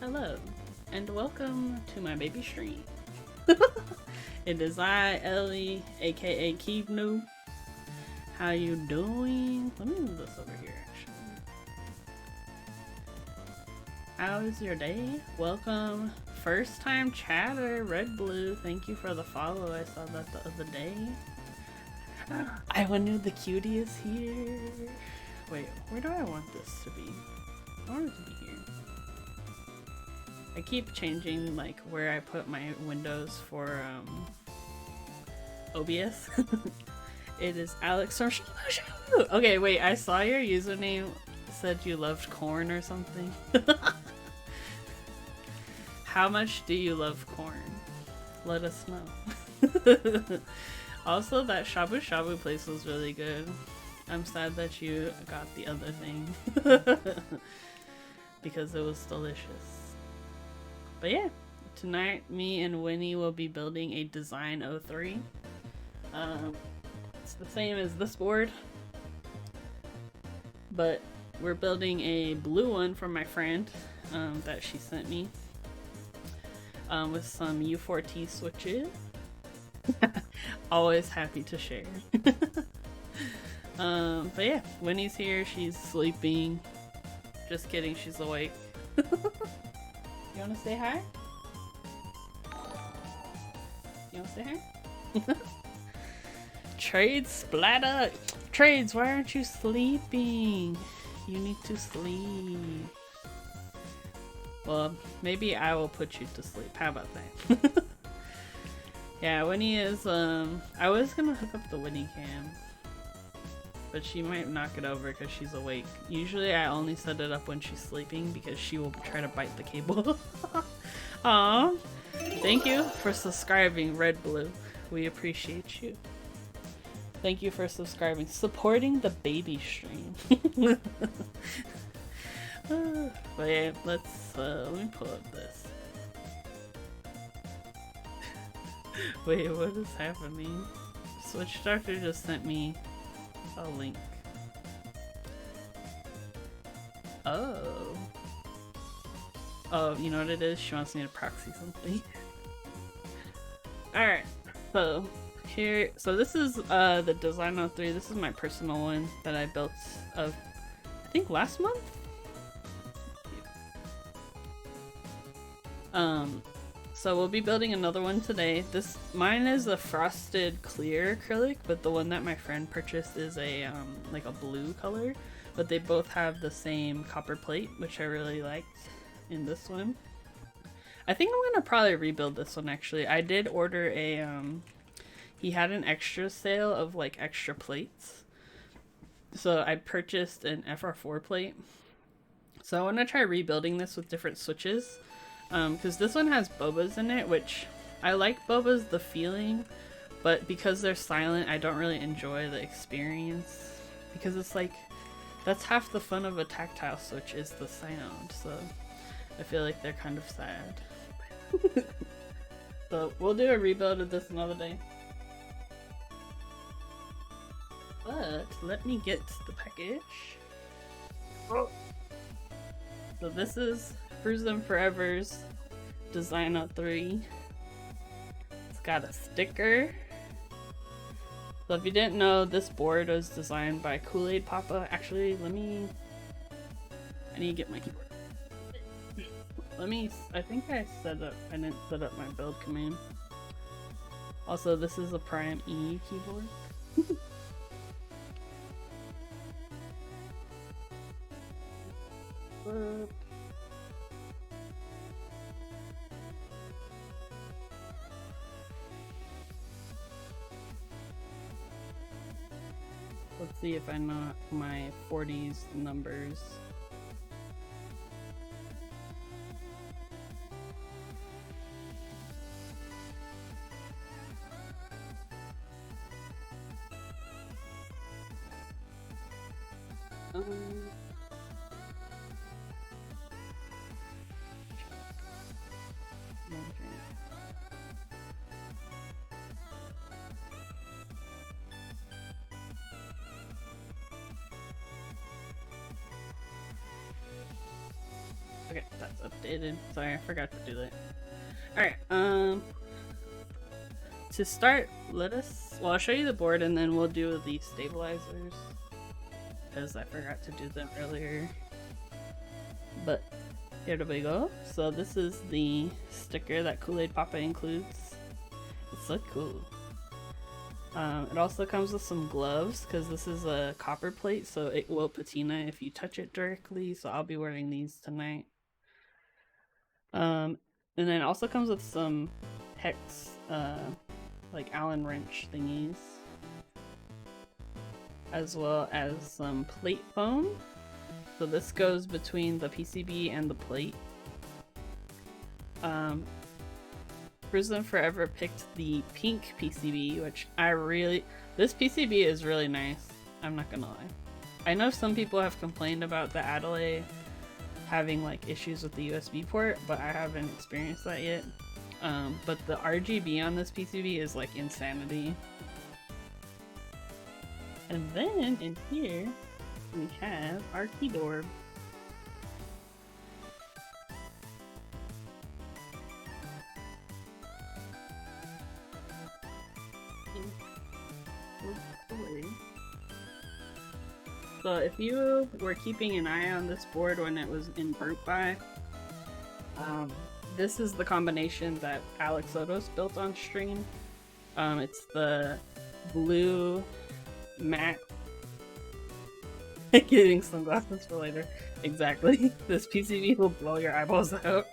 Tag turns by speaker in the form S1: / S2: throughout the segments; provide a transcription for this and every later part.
S1: hello, and welcome to my baby stream. It is I, Ellie, aka Keebnoo. How you doing? Let me move this over here, actually. How is your day? Welcome, first time chatter, Red Blue. Thank you for the follow. I saw that the other day. I knew the cutie is here. Wait, where do I want this to be? I want it to be here. I keep changing like where I put my windows for OBS. It is Alex or Okay, wait, I saw your username said you loved corn or something. How much do you love corn? Let us know. Also, that shabu shabu place was really good. I'm sad that you got the other thing. Because it was delicious. But yeah, tonight me and Winnie will be building a Design03. It's the same as this board, but we're building a blue one from my friend that she sent me with some U4T switches. Always happy to share. But yeah, Winnie's here. She's sleeping. Just kidding, she's awake. You wanna say hi? You wanna say hi? Trades splatter! Trades, why aren't you sleeping? You need to sleep. Well, maybe I will put you to sleep. How about that? Yeah, Winnie is, I was gonna hook up the Winnie cam, but she might knock it over because she's awake. Usually I only set it up when she's sleeping because she will try to bite the cable. Aw, thank you for subscribing, Red Blue. We appreciate you. Thank you for subscribing, supporting the baby stream. But yeah, let me pull up this. Wait, what is happening? Switch Doctor just sent me a link. Oh. Oh, you know what it is? She wants me to proxy something. Alright, so here, so this is the Design03. This is my personal one that I built I think last month? So we'll be building another one today. Mine is a frosted clear acrylic, but the one that my friend purchased is a like a blue color. But they both have the same copper plate, which I really liked in this one. I think I'm gonna probably rebuild this one actually. I did order a he had an extra sale of like extra plates. So I purchased an FR4 plate. So I want to try rebuilding this with different switches. Because this one has bobas in it, which I like bobas, the feeling, but because they're silent, I don't really enjoy the experience. Because it's like, that's half the fun of a tactile switch is the sound, so I feel like they're kind of sad. So we'll do a rebuild of this another day. But let me get the package. Oh. So this is Cruisin' Forever's Design03. It's got a sticker. So if you didn't know, this board was designed by Kool-Aid Papa. Actually, I need to get my keyboard. I think I didn't set up my build command. Also, this is a Prime E keyboard. Let's see if I know my 40s numbers. Okay, that's updated. Sorry, I forgot to do that. Alright, to start, well, I'll show you the board and then we'll do the stabilizers. Because I forgot to do them earlier. But here we go. So this is the sticker that Kool-Aid Papa includes. It's so cool. It also comes with some gloves because this is a copper plate, so it will patina if you touch it directly. So I'll be wearing these tonight. And then it also comes with some hex, like Allen wrench thingies, as well as some plate foam. So this goes between the PCB and the plate. Frozen Forever picked the pink PCB, which this PCB is really nice. I'm not gonna lie. I know some people have complained about the Adelaide having like issues with the USB port, but I haven't experienced that yet. But the RGB on this PCB is like insanity. And then in here we have our keyboard. So if you were keeping an eye on this board when it was in group buy, this is the combination that Alex Sotos built on stream. It's the blue matte. Getting sunglasses for later. Exactly. This PCB will blow your eyeballs out.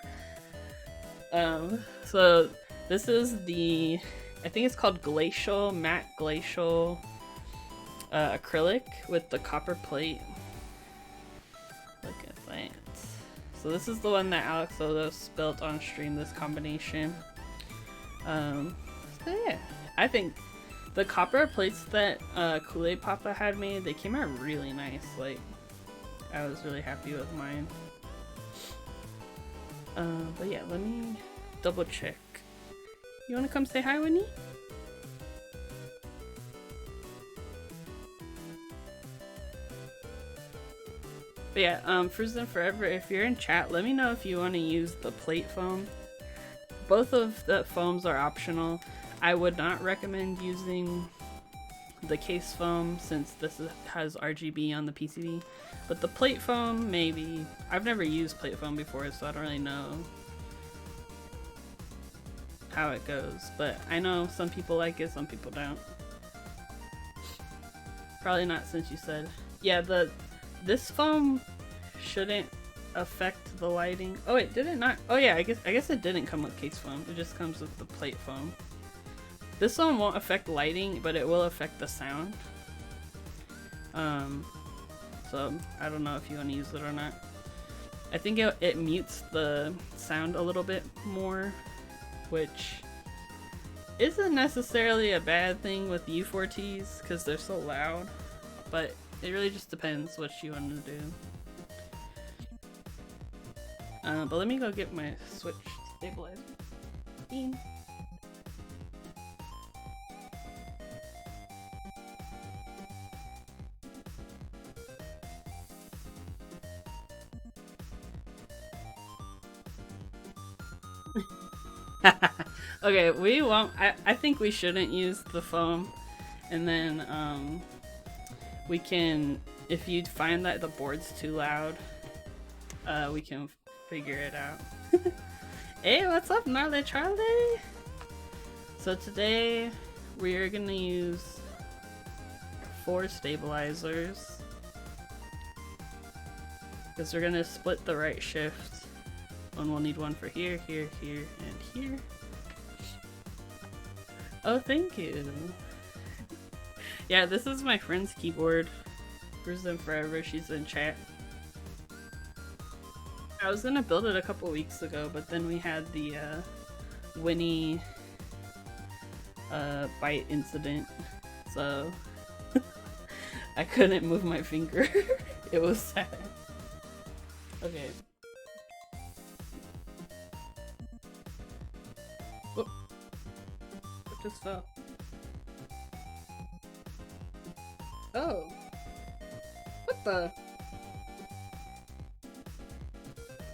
S1: So this is the, I think it's called glacial, matte glacial acrylic with the copper plate. Look at that. So this is the one that Alex Sotos built on stream, this combination. So yeah, I think the copper plates that Kool-Aid Papa had made, they came out really nice. Like, I was really happy with mine. But yeah, let me double check. You wanna come say hi, Winnie? But yeah, Frozen Forever, if you're in chat, let me know if you want to use the plate foam. Both of the foams are optional. I would not recommend using the case foam since this has RGB on the PCB. But the plate foam, maybe. I've never used plate foam before, so I don't really know how it goes. But I know some people like it, some people don't. Probably not since you said. Yeah, this foam shouldn't affect the lighting. Oh wait, did it not? Oh yeah, I guess it didn't come with case foam. It just comes with the plate foam. This one won't affect lighting, but it will affect the sound. So I don't know if you want to use it or not. I think it mutes the sound a little bit more, which isn't necessarily a bad thing with U4Ts because they're so loud, but it really just depends what you want to do. But let me go get my Switch stabilizer. Beam. Okay, we won't. I think we shouldn't use the foam, and then we can, if you find that the board's too loud, we can figure it out. Hey, what's up, Gnarly Charlie? So today we are gonna use 4 stabilizers because we're gonna split the right shift. And we'll need one for here, here, here, and here. Oh, thank you. Yeah, this is my friend's keyboard. Frozen Forever, she's in chat. I was gonna build it a couple weeks ago, but then we had the Winnie bite incident, so I couldn't move my finger. It was sad. Okay. Whoop. What just fell? Oh. What the?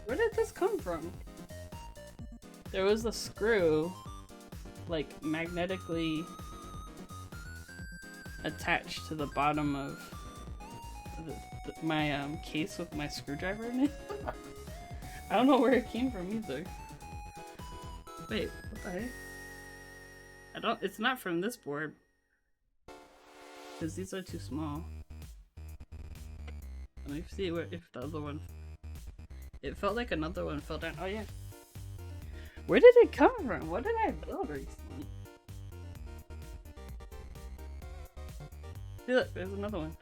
S1: Where did this come from? There was a screw, like, magnetically attached to the bottom of my case with my screwdriver in it. I don't know where it came from either. Wait, what the heck? It's not from this board. Because these are too small. Let me see if the other one... It felt like another one fell down. Oh yeah. Where did it come from? What did I build recently? See, look, there's another one.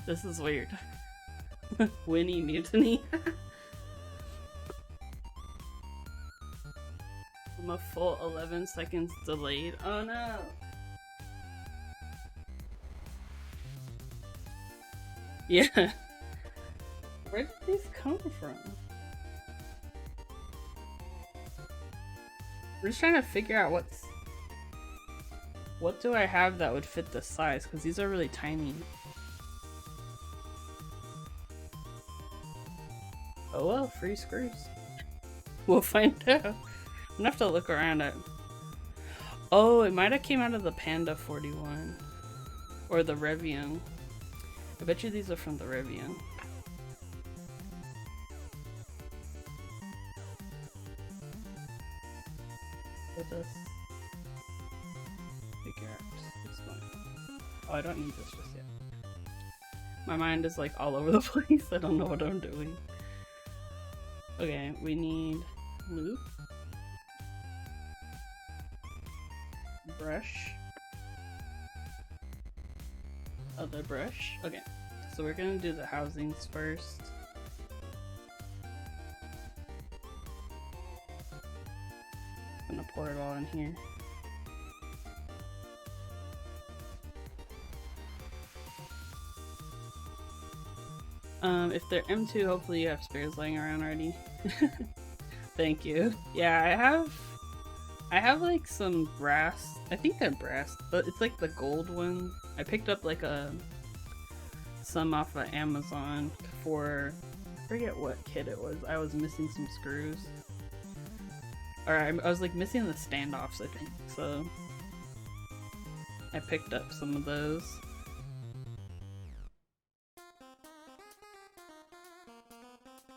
S1: This is weird. Winnie Mutiny. I'm a full 11 seconds delayed. Oh no! Yeah. Where did these come from? We're just trying to figure out what do I have that would fit this size, because these are really tiny. Oh well, free screws. We'll find out. I'm gonna have to look around at... Oh, it might have came out of the Panda 41. Or the Revian. I bet you these are from the Revian. Let us figure out what's going on. Oh, I don't need this just yet. My mind is like all over the place. I don't know what I'm doing. Okay, we need loop, brush, other brush. Okay, so we're gonna do the housings first. I'm gonna pour it all in here. If they're M2, hopefully you have spares laying around already. Thank you. Yeah, I have like some brass. I think they're brass, but it's like the gold one. I picked up like some off of Amazon for, I forget what kit it was. I was missing some screws. Or I was like missing the standoffs, I think. So I picked up some of those.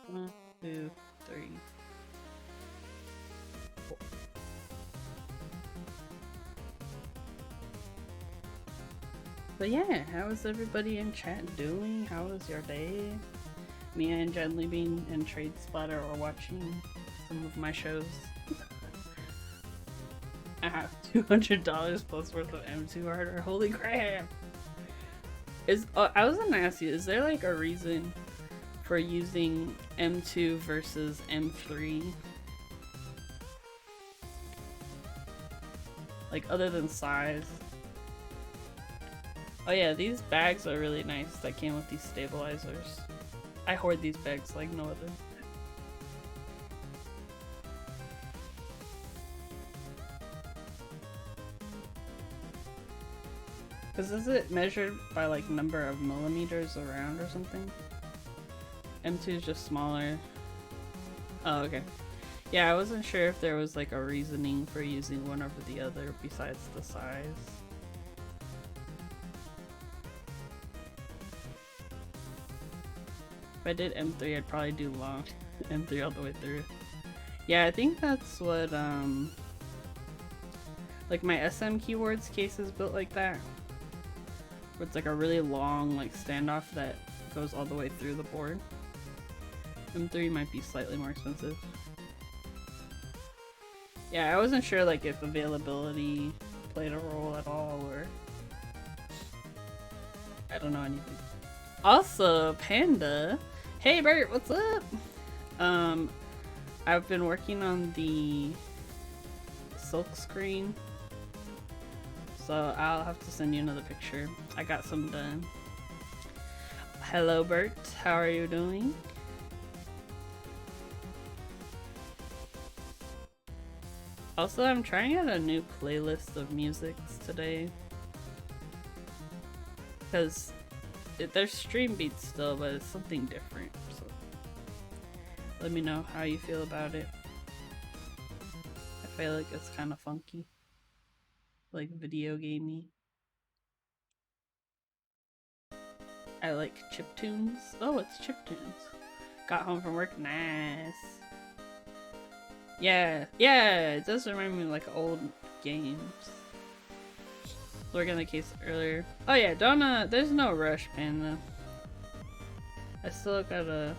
S1: One, two, three, four. But yeah, how is everybody in chat doing? How was your day? Mia and Gently being in Trade Splatter or watching some of my shows. I have $200 plus worth of M2 hardware. Holy crap! I was gonna ask you, is there like a reason for using M2 versus M3? Like other than size? Oh yeah, these bags are really nice that came with these stabilizers. I hoard these bags like no other. Cause is it measured by like number of millimeters around or something? M2 is just smaller. Oh, okay. Yeah, I wasn't sure if there was like a reasoning for using one over the other besides the size. If I did M3, I'd probably do long M3 all the way through. Yeah, I think that's what, like my SM keyboards case is built like that. Where it's like a really long, like, standoff that goes all the way through the board. M3 might be slightly more expensive. Yeah, I wasn't sure, like, if availability played a role at all, or... I don't know anything. Also, Panda! Hey Bert, what's up? I've been working on the silk screen, so I'll have to send you another picture. I got some done. Hello Bert, how are you doing? Also, I'm trying out a new playlist of musics today. because there's stream beats still, but it's something different. So let me know how you feel about it. I feel like it's kind of funky, like video gamey. I like chiptunes. Oh, it's chiptunes. Got home from work. Nice. Yeah, it does remind me of like old games. Lurking the case earlier. Oh yeah, don't there's no rush, man. I still gotta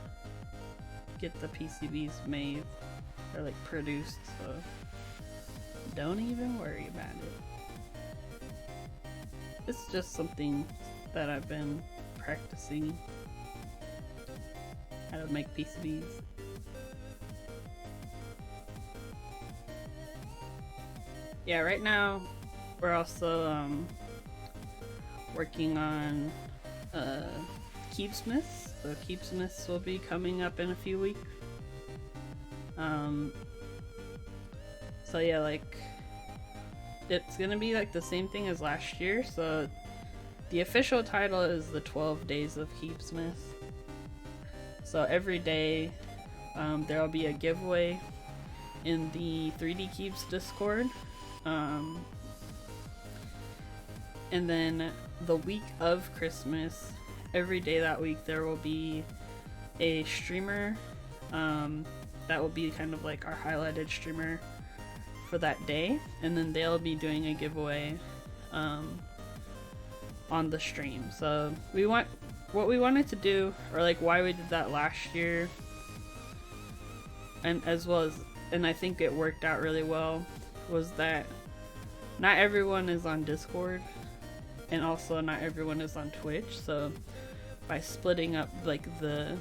S1: get the PCBs made or like produced, so don't even worry about it. It's just something that I've been practicing how to make PCBs. Yeah, right now we're also working on Keepsmiths. So Keepsmiths will be coming up in a few weeks. So yeah, like it's gonna be like the same thing as last year. So the official title is the 12 Days of Keepsmiths. So every day there'll be a giveaway in the 3D Keeps Discord. And then the week of Christmas, every day that week there will be a streamer that will be kind of like our highlighted streamer for that day, and then they'll be doing a giveaway on the stream. So what we wanted to do, or like why we did that last year, and as well as, and I think it worked out really well, was that not everyone is on Discord, and also not everyone is on Twitch. So by splitting up like the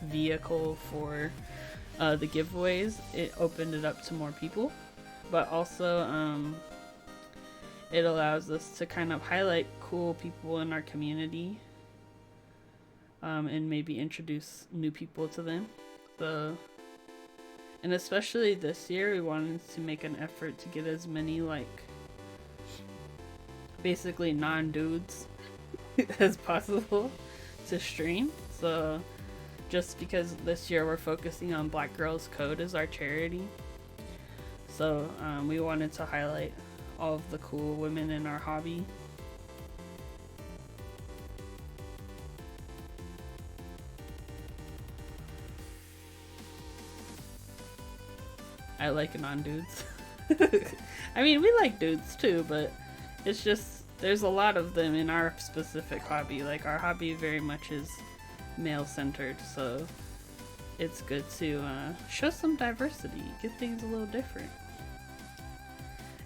S1: vehicle for the giveaways, it opened it up to more people, but also it allows us to kind of highlight cool people in our community and maybe introduce new people to them. So, and especially this year, we wanted to make an effort to get as many like basically non-dudes as possible to stream. So just because this year we're focusing on Black Girls Code as our charity, so we wanted to highlight all of the cool women in our hobby. I like non-dudes. I mean, we like dudes too, but it's just there's a lot of them in our specific hobby. Like our hobby very much is male-centered, so it's good to show some diversity, get things a little different.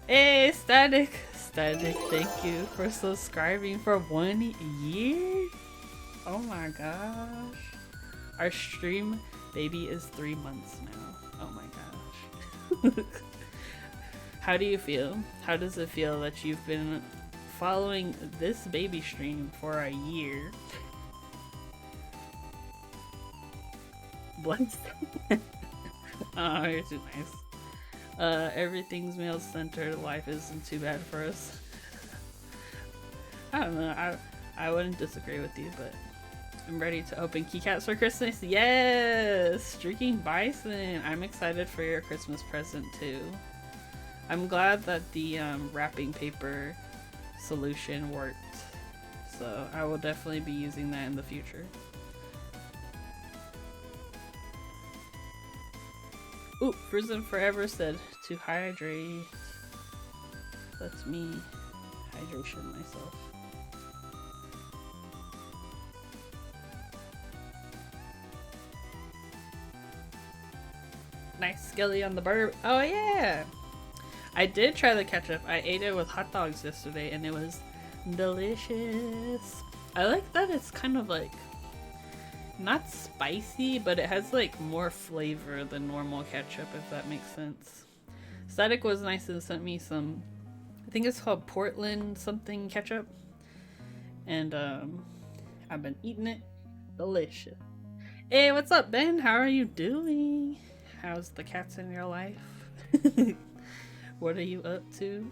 S1: Hey, Static, thank you for subscribing for 1 year. Oh my gosh, our stream baby is 3 months now. Oh my gosh. How do you feel? How does it feel that you've been following this baby stream for a year? Bless. Oh, you're too nice. Everything's male-centered. Life isn't too bad for us. I don't know. I wouldn't disagree with you, but I'm ready to open keycaps for Christmas. Yes! Streaking Bison! I'm excited for your Christmas present too. I'm glad that the wrapping paper solution worked. So I will definitely be using that in the future. Ooh, Frozen Forever said to hydrate. That's me. Hydration myself. Nice Skelly on the burger. Oh yeah! I did try the ketchup. I ate it with hot dogs yesterday and it was delicious. I like that it's kind of like not spicy, but it has like more flavor than normal ketchup, if that makes sense. Static was nice and sent me some, I think it's called Portland something ketchup, and I've been eating it. Delicious. Hey, what's up, Ben? How are you doing? How's the cats in your life? What are you up to?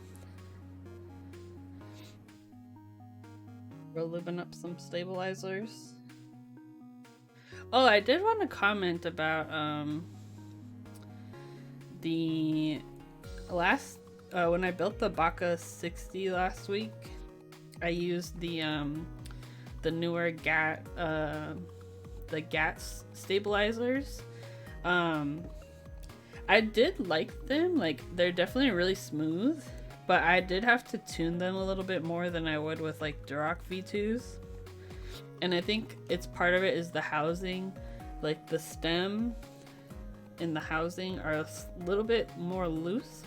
S1: We're living up some stabilizers. Oh, I did want to comment about the last when I built the Baka 60 last week. I used the newer GAT stabilizers. I did like them. Like, they're definitely really smooth, but I did have to tune them a little bit more than I would with like Duroc V2s. And I think it's part of it is the housing. Like, the stem in the housing are a little bit more loose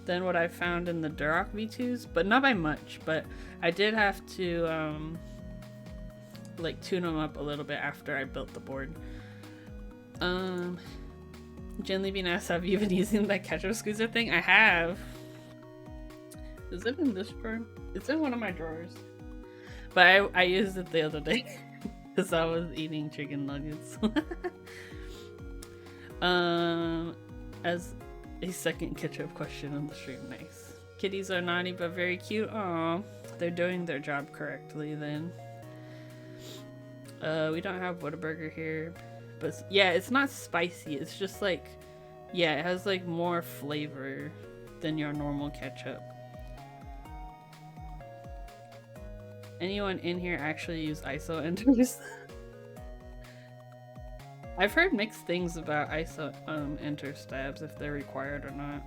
S1: than what I found in the Duroc V2s, but not by much. But I did have to like tune them up a little bit after I built the board. Gently being asked, have you been using that ketchup squeezer thing? I have. Is it in this drawer? It's in one of my drawers. But I used it the other day because I was eating chicken nuggets. As a second ketchup question on the stream, nice. Kitties are naughty but very cute. Aw, they're doing their job correctly then. We don't have Whataburger here, but yeah, it's not spicy. It's just like, yeah, it has like more flavor than your normal ketchup. Anyone in here actually use ISO enters? I've heard mixed things about ISO enter stabs, if they're required or not.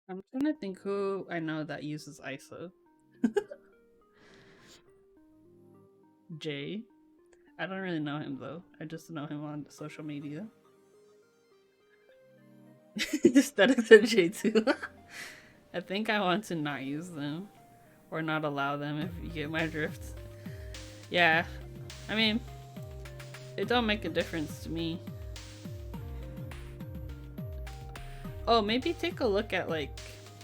S1: I'm trying to think who I know that uses ISO. Jay. I don't really know him though. I just know him on social media. Aesthetics of J too. I think I want to not use them. Or not allow them, if you get my drift. Yeah. I mean, it don't make a difference to me. Oh, maybe take a look at, like,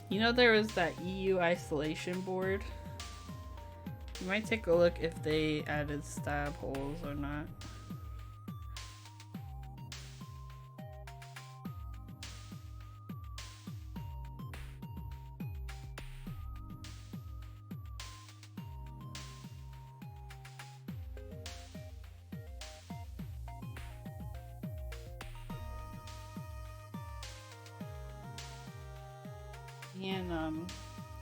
S1: you know, there was that EU isolation board. You might take a look if they added stab holes or not. And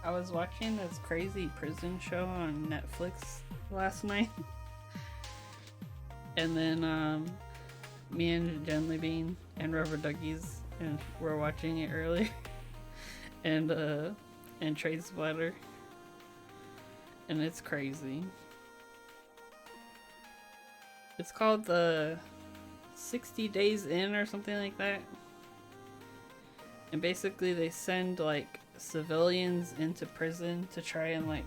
S1: I was watching this crazy prison show on Netflix last night. And then me and Gently Bean and Rubber Duckies and were watching it earlier. and Trade Splatter. And it's crazy. It's called the 60 Days In or something like that. And basically they send like civilians into prison to try and like,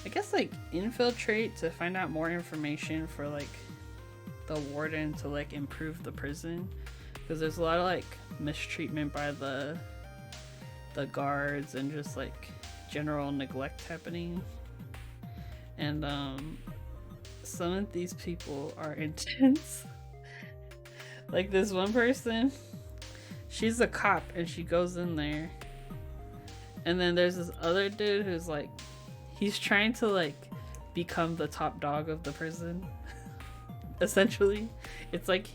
S1: I guess like infiltrate to find out more information for like the warden to like improve the prison, because there's a lot of like mistreatment by the guards and just like general neglect happening. And some of these people are intense. Like this one person, she's a cop and she goes in there, and then there's this other dude who's like, he's trying to like become the top dog of the prison. Essentially, it's like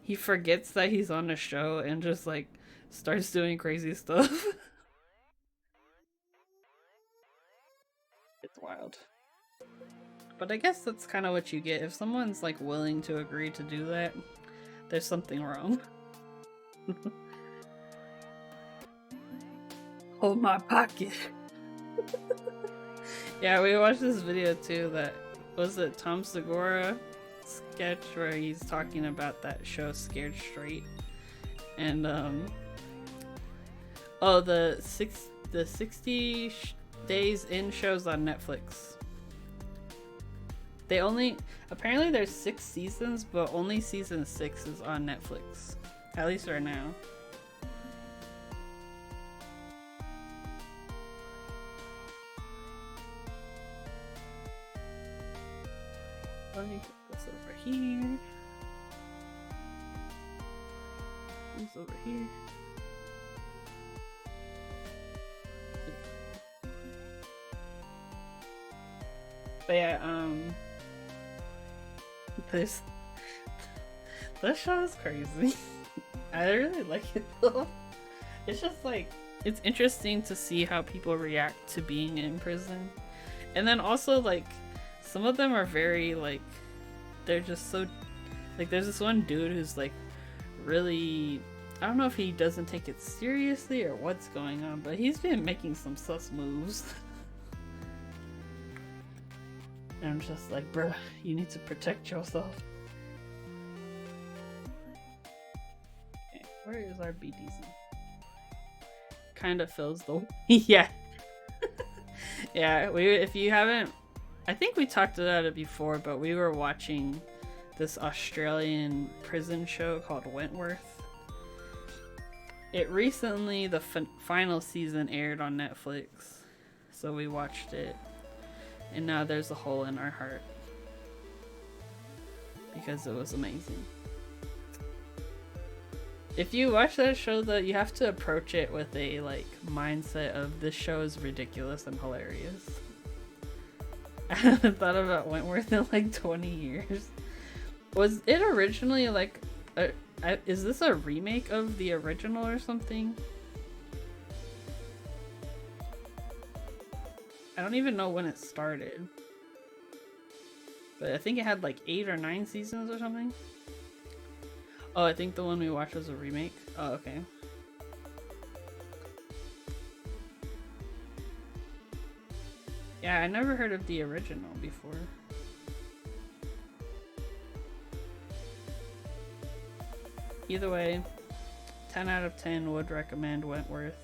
S1: he forgets that he's on a show and just like starts doing crazy stuff. It's wild. But I guess that's kind of what you get if someone's like willing to agree to do that. There's something wrong. Hold my pocket. Yeah, we watched this video too that was it Tom Segura sketch where he's talking about that show Scared Straight. And oh, the 60 Days In shows on Netflix. They only, apparently there's 6 seasons, but only season 6 is on Netflix. At least right now. Let me put this over here. this over here. But yeah, this show is crazy. I really like it though. It's just like, it's interesting to see how people react to being in prison. And then also like, some of them are very like, they're just so, like there's this one dude who's like really, I don't know if he doesn't take it seriously or what's going on, but he's been making some sus moves. And I'm just like, bruh, you need to protect yourself. Okay, where is our BDZ? Kind of fills the yeah. Yeah, if you haven't, I think we talked about it before, but we were watching this Australian prison show called Wentworth. It recently, the final season aired on Netflix, so we watched it, and now there's a hole in our heart because it was amazing. If you watch that show though, you have to approach it with a like mindset of this show is ridiculous and hilarious. I haven't thought about Wentworth in like 20 years. Was it originally like is this a remake of the original or something? I don't even know when it started. But I think it had like 8 or 9 seasons or something. Oh, I think the one we watched was a remake. Oh, okay. Yeah, I never heard of the original before. Either way, 10 out of 10 would recommend Wentworth.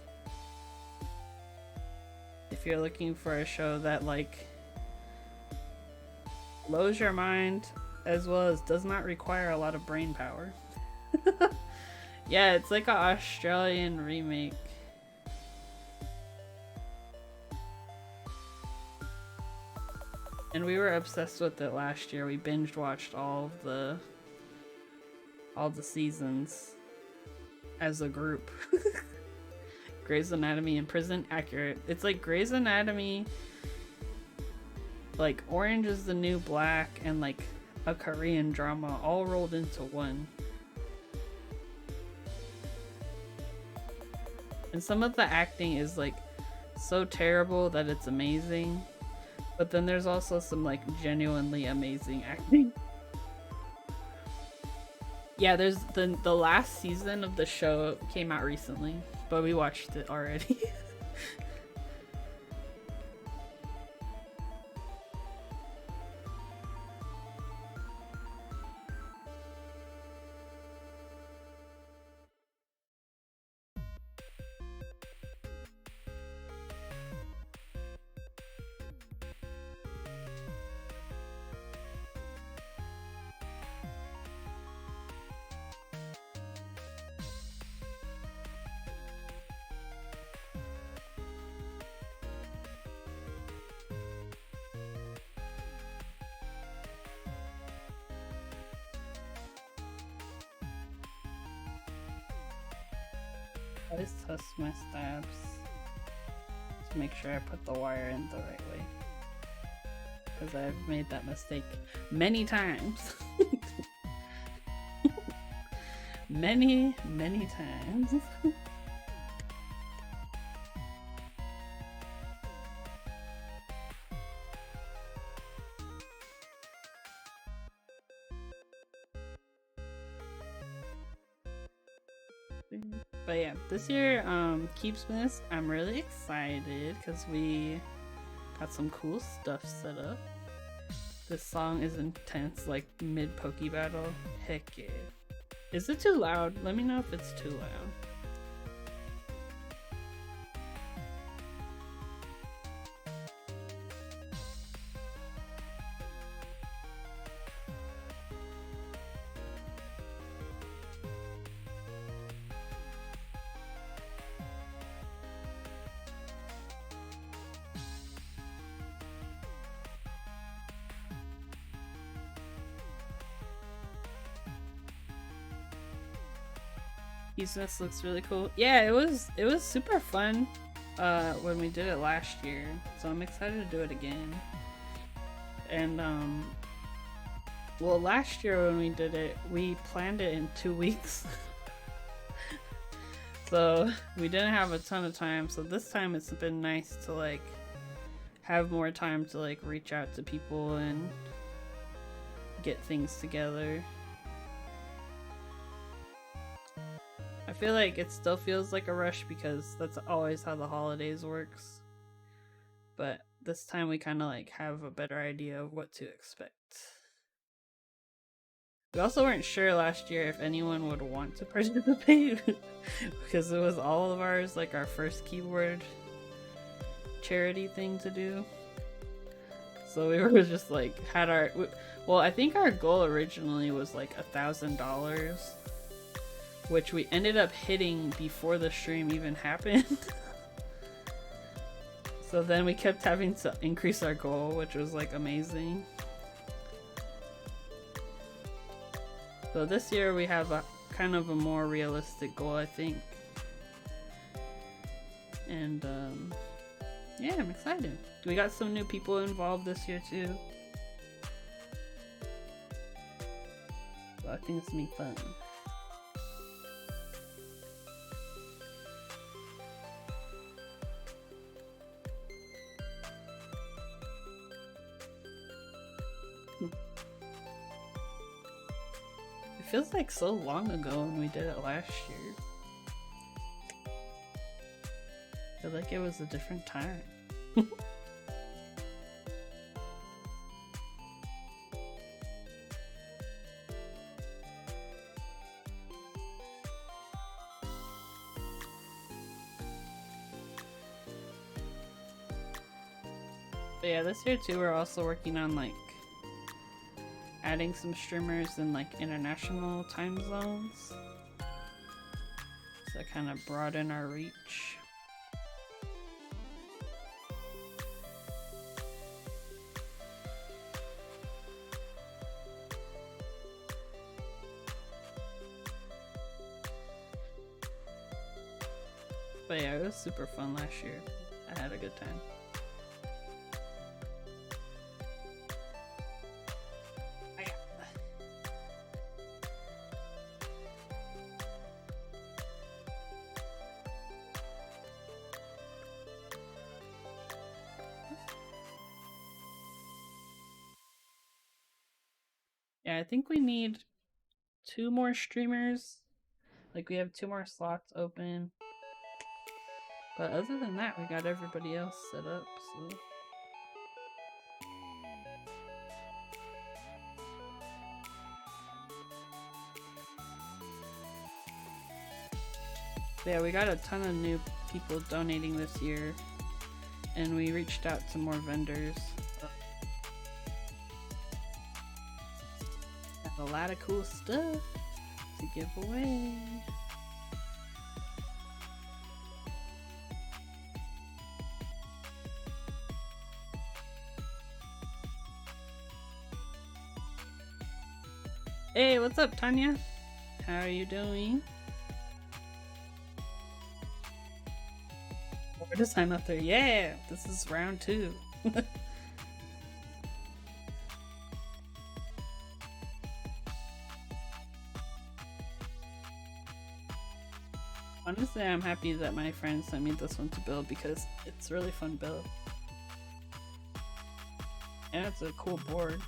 S1: If you're looking for a show that like blows your mind as well as does not require a lot of brain power. Yeah, it's like an Australian remake. And we were obsessed with it last year. We binge watched all the seasons as a group. Grey's Anatomy in prison, accurate. It's like Grey's Anatomy, like Orange is the New Black, and like a Korean drama all rolled into one. And some of the acting is like so terrible that it's amazing, but then there's also some like genuinely amazing acting. Yeah, there's the last season of the show came out recently, but we watched it already. I always test my stabs to make sure I put the wire in the right way, because I've made that mistake many times. many times. But yeah, this year, Keepsmith, I'm really excited because we got some cool stuff set up. This song is intense, like mid-Poke battle. Heck yeah. Is it too loud? Let me know if it's too loud. Eastness looks really cool. Yeah, it was super fun when we did it last year, so I'm excited to do it again. And well, last year when we did it, we planned it in 2 weeks. So we didn't have a ton of time, so this time it's been nice to like have more time to like reach out to people and get things together. I feel like it still feels like a rush because that's always how the holidays works. But this time we kind of like have a better idea of what to expect. We also weren't sure last year if anyone would want to participate because it was all of ours, like our first keyboard charity thing to do. So we were just like, had our, well, I think our goal originally was like $1,000, which we ended up hitting before the stream even happened. So then we kept having to increase our goal, which was like amazing. So this year we have a kind of a more realistic goal, I think. And yeah, I'm excited. We got some new people involved this year too. So I think it's gonna be fun. It feels like so long ago when we did it last year. I feel like it was a different time. But yeah, this year too we're also working on like adding some streamers in like international time zones. So kind of broaden our reach. But yeah, it was super fun last year. I had a good time. Yeah, I think we need 2 more streamers. Like we have 2 more slots open. But other than that, we got everybody else set up, so. But yeah, we got a ton of new people donating this year. And we reached out to more vendors. Got a lot of cool stuff to give away. Hey, what's up, Tanya? How are you doing? More Design up there. Yeah, this is round 2. Honestly, I'm happy that my friend sent me this one to build because it's a really fun build. And it's a cool board.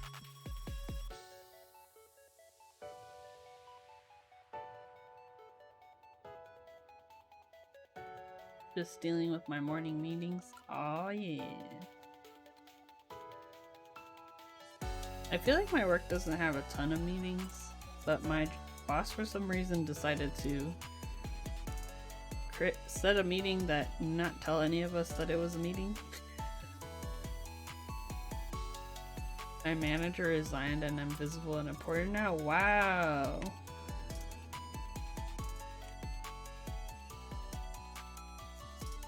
S1: Just dealing with my morning meetings. Oh yeah. I feel like my work doesn't have a ton of meetings, but my boss for some reason decided to set a meeting that not tell any of us that it was a meeting. My manager resigned and I'm visible and important now. Wow.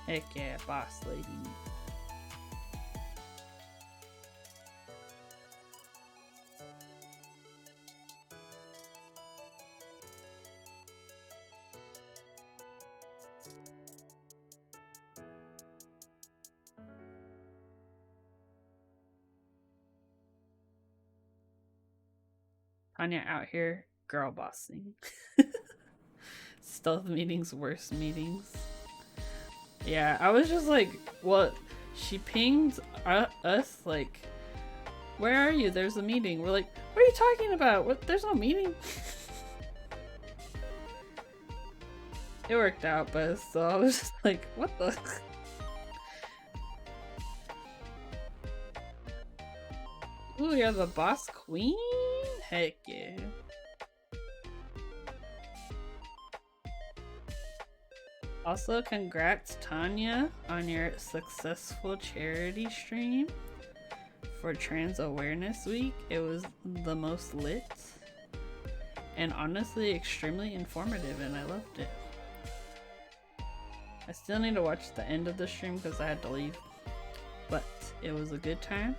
S1: Heck yeah, boss lady. Tanya out here girl bossing. Stealth meetings, worst meetings. Yeah, I was just like, what? She pinged us like, where are you? There's a meeting. We're like, what are you talking about? What? There's no meeting. It worked out, but so I was just like, what the? Ooh, you're the boss queen? Heck yeah. Also, congrats, Tanya, on your successful charity stream for Trans Awareness Week. It was the most lit and honestly extremely informative, and I loved it. I still need to watch the end of the stream because I had to leave, but it was a good time.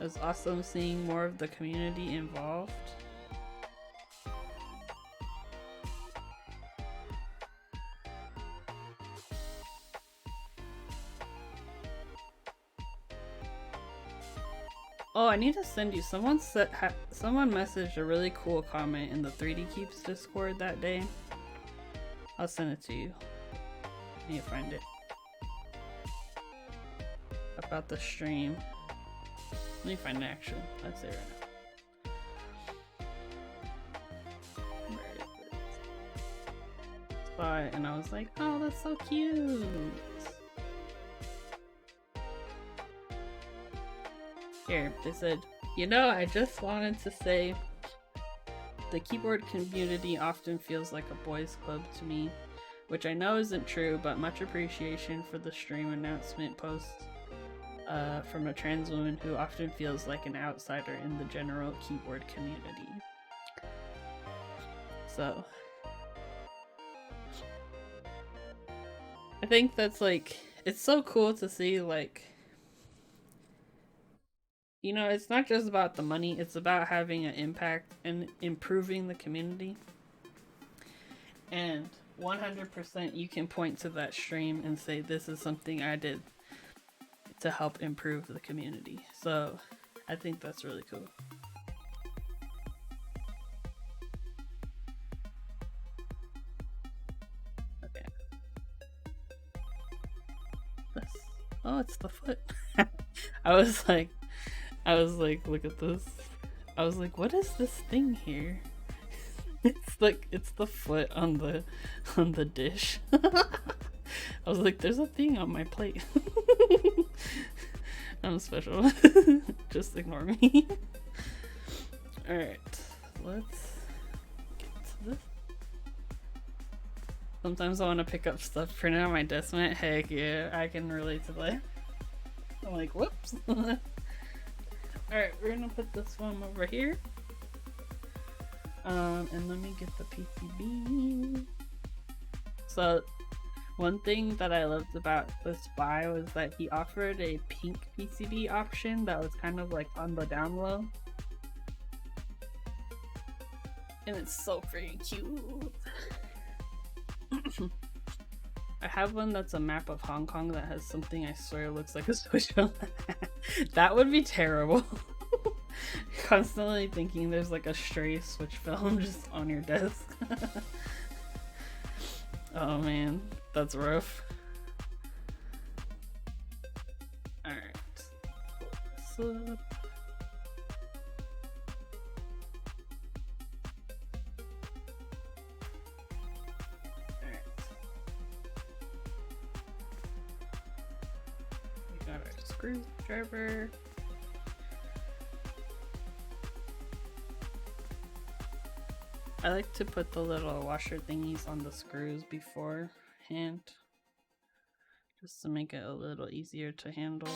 S1: It was awesome seeing more of the community involved. Oh, I need to send you. Someone messaged a really cool comment in the 3D Keeps Discord that day. I'll send it to you. I need to find it. About the stream. Let me find it actually. Let's say right now. Where is it? Saw it and I was like, oh, that's so cute. Here, they said, you know, I just wanted to say the keyboard community often feels like a boys club to me, which I know isn't true, but much appreciation for the stream announcement post from a trans woman who often feels like an outsider in the general keyboard community. So I think that's like, it's so cool to see, like, you know, it's not just about the money, it's about having an impact and improving the community. And 100% you can point to that stream and say, this is something I did to help improve the community. So I think that's really cool. Okay. Oh, it's the foot. I was like, look at this. I was like, what is this thing here? It's like, it's the foot on the dish. I was like, there's a thing on my plate. I'm special. Just ignore me. Alright, let's get to this. Sometimes I want to pick up stuff printed on my desk mat. Heck yeah, I can relate to that. I'm like, whoops. Alright, we're gonna put this one over here. And let me get the PCB. So, one thing that I loved about this buy was that he offered a pink PCB option that was kind of like on the down low. And it's so freaking cute. I have one that's a map of Hong Kong that has something I swear looks like a Switch film. That would be terrible. Constantly thinking there's like a stray Switch film just on your desk. Oh man, that's rough. Alright. Pull this up. Screwdriver. I like to put the little washer thingies on the screws beforehand, just to make it a little easier to handle.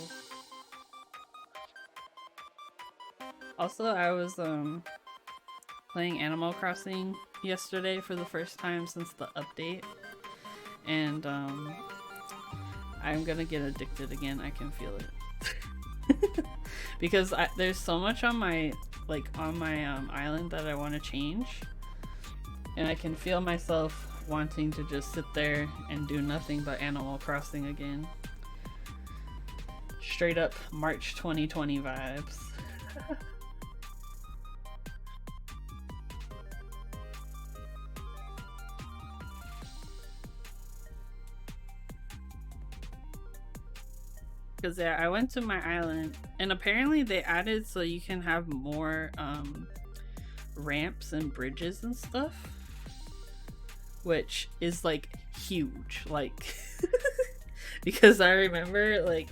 S1: Also, I was playing Animal Crossing yesterday for the first time since the update, and I'm gonna get addicted again. I can feel it. Because there's so much on my island that I want to change, and I can feel myself wanting to just sit there and do nothing but Animal Crossing again. Straight up March 2020 vibes. Because yeah, I went to my island and apparently they added so you can have more ramps and bridges and stuff, which is like huge, like because I remember like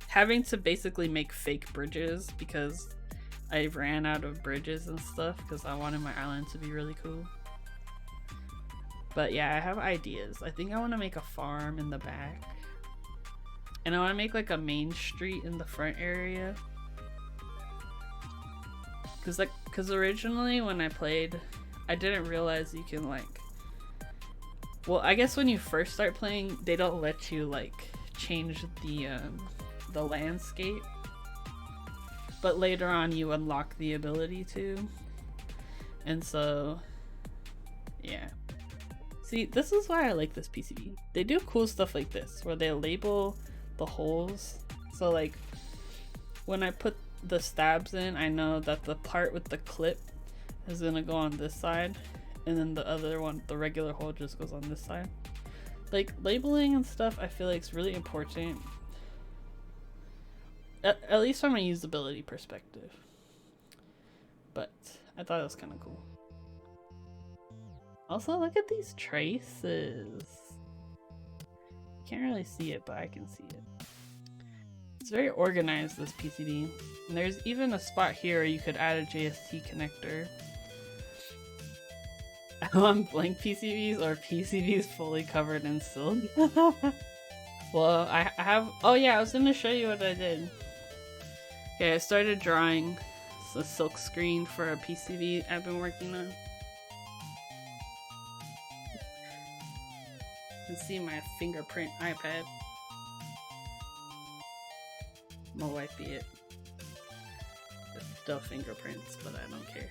S1: having to basically make fake bridges because I ran out of bridges and stuff because I wanted my island to be really cool. But yeah, I have ideas. I think I want to make a farm in the back. And I want to make like a main street in the front area. Cause originally when I played, I didn't realize you can like, well, I guess when you first start playing, they don't let you like change the landscape. But later on you unlock the ability to. And so, yeah. See, this is why I like this PCB. They do cool stuff like this, where they label the holes. So like, when I put the stabs in, I know that the part with the clip is gonna go on this side, and then the other one, the regular hole, just goes on this side. Like, labeling and stuff I feel like is really important. At least from a usability perspective. But I thought it was kind of cool. Also, look at these traces. Can't really see it, but I can see it. It's very organized, this PCB. And there's even a spot here where you could add a JST connector. I want blank PCBs or PCBs fully covered in silk. Well, I have... Oh yeah, I was gonna show you what I did. Okay, I started drawing a silk screen for a PCB I've been working on. You can see my fingerprint iPad. I'm gonna wipe it. It's still fingerprints, but I don't care.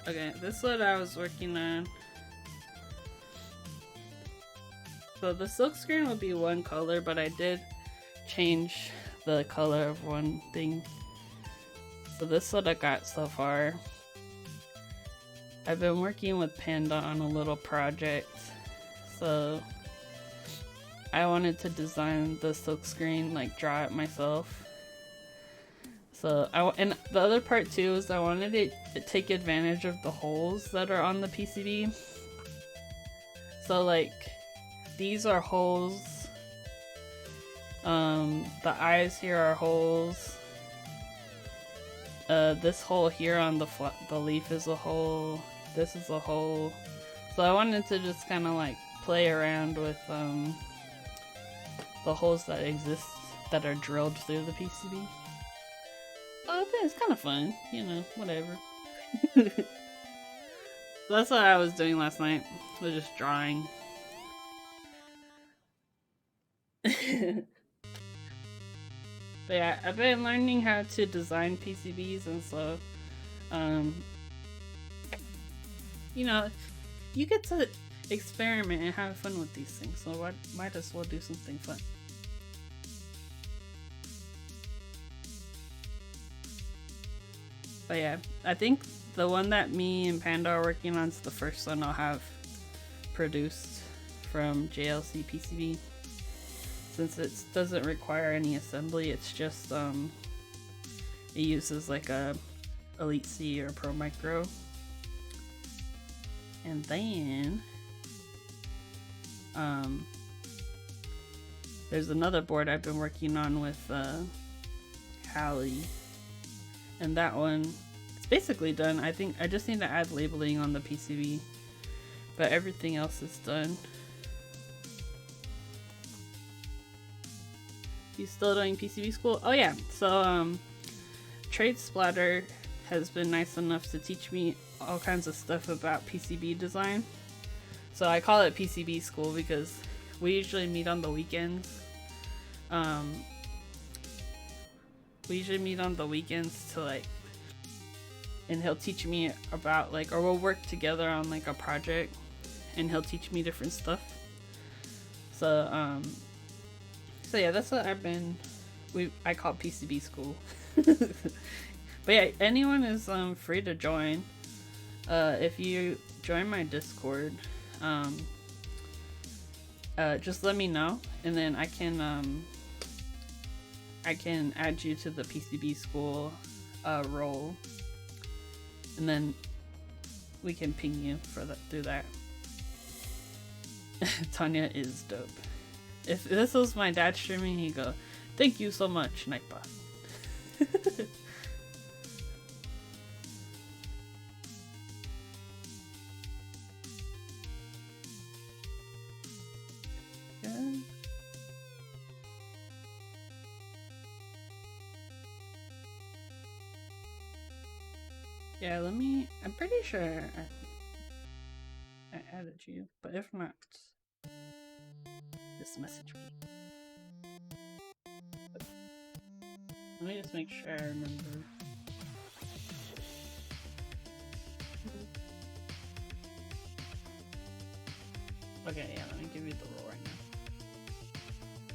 S1: Okay, this is what I was working on. So the silk screen would be one color, but I did change the color of one thing. So this is what I got so far. I've been working with Panda on a little project, so I wanted to design the silk screen, like draw it myself. So and the other part too is I wanted it to take advantage of the holes that are on the PCB. So like these are holes. The eyes here are holes. This hole here on the leaf is a hole. This is a hole. So I wanted to just kind of like play around with the holes that exist that are drilled through the PCB. Oh, it's kind of fun, you know, whatever. That's what I was doing last night. Was just drawing. But yeah, I've been learning how to design PCBs, and so, you know, you get to experiment and have fun with these things, so might as well do something fun. But yeah, I think the one that me and Panda are working on is the first one I'll have produced from JLC PCB. Since it doesn't require any assembly, it's just it uses like a Elite C or Pro Micro. And then there's another board I've been working on with Hallie, and that one it's basically done. I think I just need to add labeling on the PCB, but everything else is done. You still doing PCB school? Oh yeah, so Trade Splatter has been nice enough to teach me all kinds of stuff about PCB design. So I call it PCB school because we usually meet on the weekends. We usually meet on the weekends to like, and he'll teach me about like, or we'll work together on like a project, and he'll teach me different stuff. So so yeah, that's what I call PCB school. But yeah, anyone is free to join. If you join my Discord, just let me know, and then I can add you to the PCB school role, and then we can ping you for that through that. Tanya is dope. If this was my dad streaming, he'd go, "Thank you so much, Nightbot." Yeah, I'm pretty sure I added you, but if not, just message me. Let me just make sure I remember. Okay, yeah, let me give you the role right now.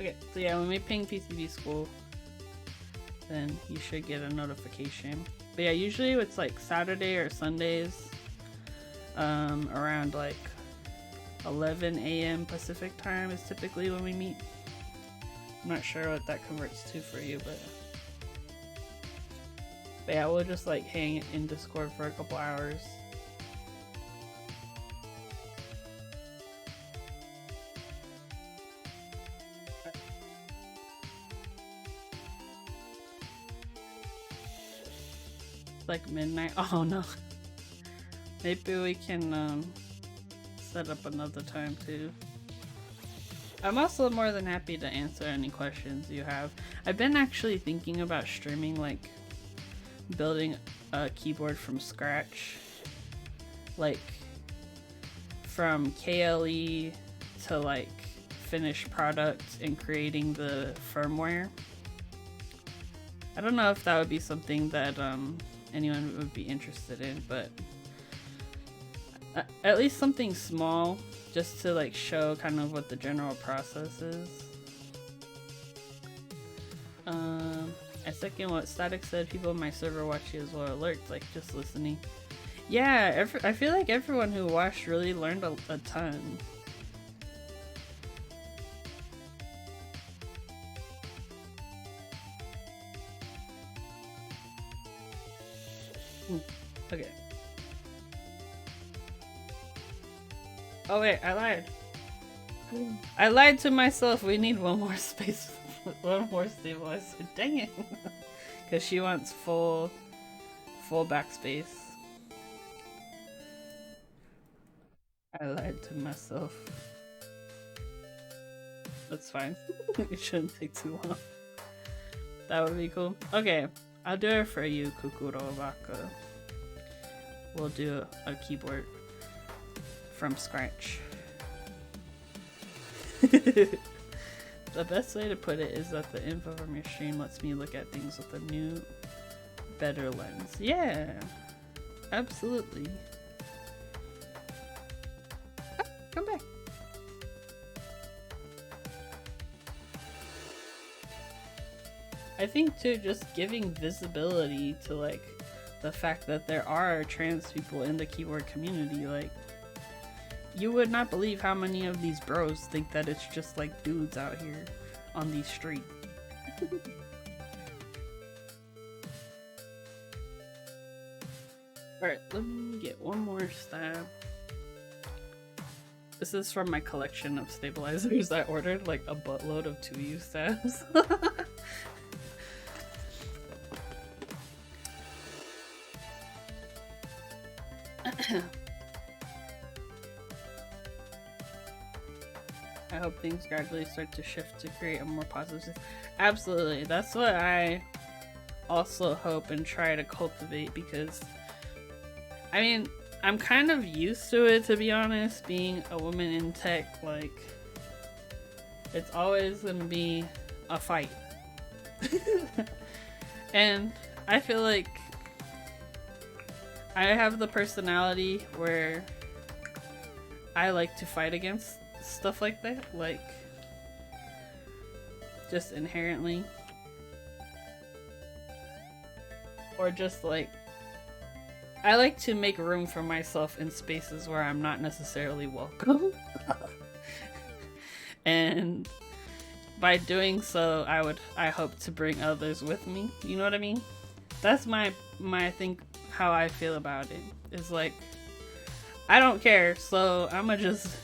S1: Okay, so yeah, when we ping PCB school, then you should get a notification. But yeah, usually it's like Saturday or Sundays, around like 11 a.m. Pacific time is typically when we meet. I'm not sure what that converts to for you, but yeah, we'll just like hang in Discord for a couple hours. Like midnight. Oh no. Maybe we can set up another time too. I'm also more than happy to answer any questions you have. I've been actually thinking about streaming, like building a keyboard from scratch, like from KLE to like finished product and creating the firmware. I don't know if that would be something that anyone would be interested in, but at least something small, just to like show kind of what the general process is. I second what Static said. People on my server watch you as well. Alerts, like just listening. Yeah, I feel like everyone who watched really learned a ton. Okay. Oh wait, I lied. I lied to myself. We need one more space, one more stabilizer. Dang it. Because she wants full backspace. I lied to myself. That's fine. It shouldn't take too long. That would be cool. Okay, I'll do it for you, Kukuro Baka. We'll do a keyboard from scratch. The best way to put it is that the info from your stream lets me look at things with a new, better lens. Yeah, absolutely. Oh, come back. I think too, just giving visibility to like the fact that there are trans people in the keyboard community, like you would not believe how many of these bros think that it's just like dudes out here on these streets. Alright, let me get one more stab. This is from my collection of stabilizers. I ordered like a buttload of 2U stabs. I hope things gradually start to shift to create a more positive. Absolutely, that's what I also hope and try to cultivate, because I mean, I'm kind of used to it, to be honest, being a woman in tech. Like, it's always gonna be a fight. And I feel like I have the personality where I like to fight against stuff like that, like just inherently, or just like I like to make room for myself in spaces where I'm not necessarily welcome. And by doing so, I hope to bring others with me. You know what I mean? That's my I think how I feel about it. It's like, I don't care, so I'ma just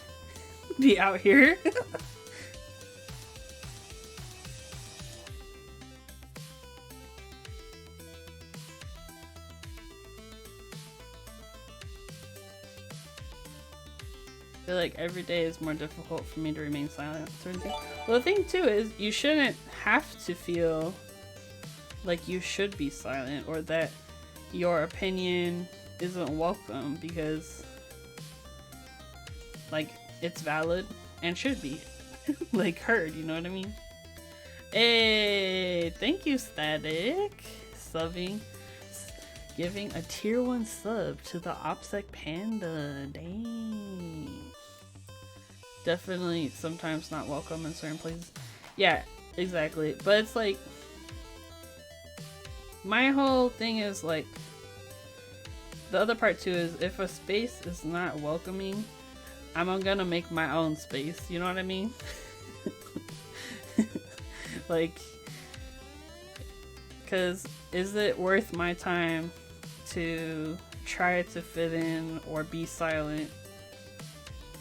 S1: be out here. I feel like every day is more difficult for me to remain silent. Well, the thing too is you shouldn't have to feel like you should be silent or that your opinion isn't welcome, because like it's valid and should be like heard, you know what I mean? Hey, thank you, Static, subbing, giving a tier 1 sub to the OPSEC Panda. Dang. Definitely sometimes not welcome in certain places. Yeah, exactly. But it's like, my whole thing is like, the other part too is if a space is not welcoming, I'm gonna make my own space, you know what I mean? Like, cause is it worth my time to try to fit in or be silent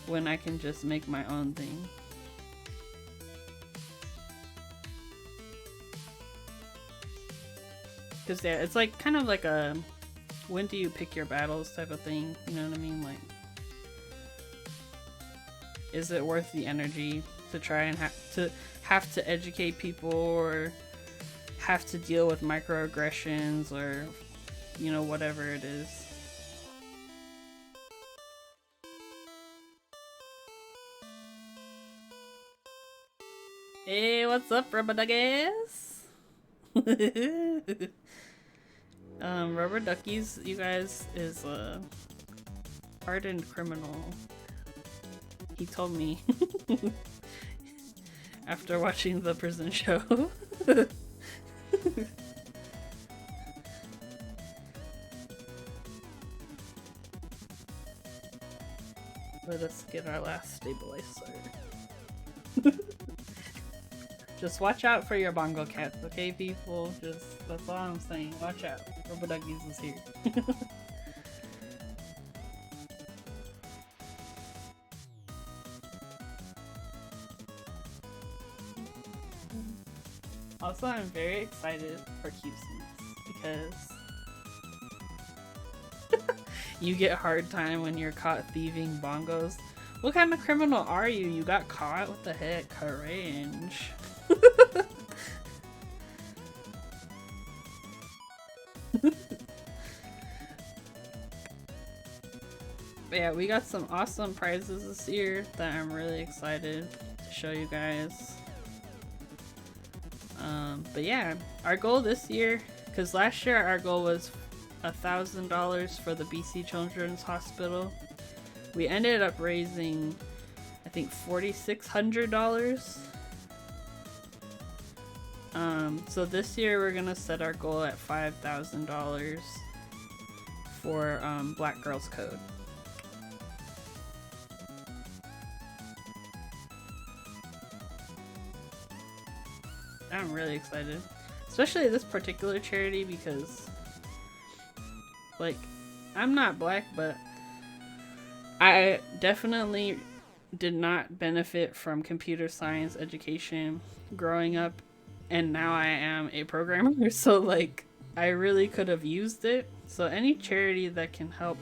S1: when I can just make my own thing? Cause yeah, it's like kind of like a when do you pick your battles type of thing, you know what I mean? Like, is it worth the energy to try and have to educate people or have to deal with microaggressions or, you know, whatever it is? Hey, what's up, rubber duckies? Rubber duckies, you guys, is a hardened criminal. He told me after watching the prison show. Let us get our last stabilizer. Just watch out for your bongo cats, okay, people? Just, that's all I'm saying. Watch out. Rubber Duckies is here. Also, I'm very excited for QCs because you get a hard time when you're caught thieving bongos. What kind of criminal are you? You got caught? What the heck? Cringe. But yeah, we got some awesome prizes this year that I'm really excited to show you guys. But yeah, our goal this year, because last year our goal was $1,000 for the BC Children's Hospital. We ended up raising, I think, $4,600. So this year we're gonna set our goal at $5,000 for Black Girls Code. I'm really excited, especially this particular charity, because like, I'm not black, but I definitely did not benefit from computer science education growing up, and now I am a programmer, so like, I really could have used it. So any charity that can help,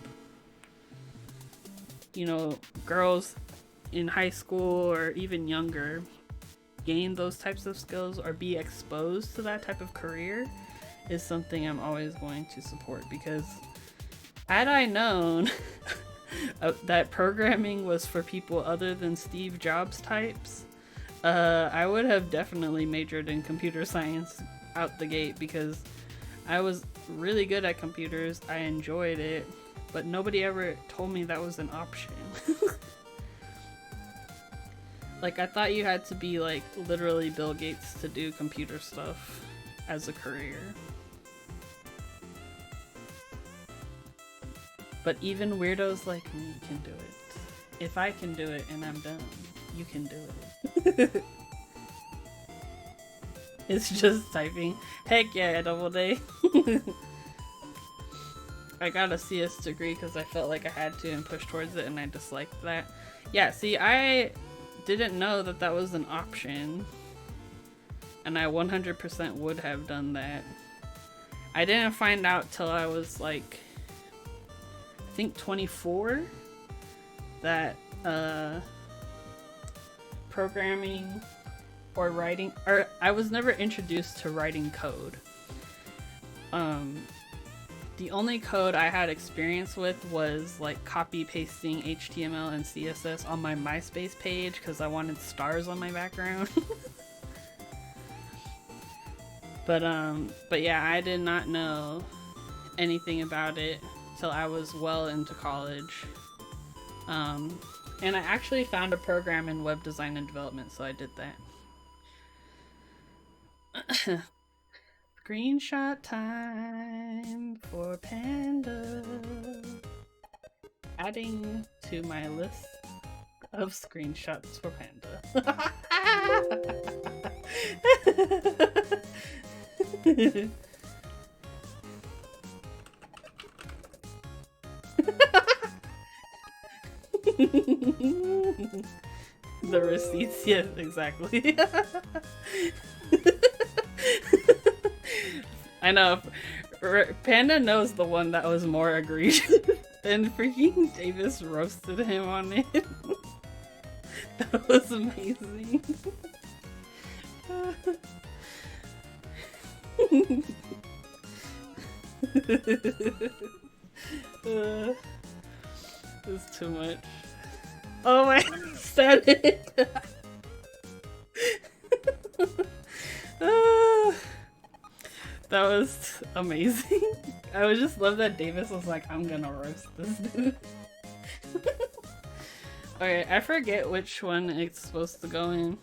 S1: you know, girls in high school or even younger gain those types of skills or be exposed to that type of career is something I'm always going to support, because had I known that programming was for people other than Steve Jobs types, I would have definitely majored in computer science out the gate, because I was really good at computers, I enjoyed it, but nobody ever told me that was an option. Like, I thought you had to be like literally Bill Gates to do computer stuff as a career. But even weirdos like me can do it. If I can do it and I'm done, You can do it. It's just typing. Heck yeah, double day. I got a CS degree because I felt like I had to and push towards it, and I disliked that. Yeah, see, I didn't know that that was an option, and I 100% would have done that. I didn't find out till I was like, I think 24, that programming or writing, or I was never introduced to writing code. The only code I had experience with was like copy pasting HTML and CSS on my MySpace page because I wanted stars on my background. But yeah, I did not know anything about it till I was well into college. And I actually found a program in web design and development, so I did that. Screenshot time for Panda. Adding to my list of screenshots for Panda. The receipts, yes, exactly. I know. Panda knows the one that was more egregious, and freaking Davis roasted him on it. That was amazing. It's too much. Oh my, said it. That was amazing. I would just love that Davis was like, I'm gonna roast this dude. Okay, I forget which one it's supposed to go in.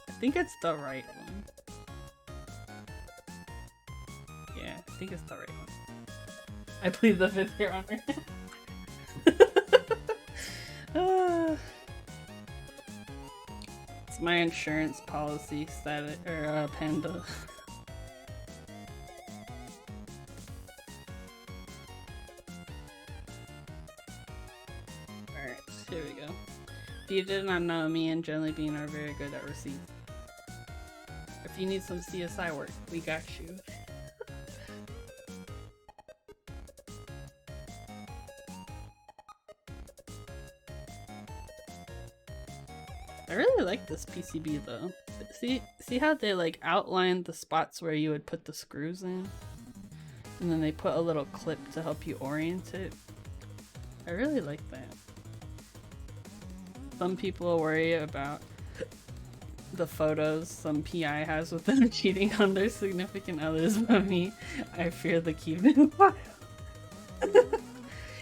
S1: I think it's the right one. Yeah, I think it's the right one. I plead the fifth, Your Honor. It's my insurance policy status, or Panda. Alright, here we go. If you did not know, me and Jellybean are very good at receipt. If you need some CSI work, we got you. I really like this PCB though. See how they like outlined the spots where you would put the screws in? And then they put a little clip to help you orient it. I really like that. Some people worry about the photos some PI has with them cheating on their significant others, but me, I fear the keeping file.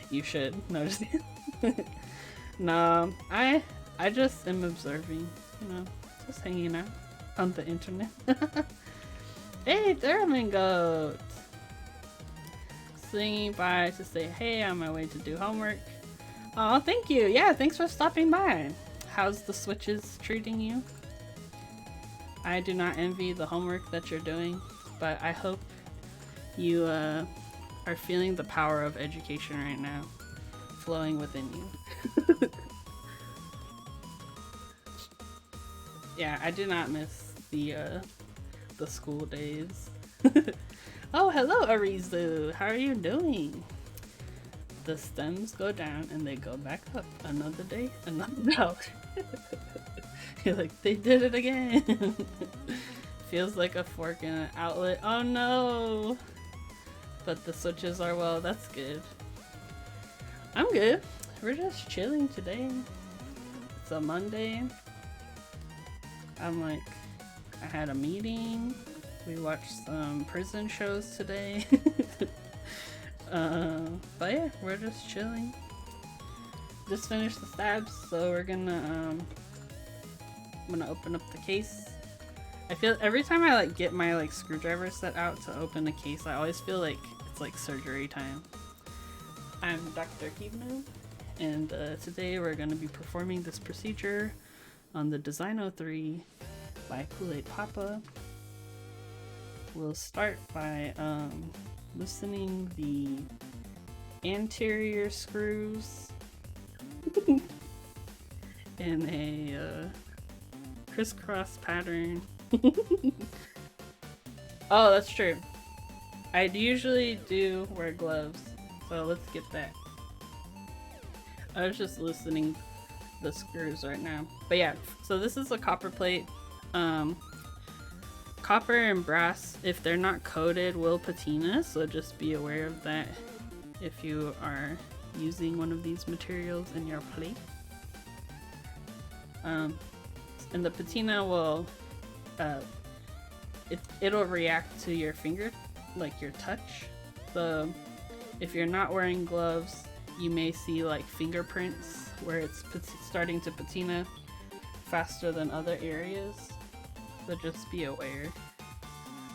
S1: You should. No, just no, I just am observing, you know, just hanging out on the internet. Hey, Thurman Goat! Swinging by to say hey on my way to do homework. Oh, thank you! Yeah, thanks for stopping by. How's the Switches treating you? I do not envy the homework that you're doing, but I hope you are feeling the power of education right now flowing within you. Yeah, I do not miss the school days. Oh, hello, Arizu! How are you doing? The stems go down and they go back up. Another day, another dollar. You're like, they did it again! Feels like a fork in an outlet. Oh no! But the Switches are well, that's good. I'm good. We're just chilling today. It's a Monday. I had a meeting. We watched some prison shows today. But yeah, we're just chilling. Just finished the stabs, so we're gonna I'm gonna open up the case. I feel every time I like get my like screwdriver set out to open a case, I always feel like it's like surgery time. I'm Dr. Kivno, and today we're gonna be performing this procedure on the Design03 by Kool-Aid Papa. We'll start by loosening the anterior screws in a crisscross pattern. Oh, that's true. I usually do wear gloves, so let's get that. I was just loosening the screws right now. But yeah, so this is a copper plate. Copper and brass, if they're not coated, will patina, so just be aware of that if you are using one of these materials in your plate. And the patina will it'll react to your finger, like your touch. So if you're not wearing gloves, you may see like fingerprints where it's starting to patina faster than other areas. So just be aware.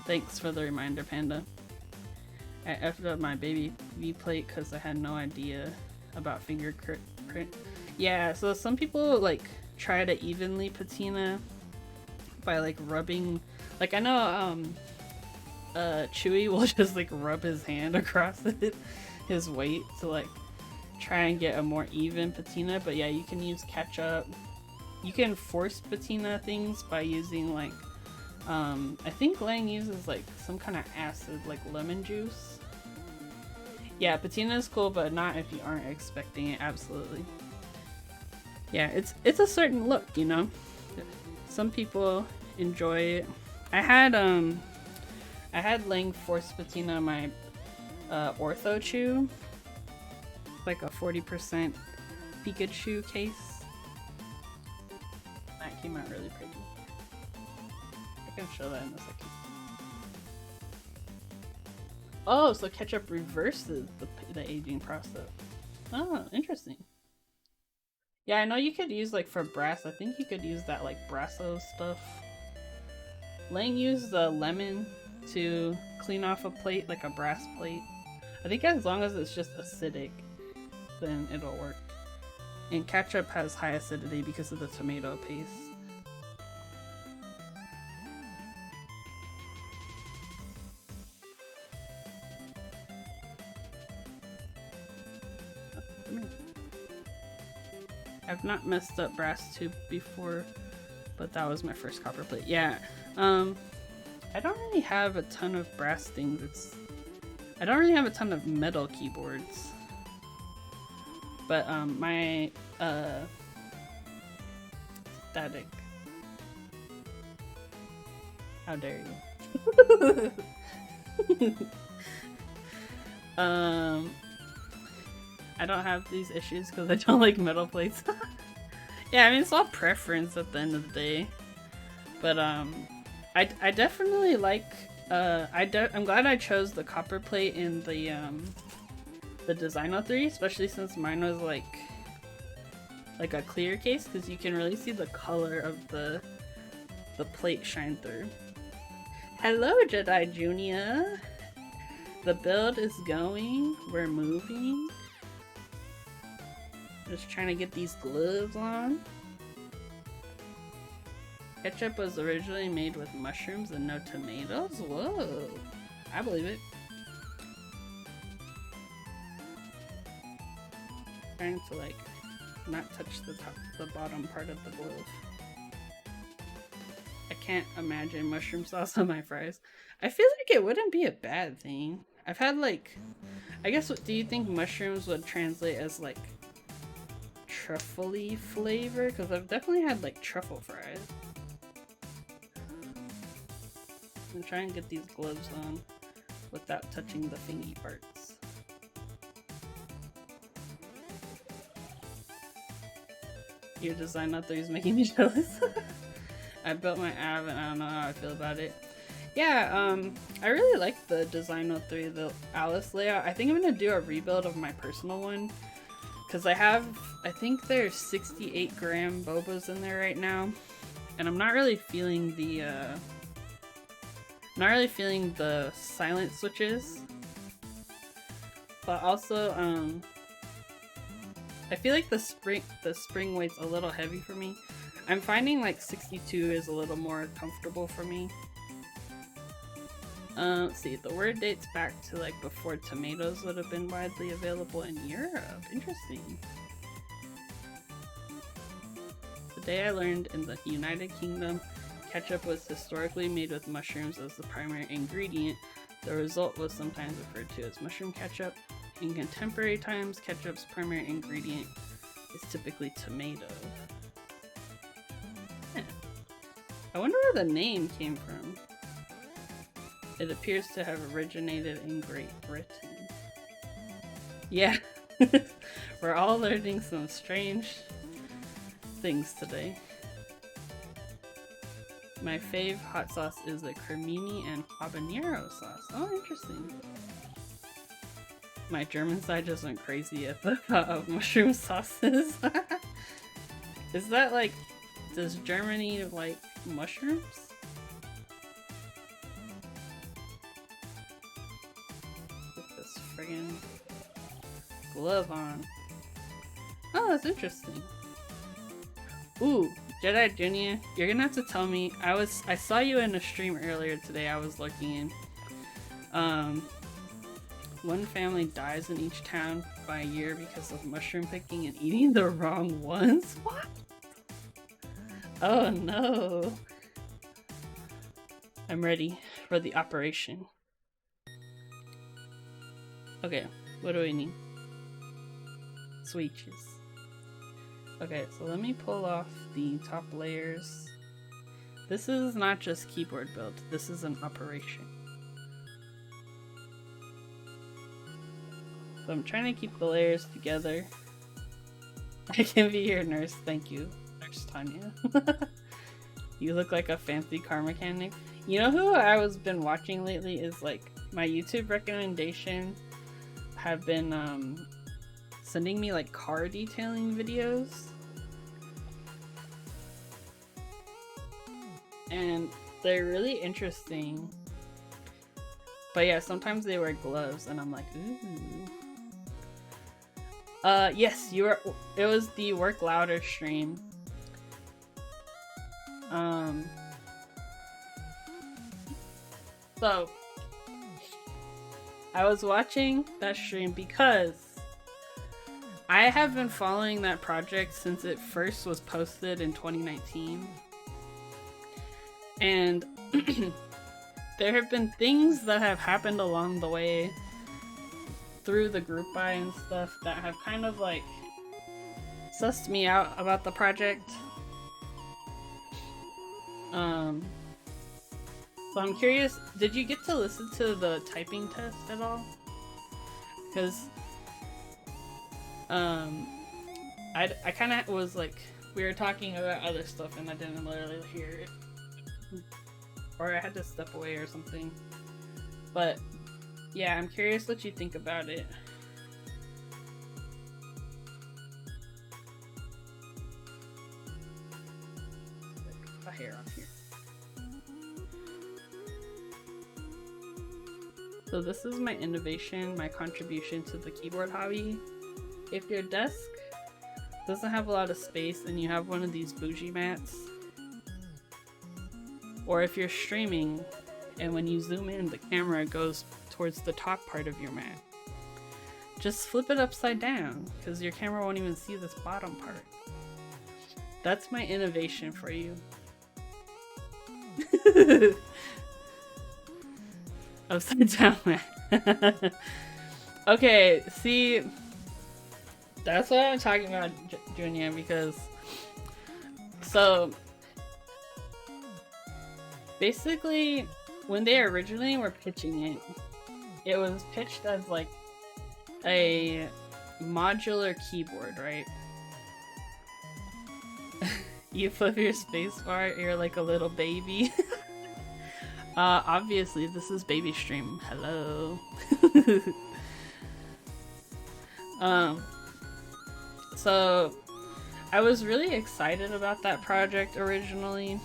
S1: Thanks for the reminder, Panda. I effed up my baby V plate because I had no idea about fingerprint. Yeah, so some people like try to evenly patina by like rubbing. Like I know Chewy will just like rub his hand across it, his weight, to like try and get a more even patina. But yeah, you can use ketchup. You can force patina things by using like I think Lang uses like some kind of acid, like lemon juice. Yeah, patina is cool, but not if you aren't expecting it. Absolutely. Yeah, it's a certain look, you know. Some people enjoy it. I had Lang force patina my ortho chew, like a 40% Pikachu case. That came out really pretty. I can show that in a second. Oh, so ketchup reverses the aging process. Oh, interesting. Yeah, I know you could use like for brass. I think you could use that like Brasso stuff. Lang used the lemon to clean off a plate, like a brass plate. I think as long as it's just acidic, then it'll work. And ketchup has high acidity because of the tomato paste. I've not messed up brass tube before, but that was my first copper plate. Yeah, I don't really have a ton of brass things. I don't really have a ton of metal keyboards. But my static. How dare you? I don't have these issues because I don't like metal plates. Yeah, I mean it's all preference at the end of the day. But I definitely like I'm glad I chose the copper plate in the Design03, especially since mine was like a clear case, because you can really see the color of the plate shine through. Hello, Jedi Junior. The build is going. We're moving. Just trying to get these gloves on. Ketchup was originally made with mushrooms and no tomatoes? Whoa. I believe it. Trying to like not touch the bottom part of the glove. I can't imagine mushroom sauce on my fries. I feel like it wouldn't be a bad thing. I've had like, I guess, do you think mushrooms would translate as like truffle-y flavor? Because I've definitely had like truffle fries. I'm trying to get these gloves on without touching the thingy parts. Your Design03 is making me jealous. I built my app and I don't know how I feel about it. Yeah, I really like the Design03, the Alice layout. I think I'm gonna do a rebuild of my personal one, because I think there's 68 gram bobas in there right now, and I'm not really feeling the silent switches. But also, I feel like the spring weight's a little heavy for me. I'm finding like 62 is a little more comfortable for me. Let's see, the word dates back to like before tomatoes would have been widely available in Europe. Interesting. The day I learned in the United Kingdom, ketchup was historically made with mushrooms as the primary ingredient. The result was sometimes referred to as mushroom ketchup. In contemporary times, ketchup's primary ingredient is typically tomato. Yeah. I wonder where the name came from. It appears to have originated in Great Britain. Yeah, we're all learning some strange things today. My fave hot sauce is the cremini and habanero sauce. Oh, interesting. My German side just went crazy at the thought of mushroom sauces. Is that like, does Germany like mushrooms? Put this friggin' glove on. Oh, that's interesting. Ooh, Jedi Junior, you're gonna have to tell me. I saw you in a stream earlier today. I was looking in. One family dies in each town by a year because of mushroom picking and eating the wrong ones. What? Oh no! I'm ready for the operation. Okay, what do we need? Switches. Okay, so let me pull off the top layers. This is not just keyboard build, this is an operation. So I'm trying to keep the layers together. I can be your nurse, thank you, Nurse Tanya. You look like a fancy car mechanic. You know who I was been watching lately is like my YouTube recommendation have been sending me like car detailing videos. And they're really interesting. But yeah, sometimes they wear gloves and I'm like, ooh. Yes, you were. It was the Work Louder stream. So I was watching that stream because I have been following that project since it first was posted in 2019. And there have been things that have happened along the way through the group buy and stuff that have kind of like sussed me out about the project. So I'm curious, did you get to listen to the typing test at all? Because I kind of was like, we were talking about other stuff and I didn't literally hear it. Or I had to step away or something. But yeah, I'm curious what you think about it. A hair on here. So this is my innovation, my contribution to the keyboard hobby. If your desk doesn't have a lot of space and you have one of these bougie mats, or if you're streaming and when you zoom in the camera goes towards the top part of your mat, just flip it upside down because your camera won't even see this bottom part. That's my innovation for you. Upside down mat. Okay, see, that's what I'm talking about, Junior, because so basically when they originally were pitching it, it was pitched as like a modular keyboard, right? You flip your spacebar, you're like a little baby. Obviously this is baby stream. Hello. So I was really excited about that project originally,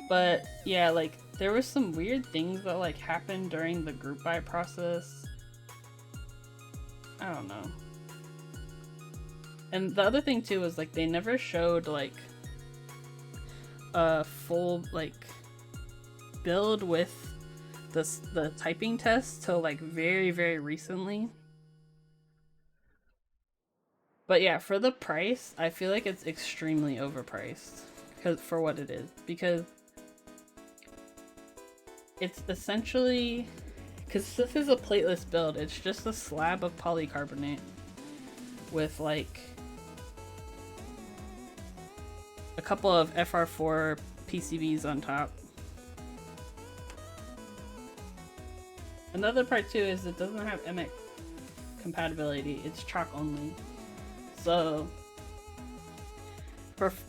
S1: but yeah, like there were some weird things that like happened during the group buy process. I don't know. And the other thing too was like they never showed like a full like build with the typing test till like very, very recently. But yeah, for the price, I feel like it's extremely overpriced for what it is, because it's essentially, because this is a plateless build, it's just a slab of polycarbonate with like a couple of FR4 PCBs on top. Another part too is it doesn't have MX compatibility, it's chalk only. So,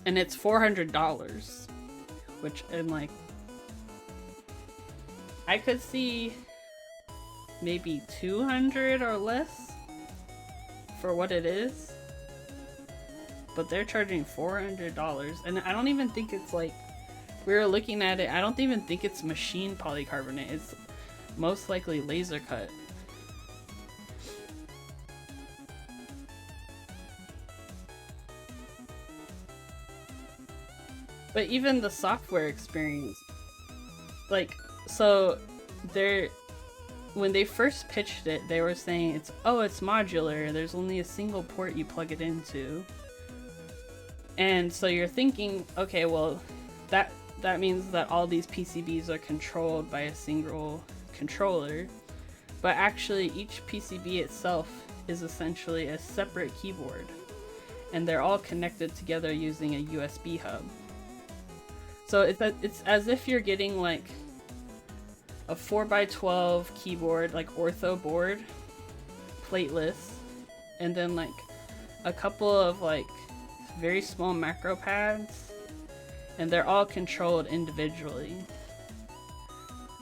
S1: and it's $400, which, and like, I could see maybe 200 or less for what it is, but they're charging $400, and I don't even think it's like, we were looking at it, I don't even think it's machine polycarbonate, it's most likely laser cut. But even the software experience, like, so when they first pitched it, they were saying it's modular, there's only a single port you plug it into. And so you're thinking, okay, well, that means that all these PCBs are controlled by a single controller. But actually each PCB itself is essentially a separate keyboard. And they're all connected together using a USB hub. So it's as if you're getting like a 4x12 keyboard, like ortho board, plateless, and then like a couple of like very small macro pads, and they're all controlled individually.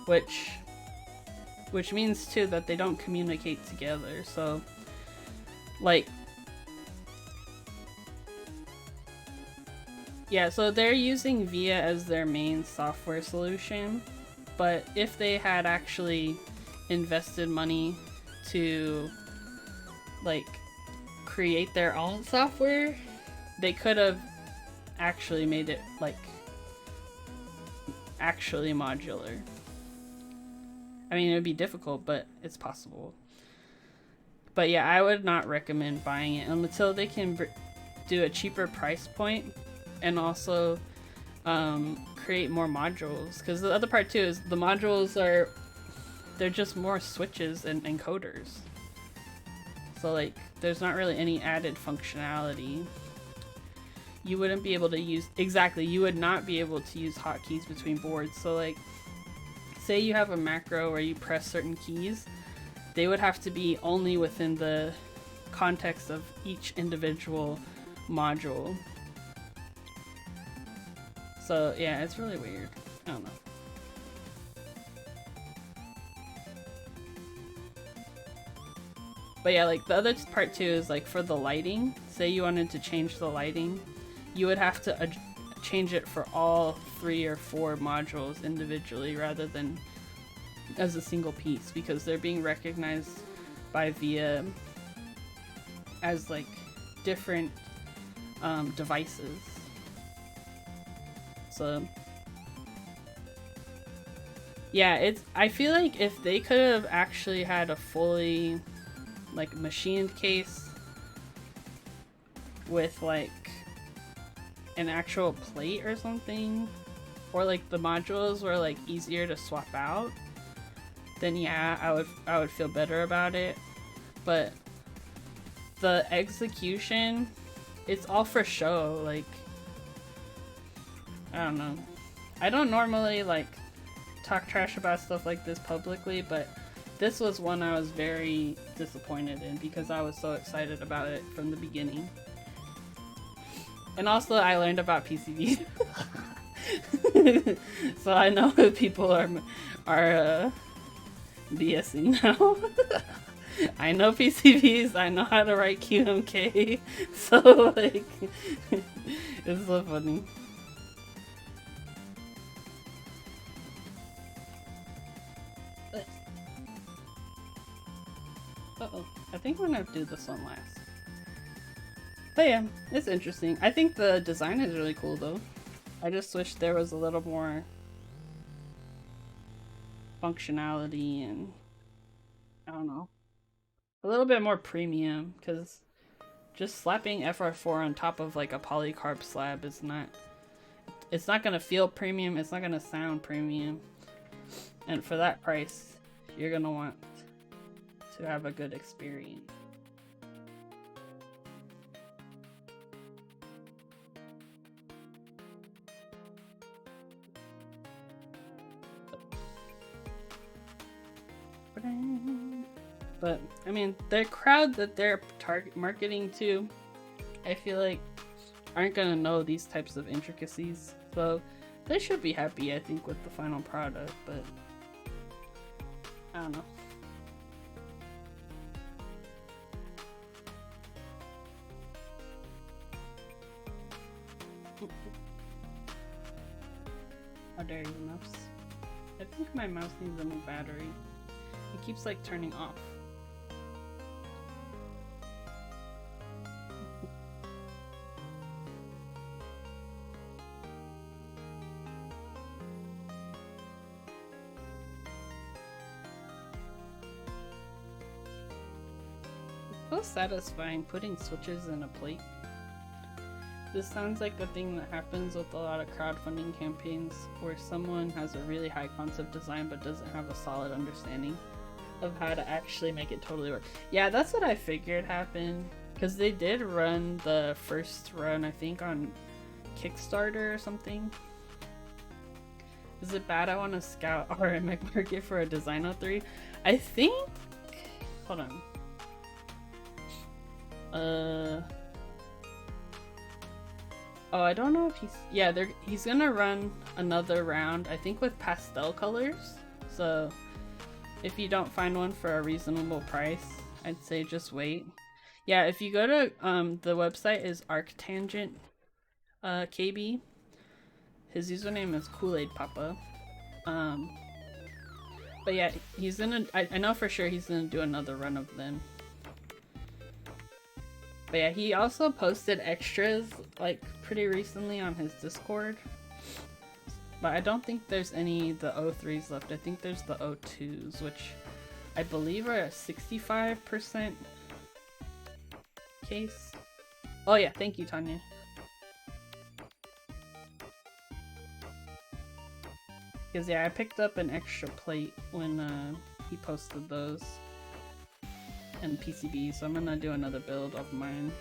S1: Which means too that they don't communicate together. So like, yeah, so they're using VIA as their main software solution, but if they had actually invested money to like create their own software, they could have actually made it like actually modular. I mean, it would be difficult, but it's possible. But yeah, I would not recommend buying it until they can do a cheaper price point and also create more modules, because the other part too is the modules they're just more switches and encoders, so like there's not really any added functionality. You wouldn't be able to use, exactly, you would not be able to use hotkeys between boards. So like, say you have a macro where you press certain keys, they would have to be only within the context of each individual module. So yeah, it's really weird. I don't know. But yeah, like the other part too is like for the lighting, say you wanted to change the lighting, you would have to change it for all 3 or 4 modules individually rather than as a single piece, because they're being recognized by VIA as like different devices. So yeah, I feel like if they could have actually had a fully like machined case with like an actual plate or something, or like the modules were like easier to swap out, then yeah, I would feel better about it. But the execution, it's all for show. Like, I don't know. I don't normally like talk trash about stuff like this publicly, but this was one I was very disappointed in because I was so excited about it from the beginning. And also I learned about PCBs. So I know people are BSing now. I know PCBs, I know how to write QMK, so like, it's so funny. Uh-oh, I think we're gonna do this one last. But yeah, it's interesting. I think the design is really cool though. I just wish there was a little more functionality and I don't know, a little bit more premium, because just slapping FR4 on top of like a polycarb slab is not, it's not gonna feel premium, it's not gonna sound premium, and for that price you're gonna want to have a good experience. But I mean, the crowd that they're marketing to, I feel like aren't gonna know these types of intricacies, so they should be happy, I think, with the final product. But I don't know. How dare you, mouse? I think my mouse needs a new battery. It keeps like turning off. It's so satisfying putting switches in a plate. This sounds like the thing that happens with a lot of crowdfunding campaigns where someone has a really high concept design but doesn't have a solid understanding of how to actually make it totally work. Yeah, that's what I figured happened, because they did run the first run, I think, on Kickstarter or something. Is it bad I want to scout RMX market for a Design03? I think... Hold on. Oh, I don't know if he's... Yeah, he's gonna run another round, I think with pastel colors. So, if you don't find one for a reasonable price, I'd say just wait. Yeah, if you go to, the website is Arctangent KB. His username is Kool-Aid Papa. But yeah, he's gonna... I know for sure he's gonna do another run of them. But yeah, he also posted extras like pretty recently on his Discord. But I don't think there's any the 03s left. I think there's the 02s, which I believe are a 65% case. Oh yeah, thank you, Tanya. Because yeah, I picked up an extra plate when he posted those. And PCB, so I'm gonna do another build of mine.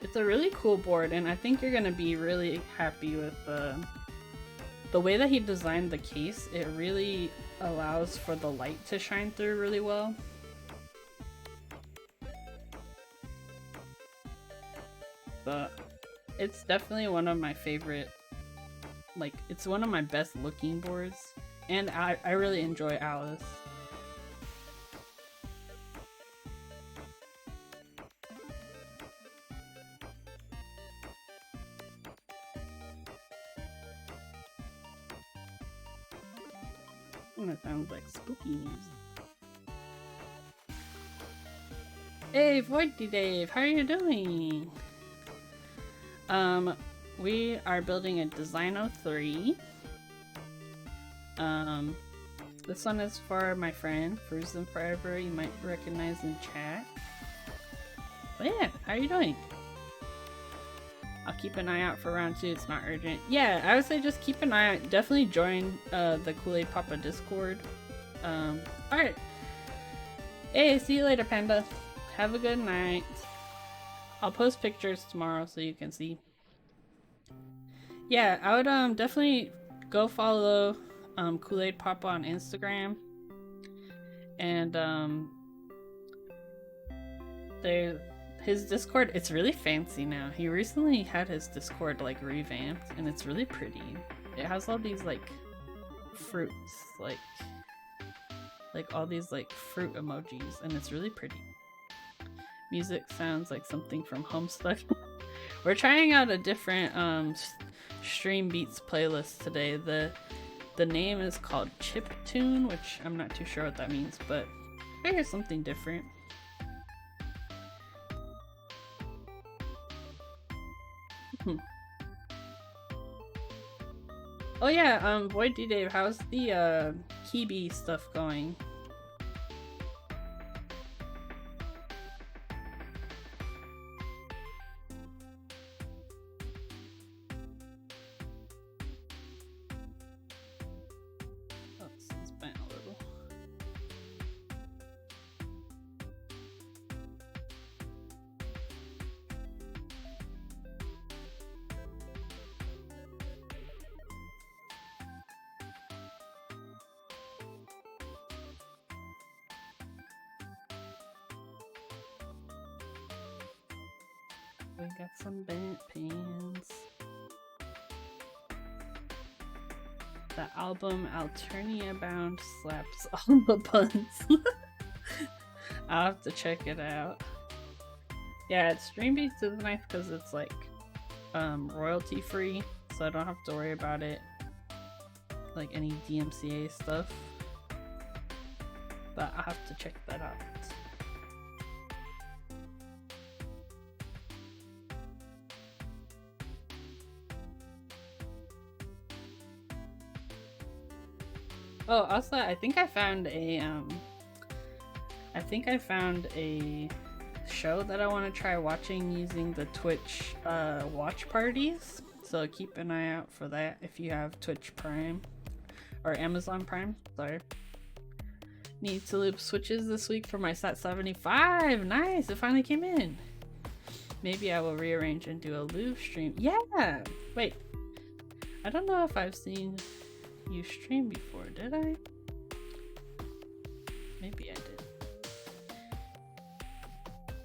S1: It's a really cool board, and I think you're gonna be really happy with the way that he designed the case. It really allows for the light to shine through really well. But it's definitely one of my favorite, like, it's one of my best looking boards. And I really enjoy Alice. That sounds like spooky music. Hey, Voidy Dave, how are you doing? We are building a Design03. This one is for my friend, Frozen Forever, you might recognize in chat. But yeah, how are you doing? I'll keep an eye out for round 2, it's not urgent. Yeah, I would say just keep an eye out, definitely join the Kool-Aid Papa Discord. Alright. Hey, see you later, Panda. Have a good night. I'll post pictures tomorrow so you can see. Yeah, I would definitely go follow Kool-Aid Papa on Instagram, and his Discord, it's really fancy now. He recently had his Discord like revamped, and it's really pretty. It has all these like fruits, like all these like fruit emojis, and it's really pretty. Music sounds like something from Homestuck. We're trying out a different Stream Beats playlist today. The name is called Chip Tune, which I'm not too sure what that means, but Here's something different. Oh yeah, Void D-Dave, how's the Kibi stuff going? Oh, this is bent a little. We got some bent pans. The album Alternia Bound slaps all the puns. I'll have to check it out. Yeah, Streambeats is nice because it's like royalty free, so I don't have to worry about it, like any DMCA stuff. But I'll have to check that out. Oh, also, I think I found a show that I want to try watching using the Twitch watch parties. So keep an eye out for that if you have Twitch Prime or Amazon Prime. Sorry. Need to loop switches this week for my SAT 75. Nice, it finally came in. Maybe I will rearrange and do a loop stream. Yeah. Wait. I don't know if I've seen you stream before, did I? Maybe I did.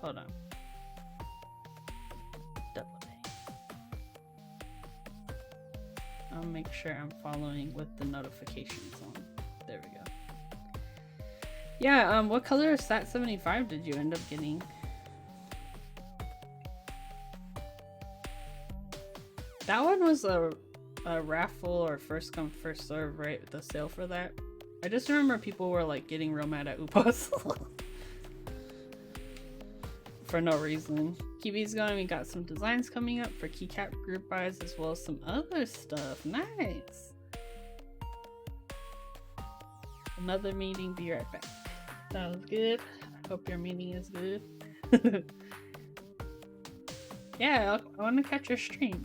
S1: Hold on. Double A. I'll make sure I'm following with the notifications on. There we go. Yeah, what color SAT 75 did you end up getting? That one was a raffle or first come first serve, right? The sale for that. I just remember people were like getting real mad at Upas for no reason. Kiwi's going. We got some designs coming up for keycap group buys as well as some other stuff. Nice. Another meeting. Be right back. Sounds good. Hope your meeting is good. Yeah, I want to catch your stream.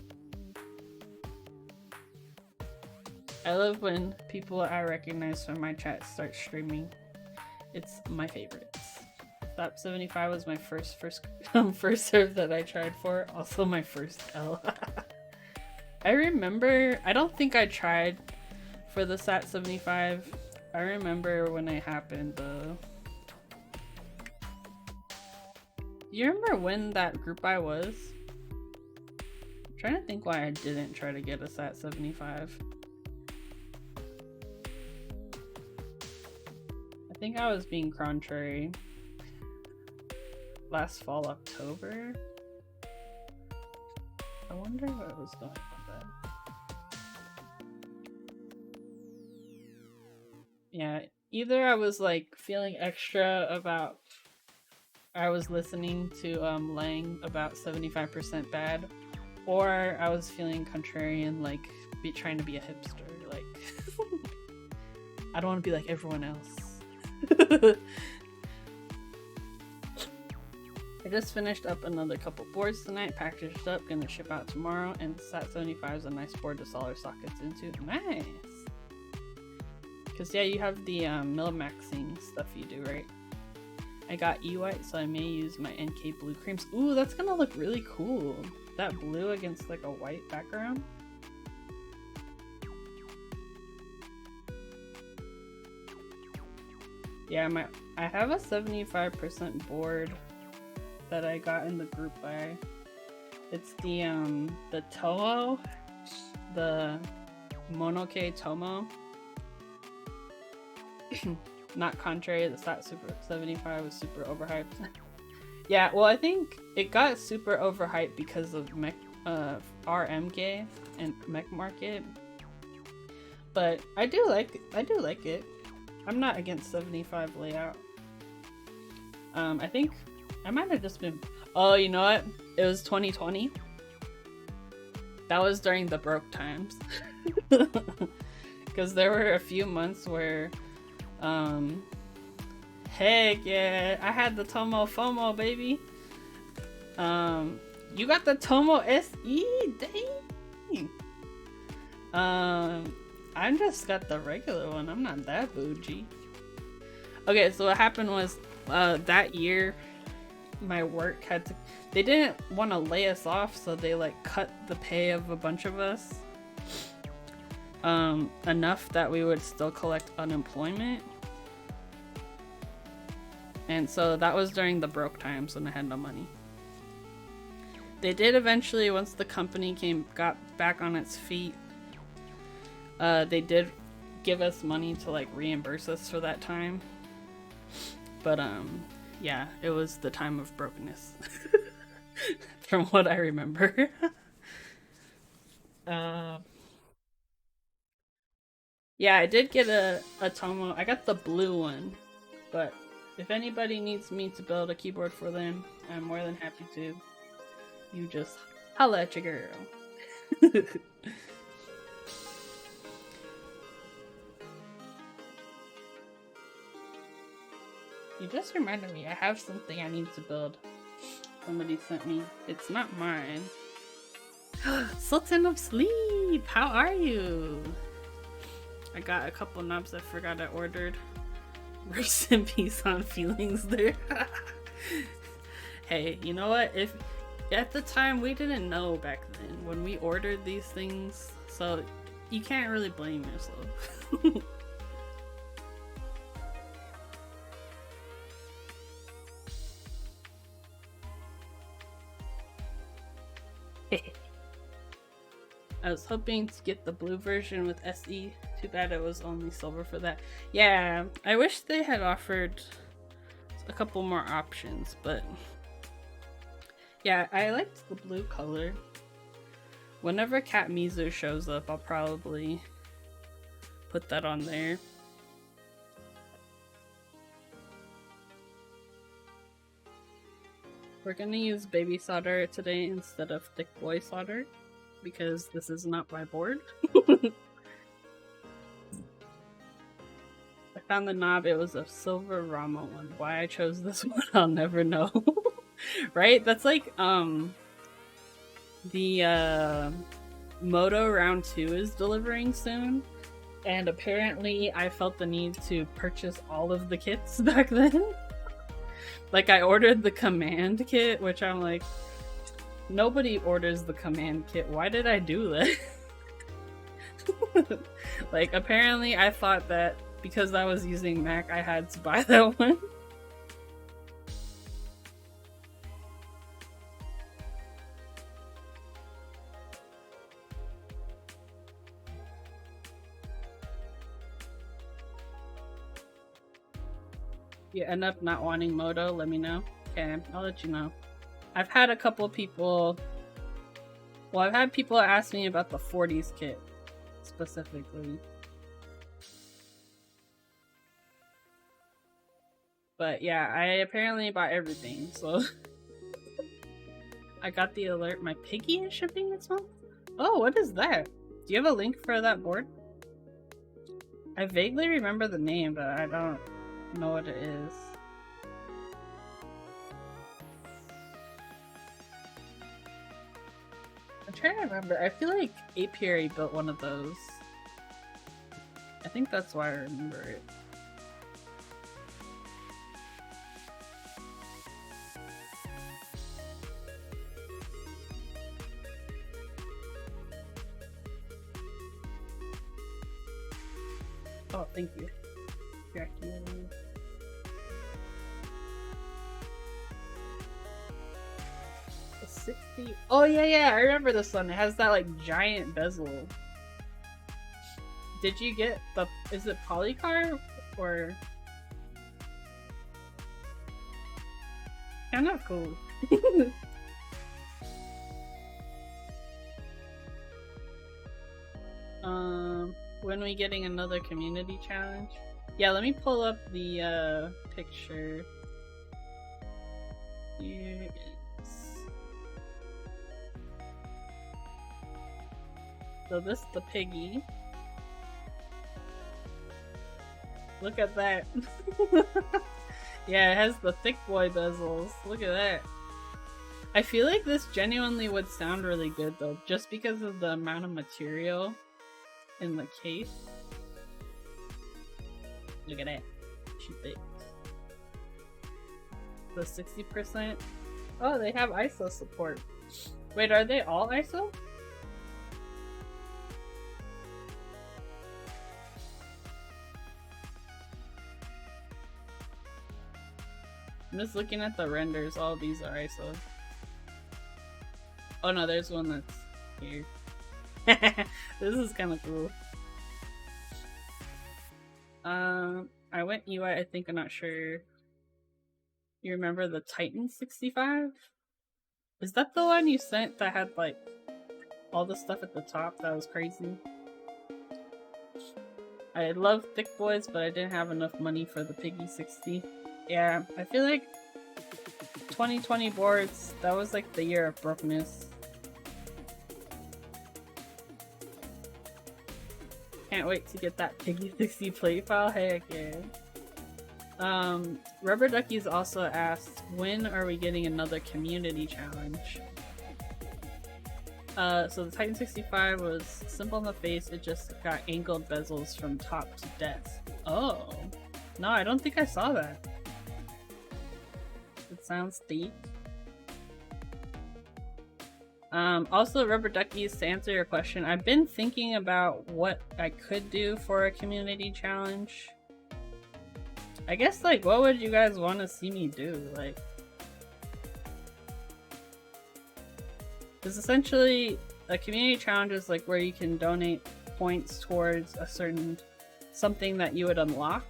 S1: I love when people I recognize from my chat start streaming. It's my favorites. Stop 75 was my first serve that I tried for. Also my first L. I remember, I don't think I tried for the SAT 75. I remember when it happened though. You remember when that group buy was? I'm trying to think why I didn't try to get a SAT 75. I think I was being contrary. Last fall, October? I wonder what was going on then. Yeah, either I was like feeling extra about I was listening to Lang about 75% bad, or I was feeling contrarian, like trying to be a hipster, like I don't want to be like everyone else. I just finished up another couple boards tonight, packaged up, gonna ship out tomorrow, and SAT 75 is a nice board to solder sockets into. Nice! Because yeah, you have the mil-maxing stuff you do, right? I got E-white, so I may use my NK blue creams. Ooh, that's gonna look really cool. That blue against like a white background. Yeah, I have a 75% board that I got in the group buy. It's the Tomo, the Monoke Tomo. Not contrary, the SAT Super 75 was super overhyped. Yeah, well, I think it got super overhyped because of RMK and Mech Market. But I do like it. I'm not against 75 layout. I think I might have just been. Oh, you know what? It was 2020. That was during the broke times. Because there were a few months where, heck yeah, I had the Tomo FOMO, baby. You got the Tomo SE? Dang. I just got the regular one. I'm not that bougie. Okay, so what happened was, that year, my work had to. They didn't want to lay us off, so they like cut the pay of a bunch of us. Enough that we would still collect unemployment. And so that was during the broke times when I had no money. They did eventually, once the company got back on its feet, they did give us money to like reimburse us for that time. But yeah, it was the time of brokenness. From what I remember. Yeah, I did get a Tomo. I got the blue one, but if anybody needs me to build a keyboard for them, I'm more than happy to. You just holla at your girl. You just reminded me, I have something I need to build. Somebody sent me. It's not mine. Sultan of Sleep! How are you? I got a couple knobs I forgot I ordered. Rest in peace on feelings there. Hey, you know what? If at the time we didn't know back then when we ordered these things, so you can't really blame yourself. I was hoping to get the blue version with SE. Too bad it was only silver for that. Yeah, I wish they had offered a couple more options, but yeah, I liked the blue color. Whenever Cat Mizu shows up, I'll probably put that on there. We're gonna use baby solder today instead of thick boy solder, because this is not my board. I found the knob, it was a silver Rama one. Why I chose this one, I'll never know. Right? That's like, the, Moto Round 2 is delivering soon, and apparently I felt the need to purchase all of the kits back then. Like, I ordered the command kit, which I'm like, nobody orders the command kit. Why did I do that? Like, apparently I thought that because I was using Mac, I had to buy that one. You end up not wanting Moto, let me know. Okay, I'll let you know. I've had a couple people... Well, I've had people ask me about the 40s kit, specifically. But yeah, I apparently bought everything, so... I got the alert my piggy is shipping this month? Oh, what is that? Do you have a link for that board? I vaguely remember the name, but I don't know what it is. I'm trying to remember. I feel like Apiary built one of those. I think that's why I remember it. Oh, thank you. Jackie. A 60. Oh yeah, I remember this one. It has that like giant bezel. Did you get the? Is it polycarb or? Kind of cool. When are we getting another community challenge? Yeah, let me pull up the picture. So this is the piggy. Look at that. Yeah, it has the thick boy bezels. Look at that. I feel like this genuinely would sound really good though, just because of the amount of material in the case. Look at that. She thick. The 60%. Oh, they have ISO support. Wait, are they all ISO? I'm just looking at the renders. All these are ISO. Oh no, there's one that's here. This is kind of cool. I went UI, I think, I'm not sure. You remember the Titan 65? Is that the one you sent that had like all the stuff at the top? That was crazy. I love thick boys, but I didn't have enough money for the Piggy 60. Yeah, I feel like 2020 boards, that was like the year of brokenness. Can't wait to get that Piggy 60 play file. Heck yeah. Rubber Duckies also asked, when are we getting another community challenge? So the Titan 65 was simple in the face, it just got angled bezels from top to desk. Oh. No, I don't think I saw that. It sounds deep. Also, Rubber Duckies, to answer your question, I've been thinking about what I could do for a community challenge. I guess, like, what would you guys want to see me do? Like, because essentially, a community challenge is like where you can donate points towards a certain something that you would unlock.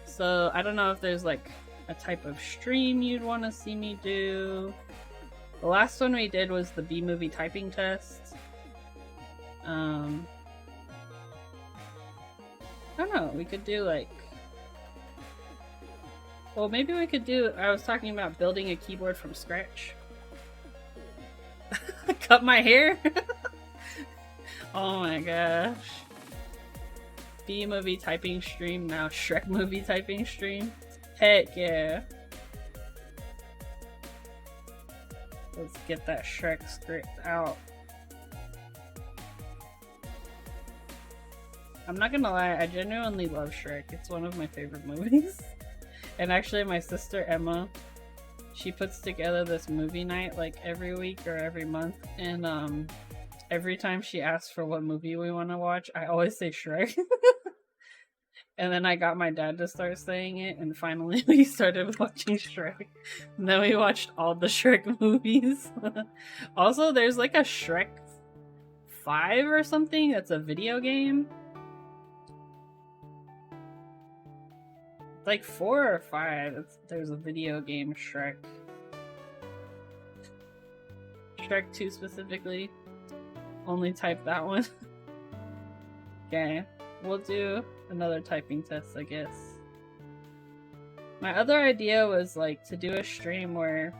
S1: So I don't know if there's like a type of stream you'd want to see me do. The last one we did was the B-movie typing test. I don't know, we could do like... Well, maybe we could do... I was talking about building a keyboard from scratch. Cut my hair? Oh my gosh. B-movie typing stream, now Shrek movie typing stream. Heck yeah. Let's get that Shrek script out. I'm not gonna lie, I genuinely love Shrek. It's one of my favorite movies. And actually my sister Emma, she puts together this movie night like every week or every month, and every time she asks for what movie we want to watch, I always say Shrek. And then I got my dad to start saying it, and finally we started watching Shrek. And then we watched all the Shrek movies. Also, there's like a Shrek 5 or something that's a video game. Like 4 or 5, there's a video game Shrek. Shrek 2 specifically. Only type that one. Okay, we'll do another typing test, I guess. My other idea was like to do a stream where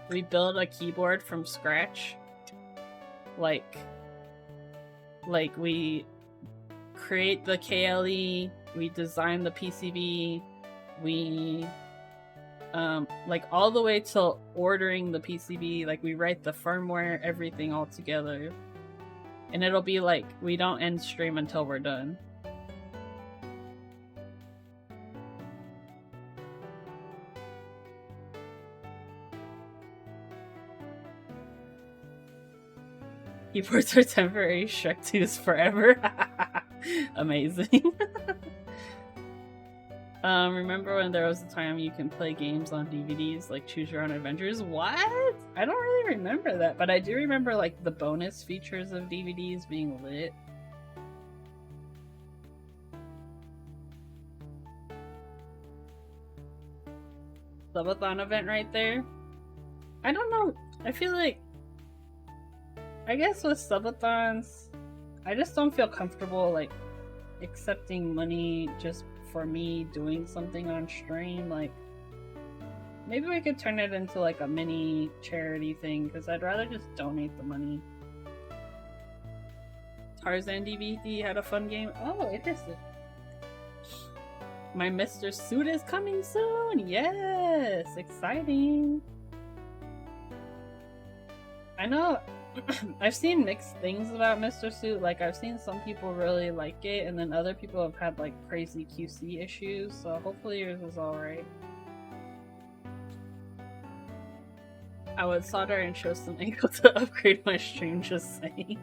S1: we build a keyboard from scratch. Like we create the KLE, we design the PCB, we like all the way till ordering the PCB, like we write the firmware, everything all together. And it'll be like, we don't end stream until we're done. Keyboards are temporary, Shrek 2 is forever. Amazing. Remember when there was a time you can play games on DVDs, like Choose Your Own Adventures? What? I don't really remember that, but I do remember like the bonus features of DVDs being lit. Subathon event right there. I don't know. I feel like, I guess with subathons, I just don't feel comfortable like accepting money just for me doing something on stream. Like, maybe we could turn it into like a mini charity thing, because I'd rather just donate the money. Tarzan DVD had a fun game. Oh, interesting. My Mr. Suit is coming soon! Yes! Exciting! I know I've seen mixed things about Mr. Suit. Like, I've seen some people really like it, and then other people have had, like, crazy QC issues, so hopefully yours is alright. I would solder and show some ankle to upgrade my stream, just saying.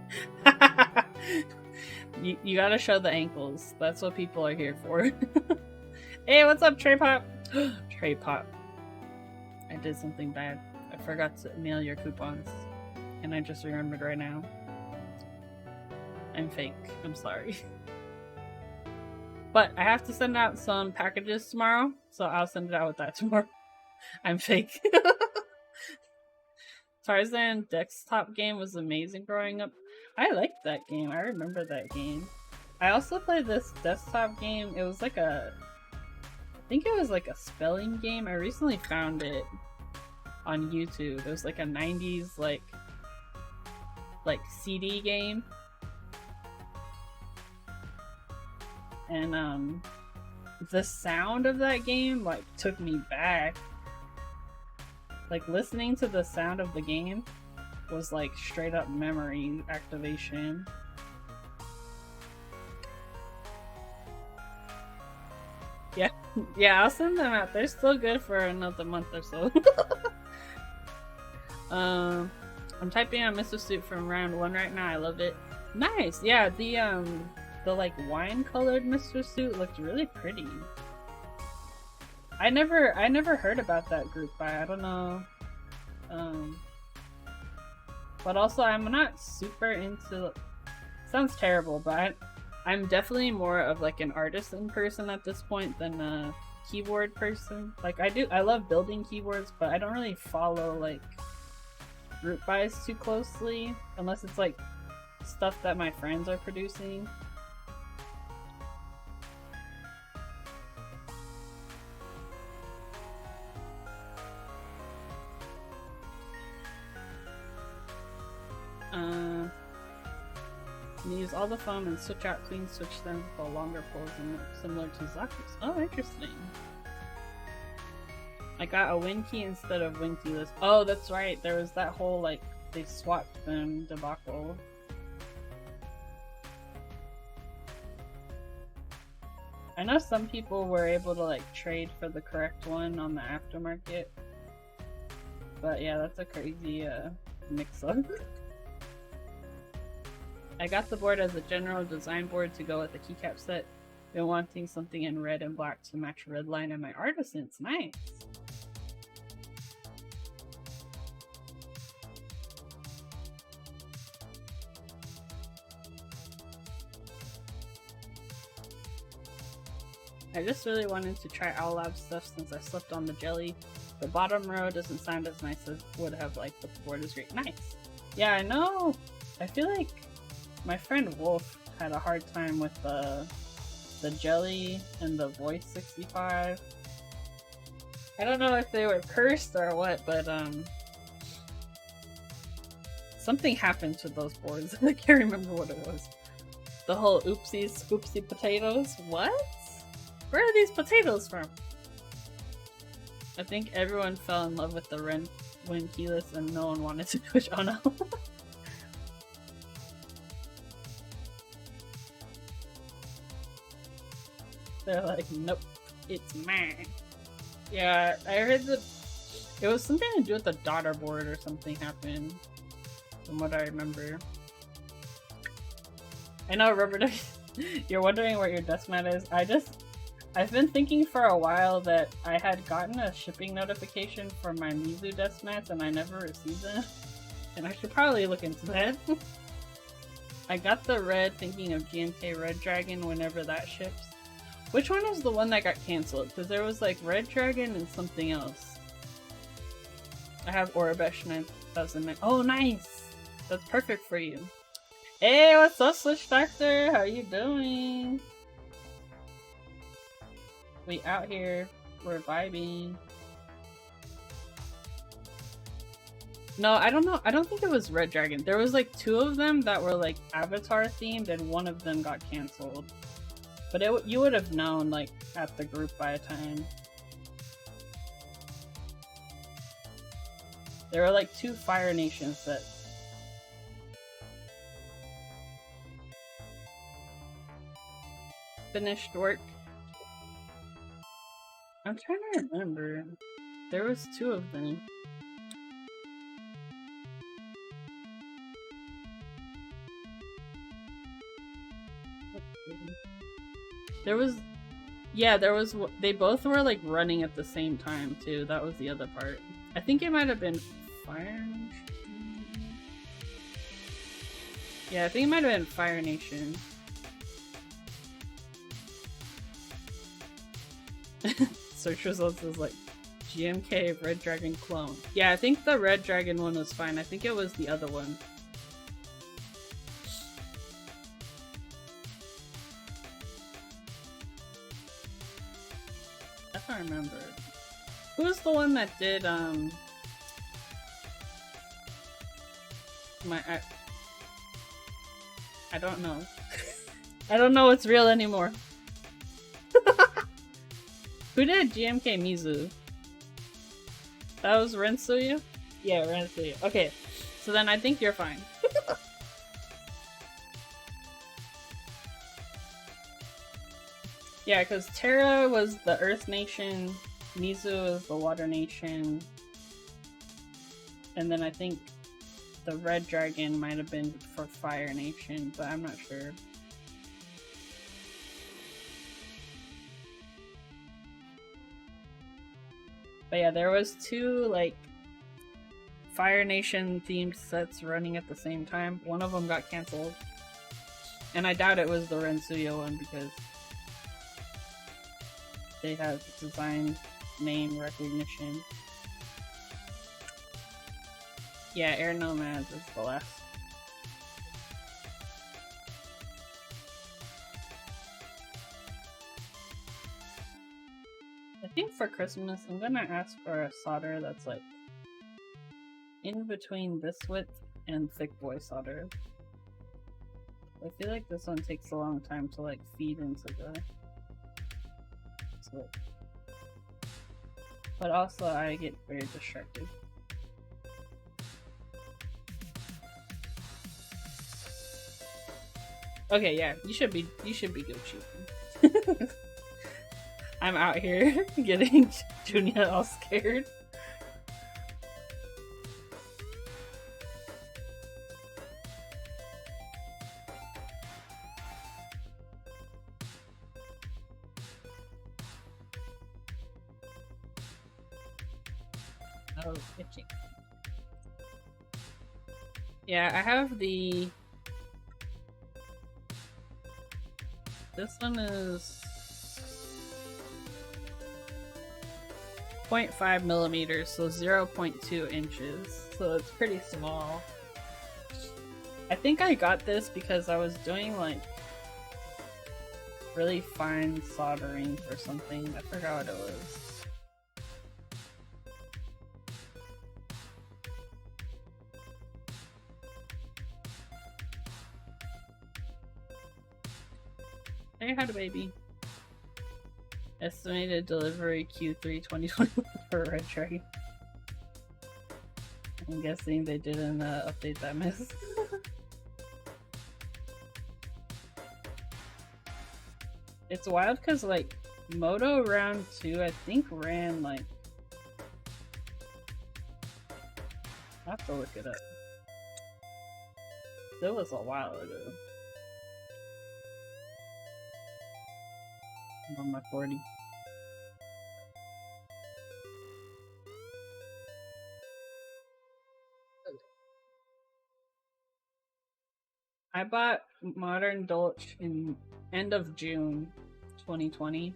S1: You gotta show the ankles. That's what people are here for. Hey, what's up, Trey Pop? Trey Pop. I did something bad. I forgot to mail your coupons. And I just remembered right now. I'm fake. I'm sorry. But I have to send out some packages tomorrow, so I'll send it out with that tomorrow. I'm fake. Tarzan desktop game was amazing growing up. I liked that game. I remember that game. I also played this desktop game. It was like a... I think it was like a spelling game. I recently found it on YouTube. It was like a 90s like CD game. And the sound of that game like took me back. Like listening to the sound of the game was like straight up memory activation. Yeah, yeah, I'll send them out. They're still good for another month or so. I'm typing on Mr. Suit from round 1 right now. I love it. Nice. Yeah, the like wine colored Mr. Suit looked really pretty. I never heard about that group by, I don't know. But also I'm not super into, sounds terrible, but I'm definitely more of like an artisan person at this point than a keyboard person. Like I love building keyboards, but I don't really follow like group buys too closely unless it's like stuff that my friends are producing. Use all the foam and switch out clean switch them for longer pulls and similar to Zaku's. Oh, interesting. I got a win key instead of win keyless. Oh, that's right. There was that whole like they swapped them debacle. I know some people were able to like trade for the correct one on the aftermarket. But yeah, that's a crazy mix-up. I got the board as a general design board to go with the keycap set. Been wanting something in red and black to match red line and my artisans. Nice! I just really wanted to try Owl Lab stuff since I slept on the jelly. The bottom row doesn't sound as nice as would have liked, but the board is great. Nice! Yeah, I know! I feel like my friend Wolf had a hard time with the jelly and the voice 65. I don't know if they were cursed or what, but something happened to those boards. I can't remember what it was. The whole oopsie scoopsie potatoes? What? Where are these potatoes from? I think everyone fell in love with the win keyless and no one wanted to switch. Oh no. They're like, nope, it's mine. Yeah, I heard that it was something to do with the daughter board or something happened, from what I remember. I know, Rubber Duck, you're wondering where your desk mat is. I've been thinking for a while that I had gotten a shipping notification for my Mizu desk mats and I never received them. And I should probably look into that. I got the red thinking of GNK Red Dragon whenever that ships. Which one was the one that got cancelled? Because there was like Red Dragon and something else. I have Orabesh 9009. Oh, nice! That's perfect for you. Hey, what's up, Switch Doctor? How you doing? We out here. We're vibing. No, I don't know. I don't think it was Red Dragon. There was like 2 of them that were like Avatar themed, and one of them got canceled. But you would have known like at the group buy time. There were like 2 Fire Nation sets. Finished work. I'm trying to remember. There was 2 of them. There was, yeah, there was, they both were like running at the same time too. That was the other part. I think it might have been Fire Nation. Yeah, I think it might have been Fire Nation. Search results is like GMK Red Dragon clone. Yeah, I think the Red Dragon one was fine. I think it was the other one. I don't remember. Who was the one that did I don't know. I don't know what's real anymore. Who did GMK Mizu? That was Rensuyu? Yeah, Rensuyu. Okay, so then I think you're fine. Yeah, because Terra was the Earth Nation, Mizu was the Water Nation, and then I think the Red Dragon might have been for Fire Nation, but I'm not sure. But yeah, there was 2 like Fire Nation themed sets running at the same time. One of them got canceled, and I doubt it was the Rensuyo one because they have design name recognition. Yeah, Air Nomads is the last. I think for Christmas, I'm gonna ask for a solder that's like in between this width and thick boy solder. I feel like this one takes a long time to like feed into the slip. But also I get very distracted. Okay, yeah, you should be Gucci. I'm out here getting Junia all scared. Oh, itching. Yeah, I have the... This one is 0.5 millimeters, so 0.2 inches. So it's pretty small. I think I got this because I was doing like really fine soldering for something. I forgot what it was. Hey, had a baby. Estimated delivery Q3 2021 for Red Dragon. I'm guessing they didn't update that miss. It's wild because like Moto round 2 I think ran like... I have to look it up. That was a while ago. I'm on my 40. I bought Modern Dolch in end of June 2020.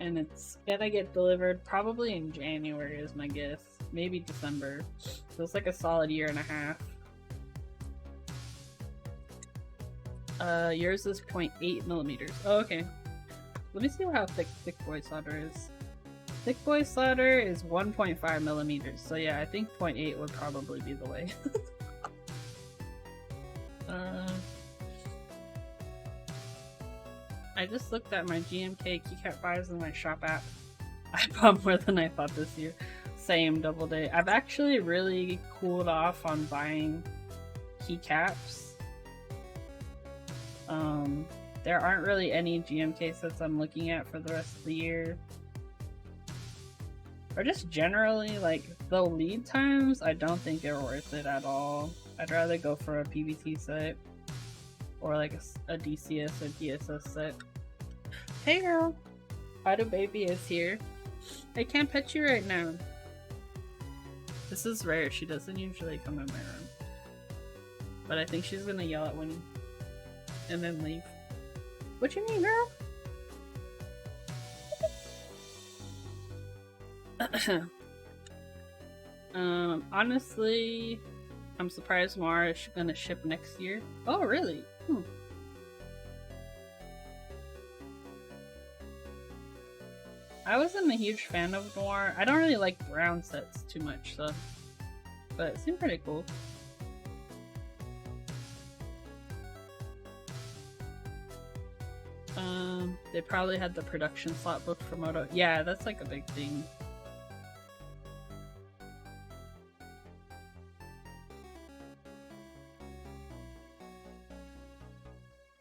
S1: And it's gonna get delivered probably in January is my guess. Maybe December. So it's like a solid year and a half. Yours is 0.8 millimeters. Oh, okay. Let me see how thick boy solder is. Thick boy solder is 1.5 millimeters, so yeah, I think 0.8 would probably be the way. I just looked at my GMK keycap buys in my shop app. I bought more than I thought this year. Same, double day. I've actually really cooled off on buying keycaps. There aren't really any GMK sets I'm looking at for the rest of the year. Or just generally, like, the lead times, I don't think they're worth it at all. I'd rather go for a PBT set. Or like a DCS or DSS set. Hey girl! Auto Baby is here. I can't pet you right now. This is rare, she doesn't usually come in my room. But I think she's gonna yell at Winnie. And then leave. What you mean, girl? Honestly, I'm surprised Mara is gonna ship next year. Oh, really? I wasn't a huge fan of Noir. I don't really like brown sets too much, so. But it seemed pretty cool. They probably had the production slot booked for Moto. Yeah, that's like a big thing.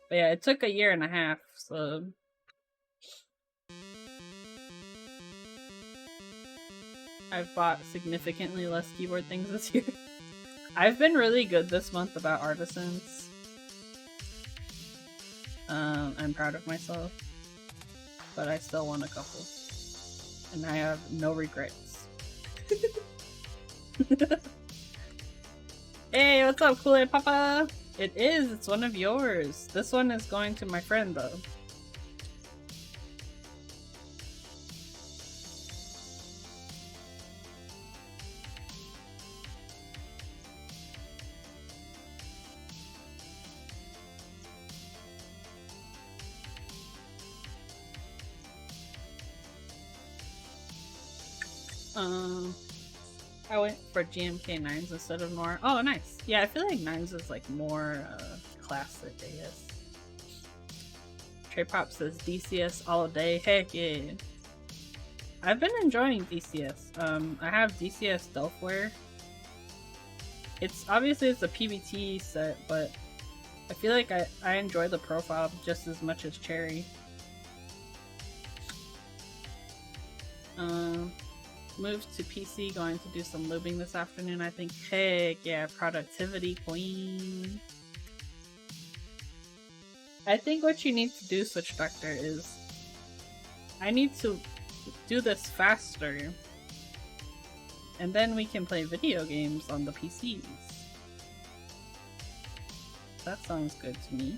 S1: But yeah, it took a year and a half, so. I've bought significantly less keyboard things this year. I've been really good this month about artisans. I'm proud of myself. But I still won a couple. And I have no regrets. Hey, what's up, Kool-Aid Papa? It is, it's one of yours. This one is going to my friend, though. I went for GMK 9s instead of Noir. Oh, nice. Yeah, I feel like 9s is like more classic, I guess. Trey Pop says DCS all day. Heck yeah. I've been enjoying DCS. I have DCS Delftware. It's obviously it's a PBT set, but I feel like I enjoy the profile just as much as Cherry. Moved to PC, going to do some lubing this afternoon, I think. Heck yeah, productivity queen. I think what you need to do, Switch Doctor, is I need to do this faster, and then we can play video games on the PCs. That sounds good to me.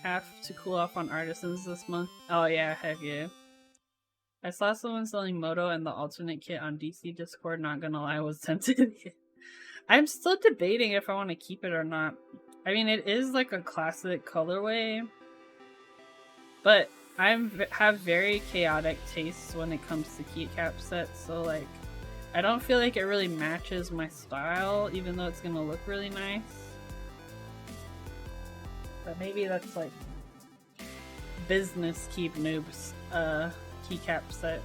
S1: Have to cool off on artisans this month. Oh yeah, heck yeah. I saw someone selling Moto and the alternate kit on DC Discord, not gonna lie, I was tempted. I'm still debating if I want to keep it or not. I mean, it is like a classic colorway, but I have very chaotic tastes when it comes to keycap sets, so like, I don't feel like it really matches my style, even though it's gonna look really nice. But maybe that's like business keep noobs keycap set.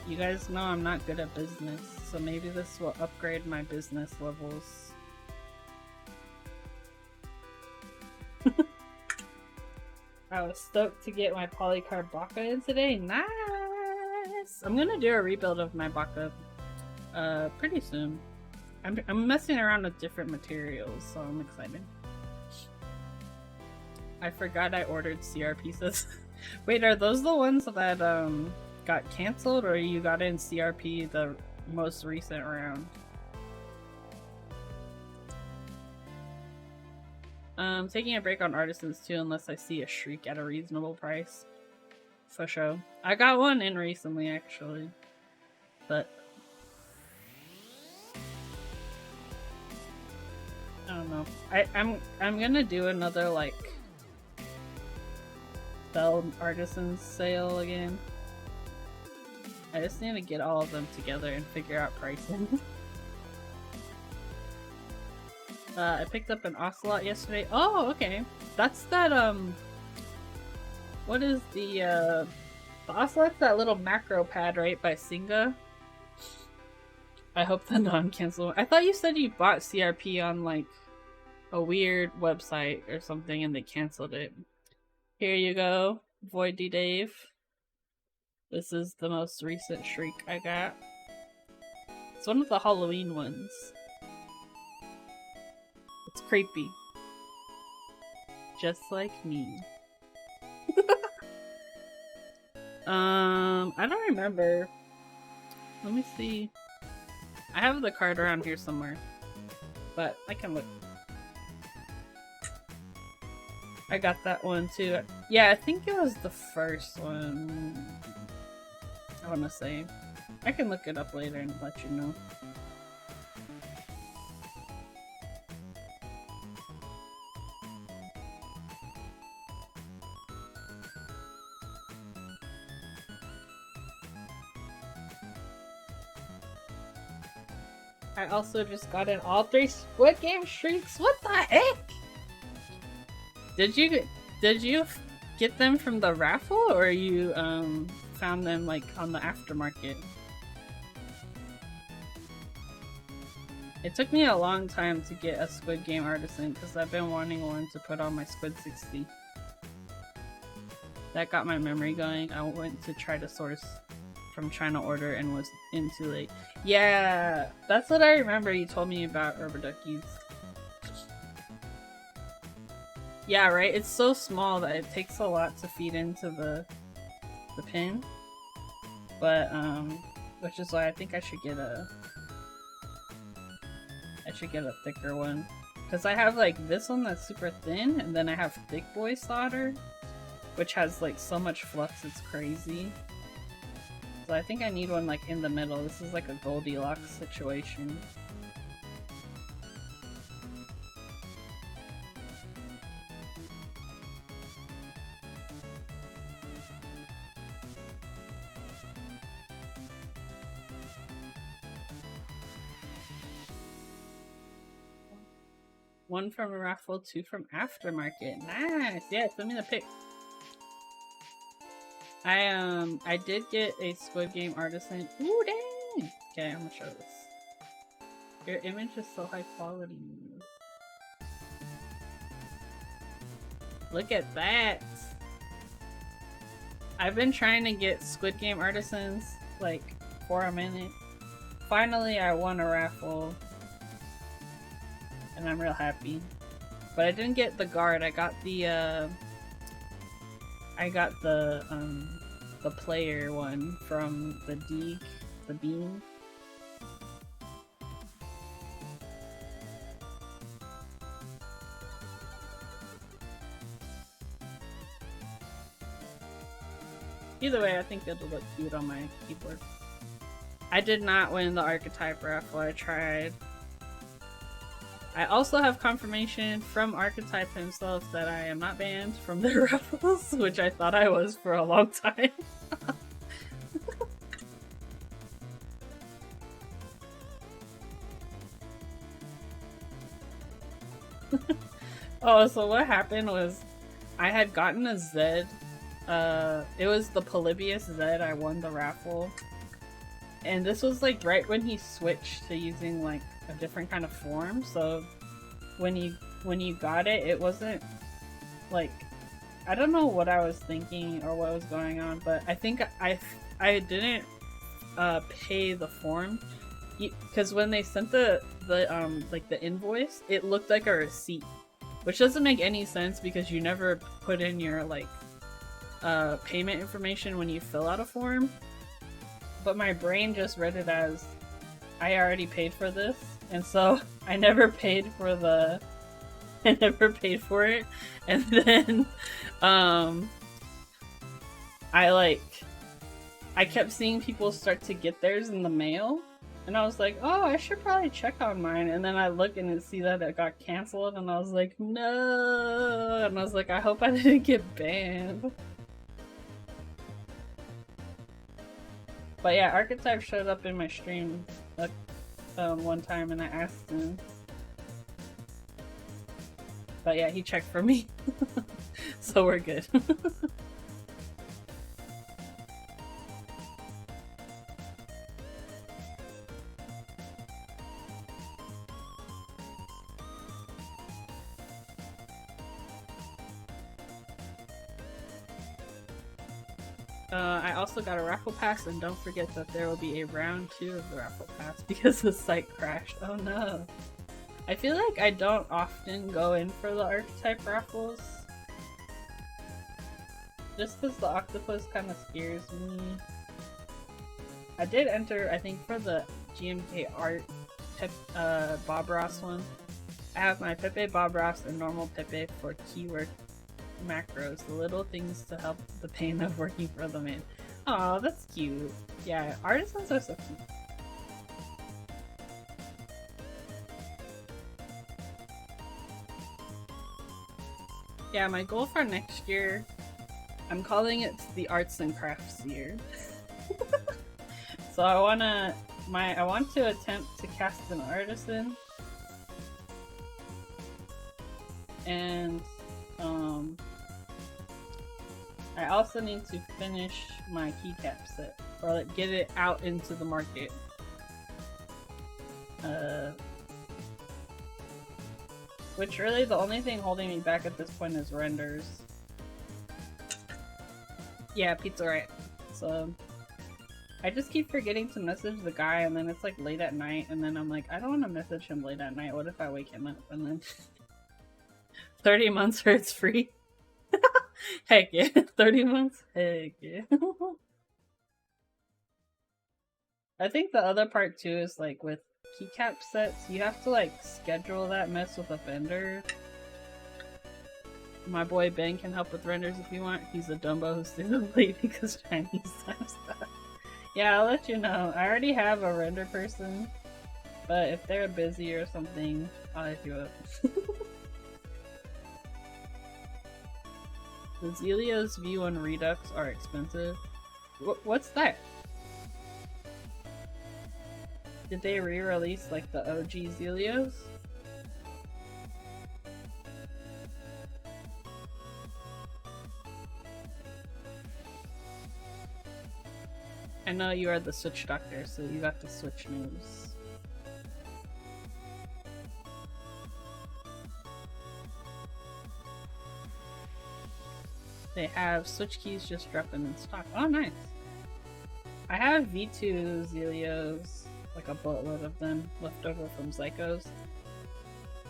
S1: You guys know I'm not good at business, so maybe this will upgrade my business levels. I was stoked to get my polycarb Baka in today. Nice! I'm gonna do a rebuild of my Baka pretty soon. I'm messing around with different materials, so I'm excited. I forgot I ordered CR pieces. Wait, are those the ones that got canceled, or you got in CRP the most recent round? Taking a break on artisans too, unless I see a Shriek at a reasonable price. For sure. I got one in recently, actually. But don't know. I'm gonna do another like Bell Artisans sale again. I just need to get all of them together and figure out pricing. I picked up an ocelot yesterday. Oh, okay. That's that what is the ocelot's that little macro pad, right, by Singa? I hope the non-cancel. I thought you said you bought CRP on like a weird website or something and they canceled it. Here you go, Voidy Dave. This is the most recent Shriek I got. It's one of the Halloween ones. It's creepy. Just like me. I don't remember. Let me see. I have the card around here somewhere, but I can look. I got that one too. Yeah, I think it was the first one. I want to say. I can look it up later and let you know. I also just got in all 3 Squid Game Shrieks. What the heck? Did you get them from the raffle, or you found them like on the aftermarket? It took me a long time to get a Squid Game Artisan because I've been wanting one to put on my Squid 60. That got my memory going. I went to try to source from trying to order and was in too late. Yeah, that's what I remember you told me about Herbaduckies. Yeah, right? It's so small that it takes a lot to feed into the pin. But, which is why I think I should get a thicker one. Because I have like this one that's super thin, and then I have Thick Boy Solder, which has like so much flux it's crazy. So I think I need one like in the middle. This is like a Goldilocks situation. One from a raffle, 2 from aftermarket. Nice! Yeah, send me the pic. I did get a Squid Game Artisan. Ooh, dang! Okay, I'm gonna show this. Your image is so high quality. Look at that! I've been trying to get Squid Game Artisans, like, for a minute. Finally, I won a raffle. And I'm real happy. But I didn't get the guard, I got the player one from the Deeg, the Bean. Either way, I think it'll look cute on my keyboard. I did not win the archetype raffle, I tried. I also have confirmation from Archetype himself that I am not banned from their raffles, which I thought I was for a long time. Oh, so what happened was I had gotten a Zed. It was the Polybius Zed. I won the raffle. And this was like right when he switched to using like a different kind of form, so when you got it, it wasn't like, I don't know what I was thinking or what was going on, but I think I didn't pay the form because when they sent the like the invoice, it looked like a receipt, which doesn't make any sense because you never put in your like payment information when you fill out a form. But my brain just read it as I already paid for this, and so I never paid for it. And then I kept seeing people start to get theirs in the mail, And I was like, oh, I should probably check on mine. And then I look and see that it got canceled, and I was like, no. And I was like, I hope I didn't get banned. But yeah, Archetype showed up in my stream one time, and I asked him. But yeah, he checked for me. So we're good. I also got a raffle pass, and don't forget that there will be a round 2 of the raffle pass because the site crashed. Oh no. I feel like I don't often go in for the archetype raffles. Just because the octopus kind of scares me. I did enter, I think, for the GMK art Bob Ross one. I have my Pepe, Bob Ross, and normal Pepe for keyword macros, the little things to help the pain of working for the man. Oh, that's cute. Yeah, artisans are so cute. Yeah, my goal for next year, I'm calling it the arts and crafts year. So I want to attempt to cast an artisan, and I also need to finish my keycap set, or like get it out into the market. Which really the only thing holding me back at this point is renders. Yeah, pizza right. So I just keep forgetting to message the guy, and then it's like late at night, and then I'm like, I don't want to message him late at night. What if I wake him up? And then 30 months for it's free. Heck yeah. 30 months? Heck yeah. I think the other part too is like with keycap sets, you have to like schedule that mess with a vendor. My boy Ben can help with renders if you want. He's a Dumbo who stays up late because Chinese time stuff. Yeah, I'll let you know. I already have a render person, but if they're busy or something, I'll hit you up. The Zelios V1 Redux are expensive. What's that? Did they re-release like the OG Zelios? I know you are the Switch Doctor, so you got the Switch news. They have Switch keys just dropping in stock. Oh, nice. I have V2 Zelios, like a boatload of them left over from Zycos.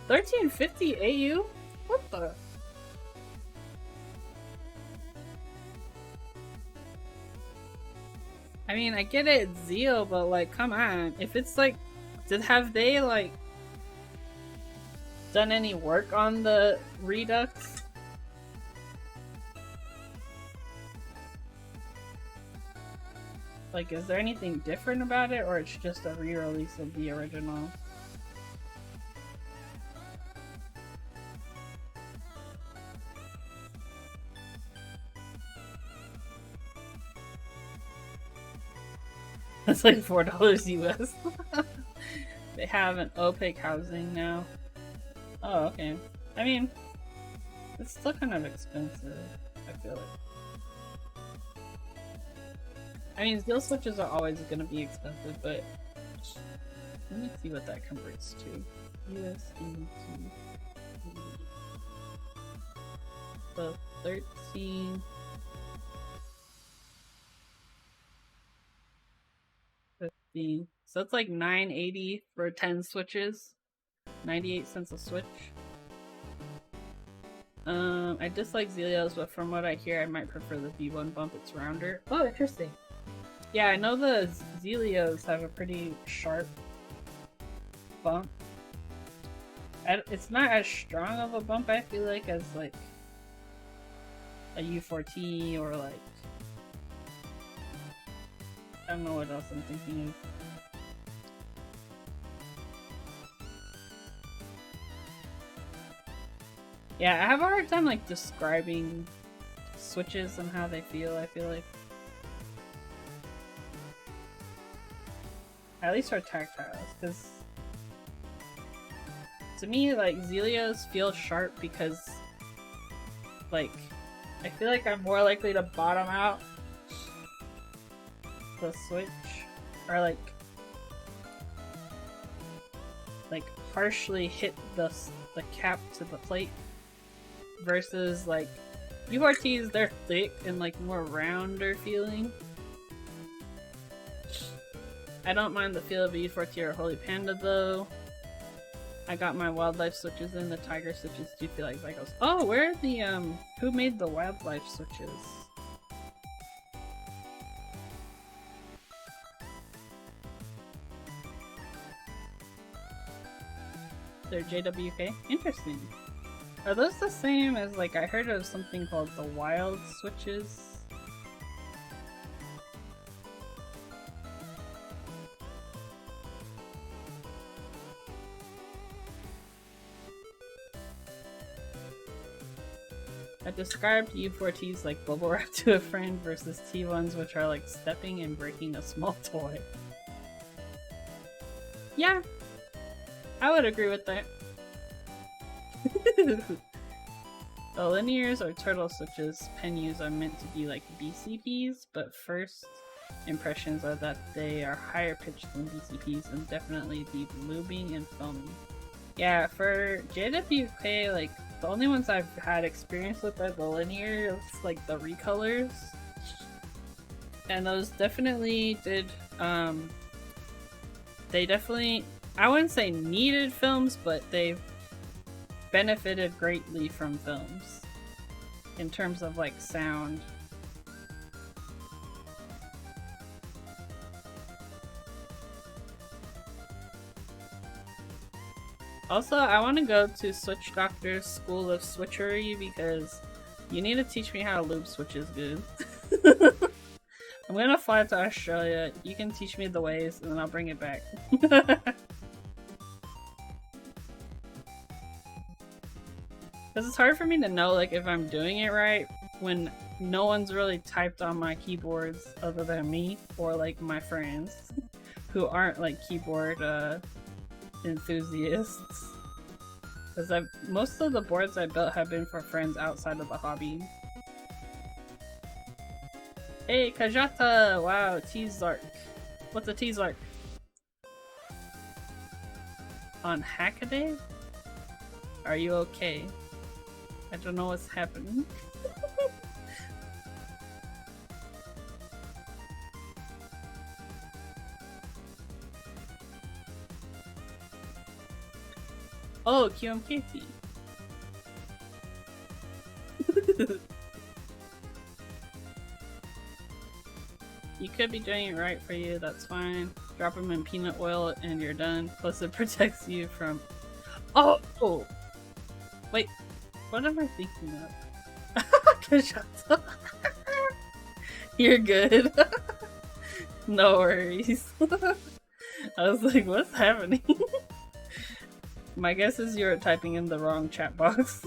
S1: 1350 AU? What the? I mean, I get it, it's Zeal, but like, come on. If it's like, have they like done any work on the Redux? Like, is there anything different about it, or it's just a re-release of the original? That's like $4 US. They have an opaque housing now. Oh, okay. I mean, it's still kind of expensive, I feel like. I mean, Zeal switches are always going to be expensive, but let me see what that converts to. USD to... So, 13... 15. So it's like $9.80 for 10 switches. 98 cents a switch. I dislike Zelios, but from what I hear, I might prefer the V1 bump. It's rounder. Oh, interesting. Yeah, I know the Zelios have a pretty sharp bump. It's not as strong of a bump, I feel like, as like a U4T or like... I don't know what else I'm thinking of. Yeah, I have a hard time like describing switches and how they feel, I feel like. At least for tactiles, because to me, like, Zelios feel sharp because, like, I feel like I'm more likely to bottom out the switch, or like harshly hit the cap to the plate, versus like U4Ts, they're thick and like more rounder feeling. I don't mind the feel of a U4T or a Holy Panda though. I got my wildlife switches in, the tiger switches do feel like Zygoes. Oh, where are the who made the wildlife switches? They're JWK? Interesting. Are those the same as, like, I heard of something called the wild switches? I described U4Ts like bubble wrap to a friend versus T1s, which are like stepping and breaking a small toy. Yeah, I would agree with that. The linears or turtle switches Penus are meant to be like BCPs, but first impressions are that they are higher pitched than BCPs and definitely deep lubing and filming. Yeah, for JWK, like, the only ones I've had experience with are the linears, like the recolors. And those definitely did, they definitely, I wouldn't say needed films, but they've benefited greatly from films in terms of like sound. Also, I want to go to Switch Doctor's School of Switchery because you need to teach me how to lube switches good. I'm gonna fly to Australia, you can teach me the ways, and then I'll bring it back. Because it's hard for me to know like if I'm doing it right when no one's really typed on my keyboards other than me or like my friends who aren't like keyboard enthusiasts. Because most of the boards I built have been for friends outside of the hobby. Hey, Kajata! Wow, T-Zark. What's a T-Zark? On Hackaday? Are you okay? I don't know what's happening. Oh, QMKT. You could be doing it right for you, that's fine. Drop them in peanut oil and you're done. Plus it protects you from— Oh! Oh! Wait, what am I thinking of? You're good. No worries. I was like, what's happening? My guess is you're typing in the wrong chat box.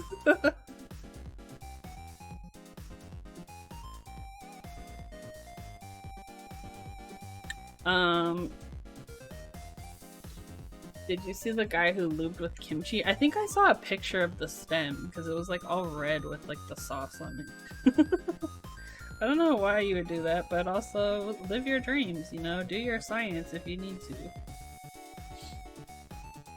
S1: Did you see the guy who lubed with kimchi? I think I saw a picture of the stem because it was like all red with like the sauce on it. I don't know why you would do that, but also live your dreams, you know? Do your science if you need to.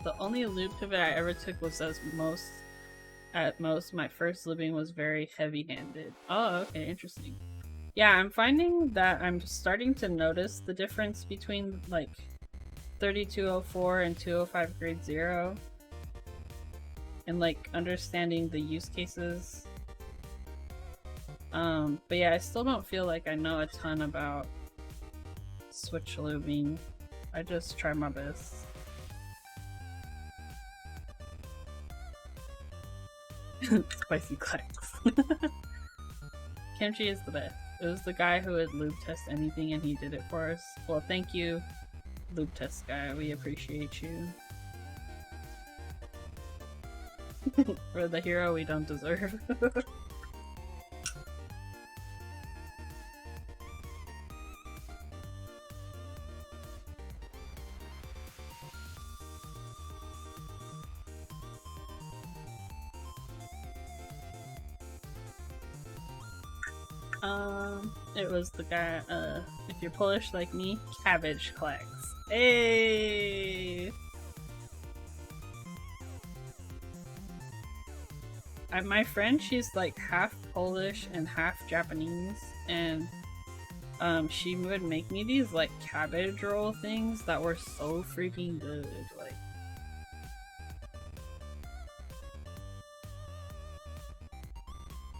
S1: The only lube pivot I ever took was at most, my first lubing was very heavy-handed. Oh, okay, interesting. Yeah, I'm finding that I'm starting to notice the difference between like 3204 and 205 grade 0 and like understanding the use cases. But yeah, I still don't feel like I know a ton about switch lubing. I just try my best. Spicy clacks. Kimchi is the best. It was the guy who would lube test anything and he did it for us. Well, thank you, lube test guy. We appreciate you. We're the hero we don't deserve. It was the guy, if you're Polish like me, cabbage collects. Hey! My friend, she's like half Polish and half Japanese, and she would make me these like cabbage roll things that were so freaking good. Like,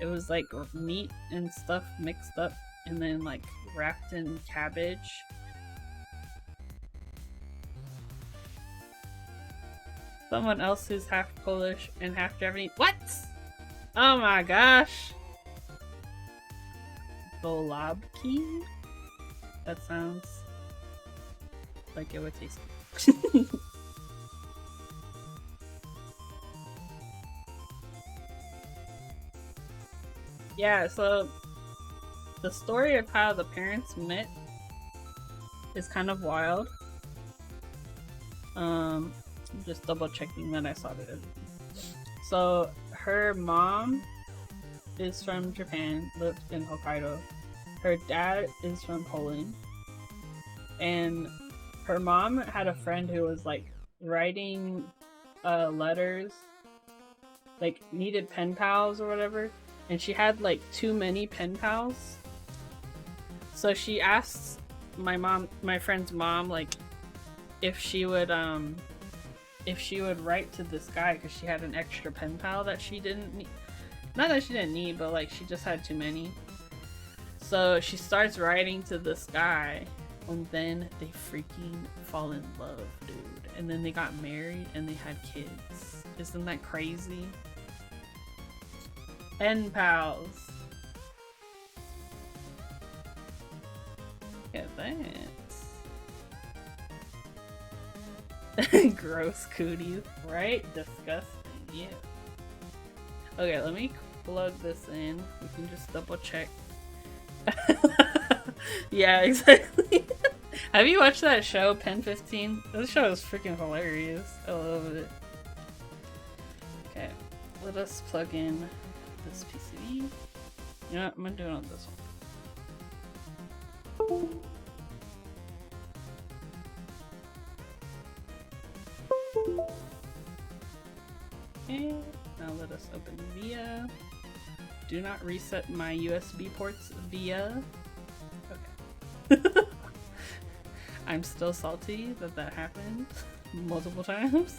S1: it was like meat and stuff mixed up and then like wrapped in cabbage. Someone else who's half Polish and half Japanese. What? Oh my gosh. Golabki? That sounds like it would taste good. Yeah, so the story of how the parents met is kind of wild. I'm just double checking that I saw it. So her mom is from Japan, lived in Hokkaido. Her dad is from Poland. And her mom had a friend who was like writing letters, like needed pen pals or whatever. And she had like too many pen pals. So she asked my friend's mom, like, if she would write to this guy because she had an extra pen pal that she didn't need. Not that she didn't need, but like she just had too many. So she starts writing to this guy, and then they freaking fall in love, dude. And then they got married and they had kids. Isn't that crazy? Pen pals. Look at that. Gross cooties, right? Disgusting, yeah. Okay, let me plug this in. We can just double check. Yeah, exactly. Have you watched that show, Pen 15? This show is freaking hilarious. I love it. Okay, let us plug in this PCB. You know what? I'm gonna do it on this one. Okay, now let us open VIA. Do not reset my USB ports VIA. Okay. I'm still salty that that happened multiple times.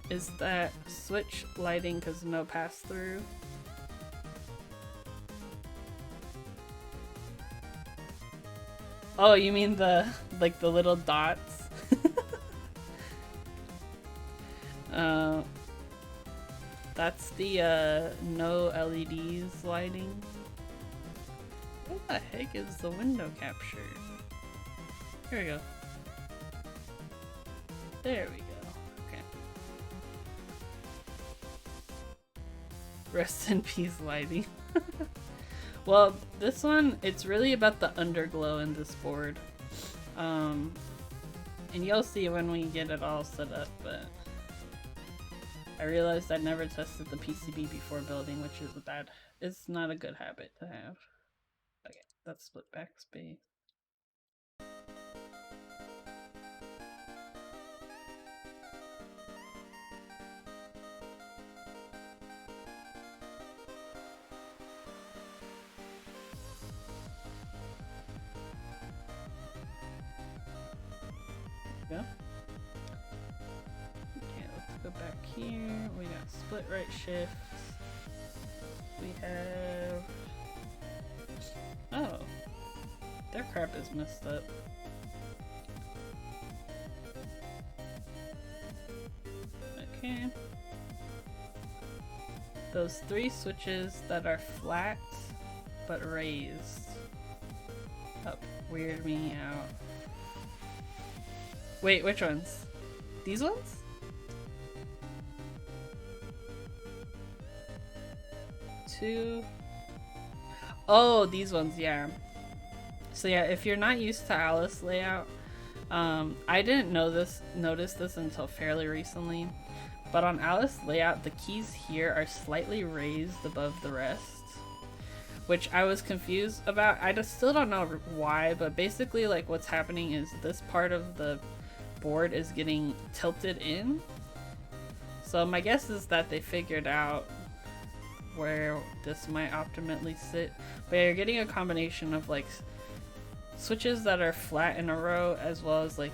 S1: Is that switch lighting because no pass through? Oh, you mean the like the little dots? That's the no LEDs lighting. What the heck is the window capture? Here we go. There we go. Okay. Rest in peace lighting. Well, this one, it's really about the underglow in this board. And you'll see when we get it all set up, but I realized I never tested the PCB before building, which is bad. It's not a good habit to have. Okay, that's split backspace. Go. Okay, let's go back here. We got split right shift. We have... Oh. Their crap is messed up. Okay. Those three switches that are flat but raised up weird me out. Wait, which ones? These ones? Two. Oh, these ones, yeah. So yeah, if you're not used to Alice layout, I didn't notice this until fairly recently, but on Alice layout, the keys here are slightly raised above the rest, which I was confused about. I just still don't know why, but basically like what's happening is this part of the board is getting tilted in. So my guess is that they figured out where this might optimally sit, but you're getting a combination of like switches that are flat in a row as well as like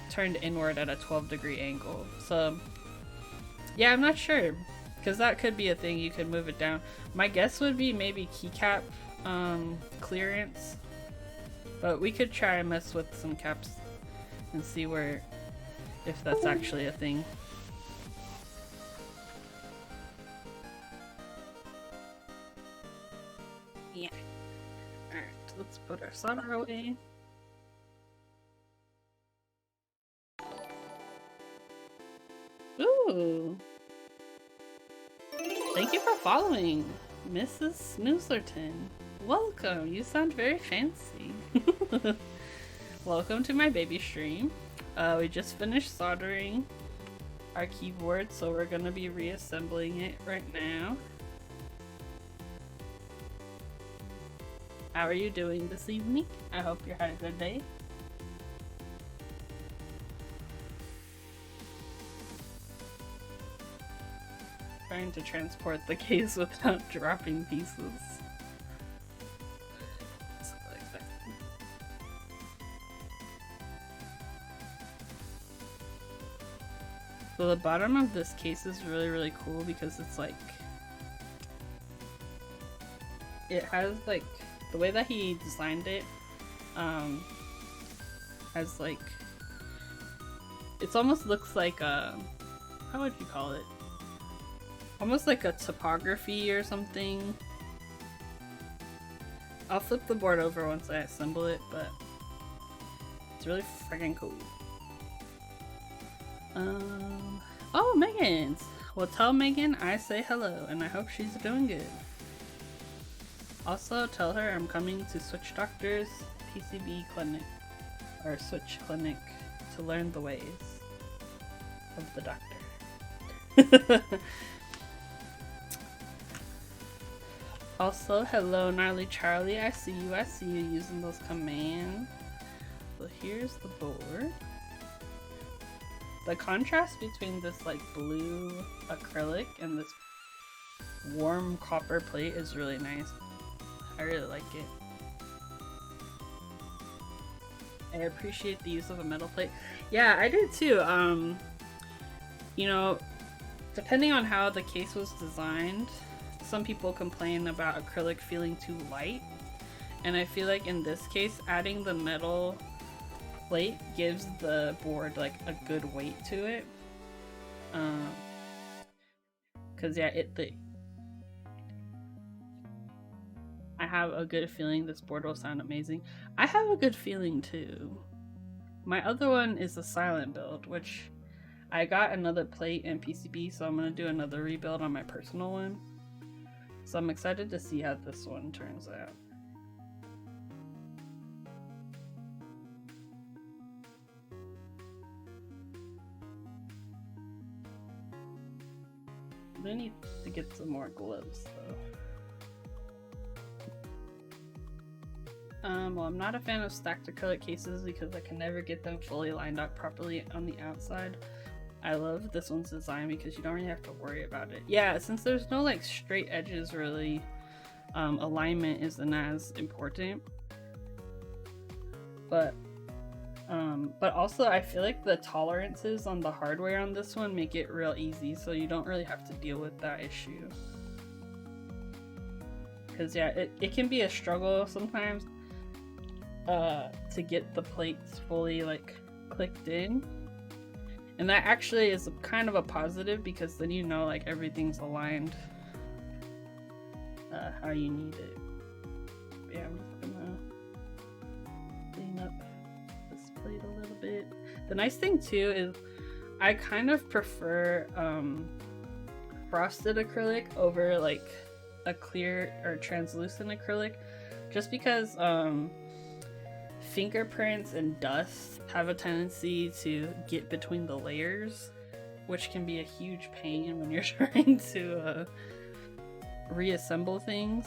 S1: turned inward at a 12-degree angle. So yeah, I'm not sure, because that could be a thing. You could move it down. My guess would be maybe keycap clearance, but we could try and mess with some caps and see where, if that's actually a thing. Yeah. Alright, let's put our solder away. Ooh! Thank you for following, Mrs. Snoozlerton. Welcome! You sound very fancy. Welcome to my baby stream. We just finished soldering our keyboard, so we're gonna be reassembling it right now. How are you doing this evening? I hope you had a good day. Trying to transport the case without dropping pieces. Like that. So the bottom of this case is really cool because it's like, it has like, the way that he designed it has like, it almost looks like a, how would you call it? Almost like a topography or something. I'll flip the board over once I assemble it, but it's really freaking cool. Oh, Megan's! Well, tell Megan I say hello and I hope she's doing good. Also, tell her I'm coming to Switch Doctor's PCB clinic, or Switch clinic, to learn the ways of the doctor. Also, hello Gnarly Charlie, I see you using those commands. So here's the board. The contrast between this like blue acrylic and this warm copper plate is really nice. I really like it. I appreciate the use of a metal plate. Yeah, I do too. You know, depending on how the case was designed, some people complain about acrylic feeling too light, and I feel like in this case adding the metal plate gives the board like a good weight to it. Cause yeah, I have a good feeling this board will sound amazing. I have a good feeling too. My other one is a silent build, which I got another plate and PCB, so I'm gonna do another rebuild on my personal one. So I'm excited to see how this one turns out. I need to get some more gloves though. Well, I'm not a fan of stacked acrylic cases because I can never get them fully lined up properly on the outside. I love this one's design because you don't really have to worry about it. Yeah, since there's no like straight edges really, alignment isn't as important. But also I feel like the tolerances on the hardware on this one make it real easy, so you don't really have to deal with that issue. Because yeah, it can be a struggle sometimes to get the plates fully like clicked in. And that actually is kind of a positive because then you know like everything's aligned how you need it. But yeah, I'm just gonna clean up this plate a little bit. The nice thing too is I kind of prefer frosted acrylic over like a clear or translucent acrylic, just because fingerprints and dust have a tendency to get between the layers, which can be a huge pain when you're trying to reassemble things.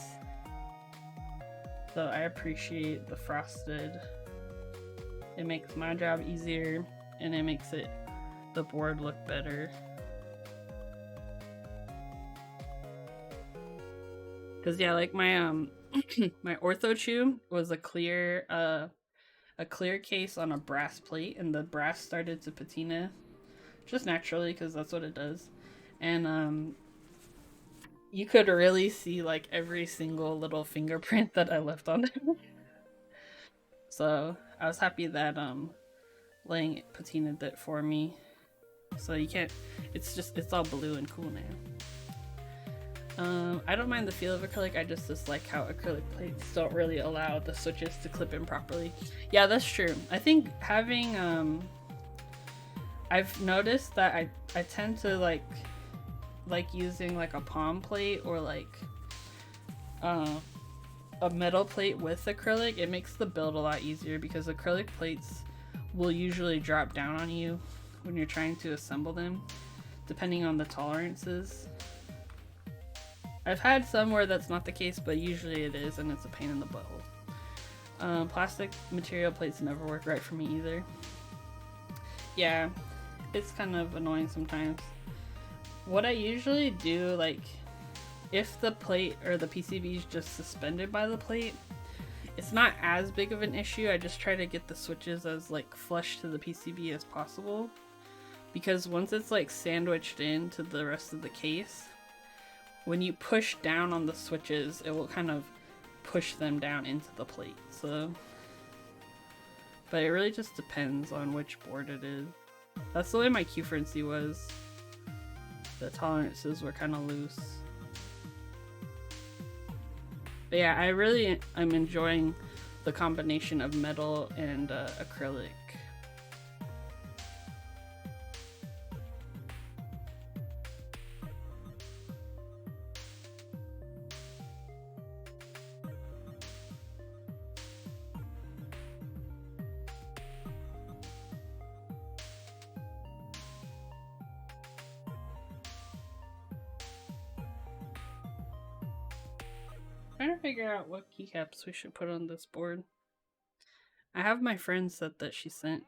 S1: So I appreciate the frosted. It makes my job easier, and it makes the board look better. Cause yeah, like my my ortho chew was a clear case on a brass plate, and the brass started to patina just naturally because that's what it does. And you could really see like every single little fingerprint that I left on it. So I was happy that laying it patinaed it for me. So you can't, it's all blue and cool now. I don't mind the feel of acrylic, I just dislike how acrylic plates don't really allow the switches to clip in properly. Yeah, that's true. I think having, I've noticed that I tend to like using like a palm plate or like a metal plate with acrylic. It makes the build a lot easier because acrylic plates will usually drop down on you when you're trying to assemble them, depending on the tolerances. I've had some where that's not the case, but usually it is, and it's a pain in the butthole. Plastic material plates never work right for me either. Yeah, it's kind of annoying sometimes. What I usually do, like, if the plate or the PCB is just suspended by the plate, it's not as big of an issue. I just try to get the switches as like flush to the PCB as possible, because once it's like sandwiched into the rest of the case, when you push down on the switches, it will kind of push them down into the plate. So, but it really just depends on which board it is. That's the way my Q4C was. The tolerances were kind of loose. But yeah, I'm enjoying the combination of metal and acrylic. Trying to figure out what keycaps we should put on this board. I have my friend's set that she sent.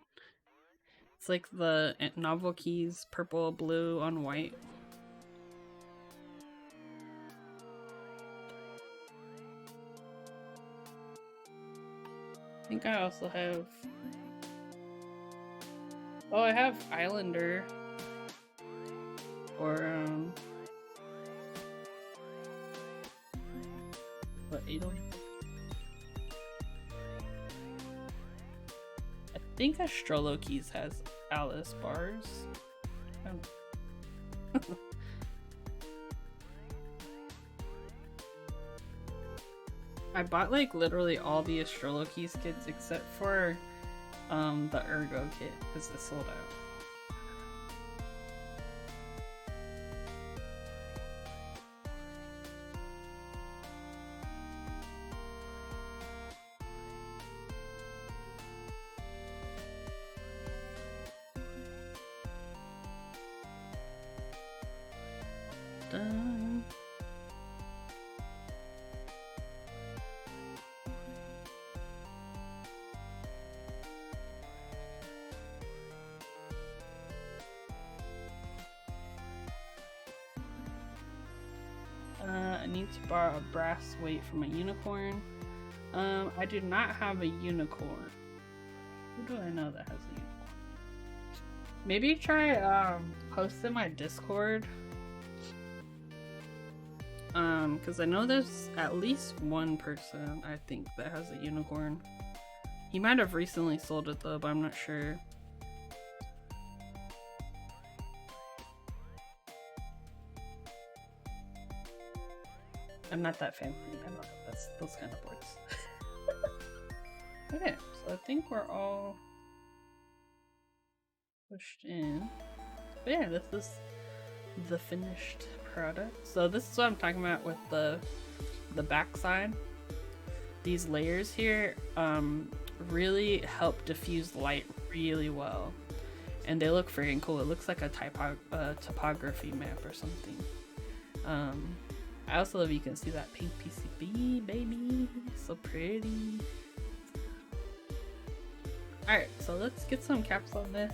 S1: It's like the novel keys, purple, blue on white. I think I also have... Oh, I have Islander. Or, what, Adel? I think Astrolo Keys has Alice bars. I bought like literally all the Astrolo Keys kits except for the Ergo kit because it sold out. Done. I need to borrow a brass weight from a unicorn. I do not have a unicorn. Who do I know that has a unicorn? Maybe try posting my Discord. Because I know there's at least one person I think that has a unicorn. He might have recently sold it though, but I'm not sure. I'm not that fancy. I don't know. That's those kind of boards. Okay, so I think we're all pushed in. But yeah, this is the finished product. So this is what I'm talking about with the back side. These layers here really help diffuse light really well, and they look freaking cool. It looks like a topography map or something. I also love you can see that pink PCB, baby, so pretty. Alright, so let's get some caps on this.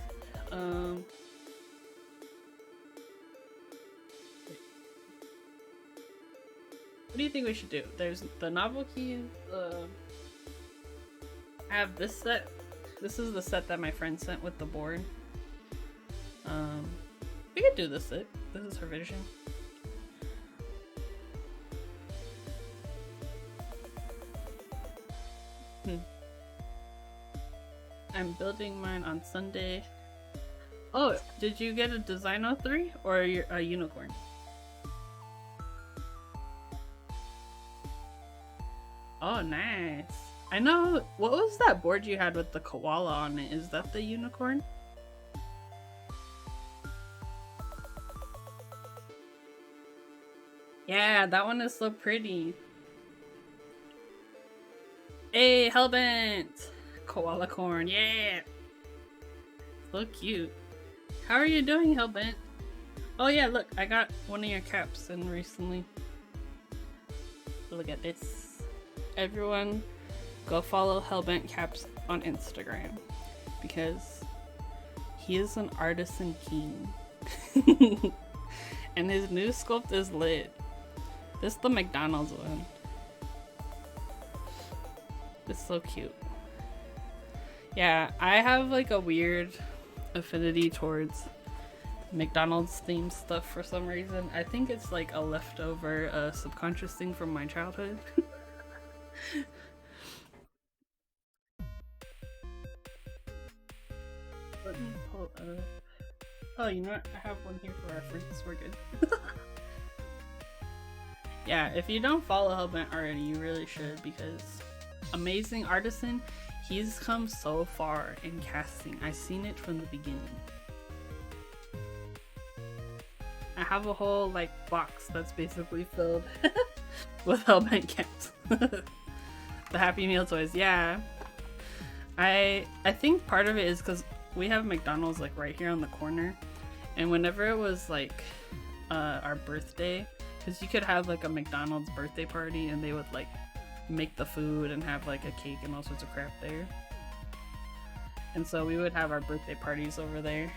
S1: What do you think we should do? There's the novelty. I have this set. This is the set that my friend sent with the board. We could do this set. This is her vision. I'm building mine on Sunday. Oh, did you get a Design03 or a unicorn? Oh, nice. I know. What was that board you had with the koala on it? Is that the unicorn? Yeah, that one is so pretty. Hey, Hellbent! Koala corn, yeah! So cute. How are you doing, Hellbent? Oh yeah, look, I got one of your caps in recently. Look at this. Everyone go follow Hellbent Caps on Instagram because he is an artisan king. And his new sculpt is lit. This is the McDonald's one. It's so cute. Yeah, I have like a weird affinity towards McDonald's themed stuff for some reason. I think it's like a leftover subconscious thing from my childhood. Let me pull up. Oh, you know what? I have one here for our fruits. We're good. Yeah, if you don't follow Hellbent already, you really should, because amazing artisan. He's come so far in casting. I've seen it from the beginning. I have a whole like box that's basically filled with Hellbent caps. The Happy Meal toys, yeah. I think part of it is because we have McDonald's like right here on the corner, and whenever it was like our birthday, because you could have like a McDonald's birthday party and they would like make the food and have like a cake and all sorts of crap there, and so we would have our birthday parties over there.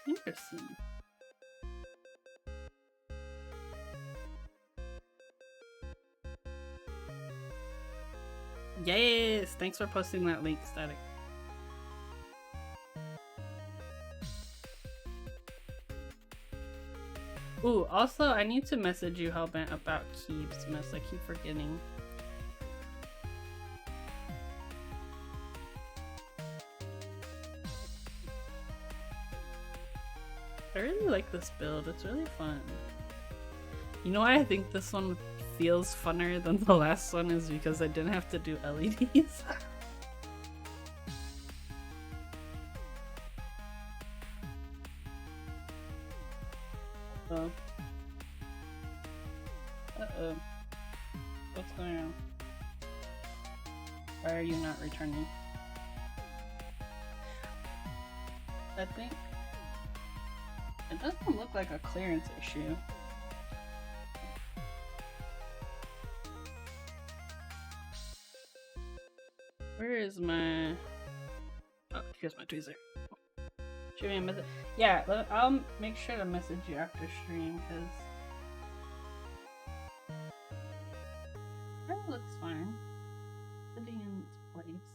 S1: Interesting. Yes! Thanks for posting that link, Static. Ooh, also, I need to message you, Hellbent, about keeps, miss. I keep forgetting. I really like this build. It's really fun. You know why I think this one feels funner than the last one is because I didn't have to do LEDs. Uh-oh. What's going on? Why are you not returning? I think it doesn't look like a clearance issue. Where is my... Oh, here's my tweezer. Shoot me a message. Yeah, I'll make sure to message you after stream, because that looks fine. Sitting in its place.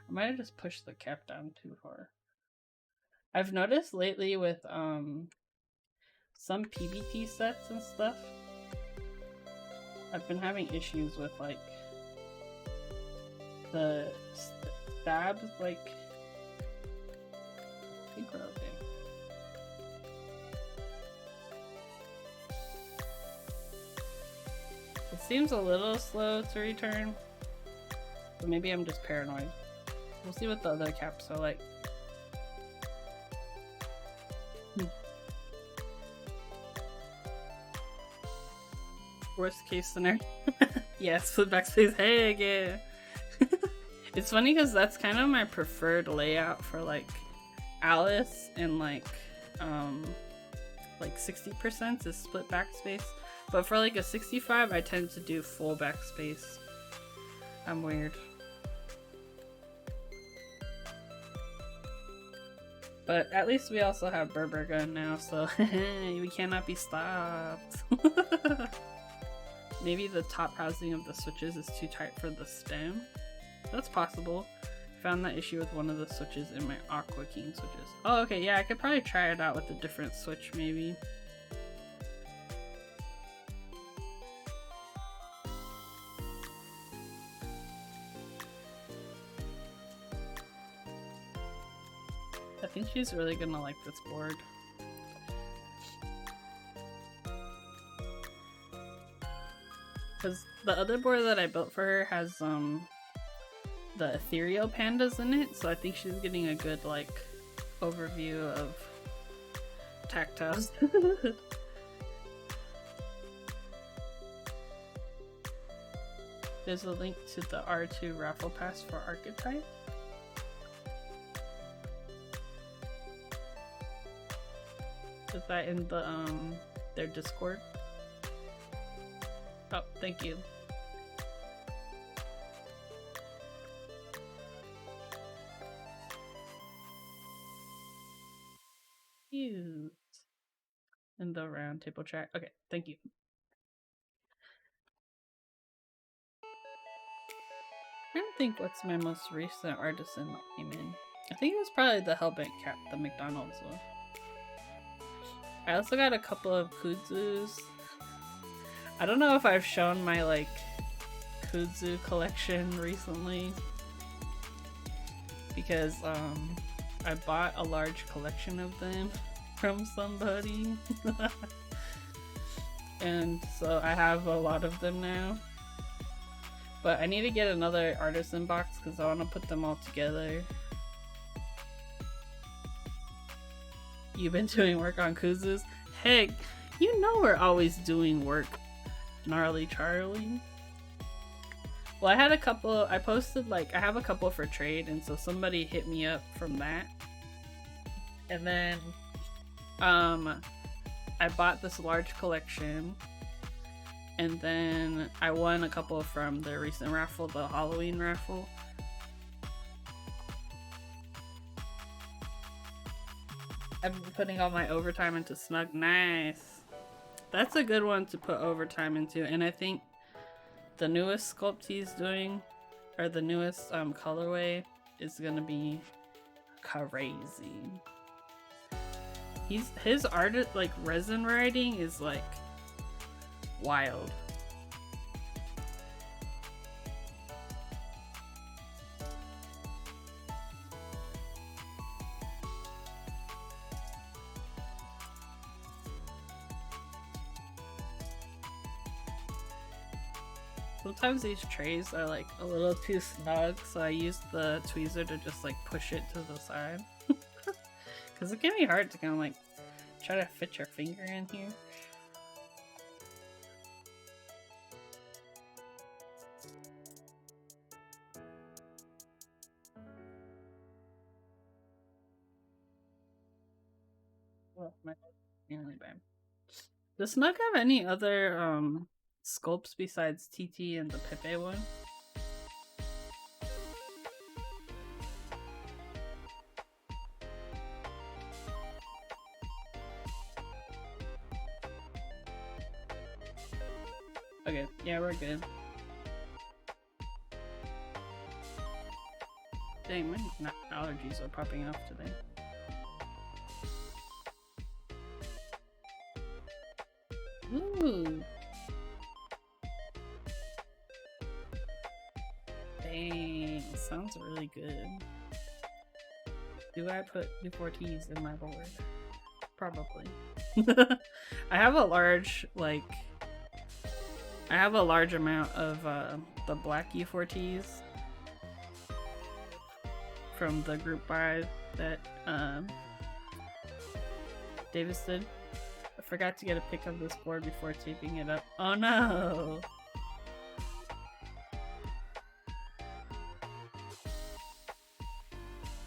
S1: I might have just pushed the cap down too far. I've noticed lately with some PBT sets and stuff, I've been having issues with like the stabs, like I think we're okay. It seems a little slow to return, but maybe I'm just paranoid. We'll see what the other caps are like. Worst case scenario. Yes, flip backspace. Hey again. It's funny because that's kind of my preferred layout for like Alice, and like 60% is split backspace. But for like a 65, I tend to do full backspace. I'm weird. But at least we also have Berber gun now, so we cannot be stopped. Maybe the top housing of the switches is too tight for the stem. That's possible. Found that issue with one of the switches in my Aqua King switches. Oh, okay, yeah, I could probably try it out with a different switch, maybe. I think she's really gonna like this board. Because the other board that I built for her has the ethereal pandas in it, so I think she's getting a good like overview of tactiles. There's a link to the R2 raffle pass for Archetype. Is that in the their Discord? Oh, thank you. Cute. In the round table chat. Okay, thank you. I don't think what's my most recent artisan that came in. I think it was probably the Hellbent cap, the McDonald's one. I also got a couple of kudzus. I don't know if I've shown my like kudzu collection recently, because I bought a large collection of them from somebody. And so I have a lot of them now. But I need to get another artisan box because I want to put them all together. You've been doing work on kudzus? Heck, you know we're always doing work, Gnarly Charlie. Well, I had a couple, I posted like, I have a couple for trade, and so somebody hit me up from that. And then, I bought this large collection, and then I won a couple from the recent raffle, the Halloween raffle. I've been putting all my overtime into Snug. Nice. That's a good one to put overtime into, and I think the newest sculpt he's doing, or the newest colorway, is gonna be crazy. His art, like resin writing, is like wild. Sometimes these trays are like a little too snug, so I use the tweezer to just like push it to the side. Because it can be hard to kind of like try to fit your finger in here. Oh, my really bad. Does Snug have any other sculpts besides TT and the Pepe one? Okay, yeah, we're good. Dang, my allergies are popping off today. Ooh. Dang, sounds really good. Do I put U4Ts in my board? Probably. I have a large, like, I have a large amount of the black U4Ts. from the group buy that Davis did. I forgot to get a pic of this board before taping it up. Oh no!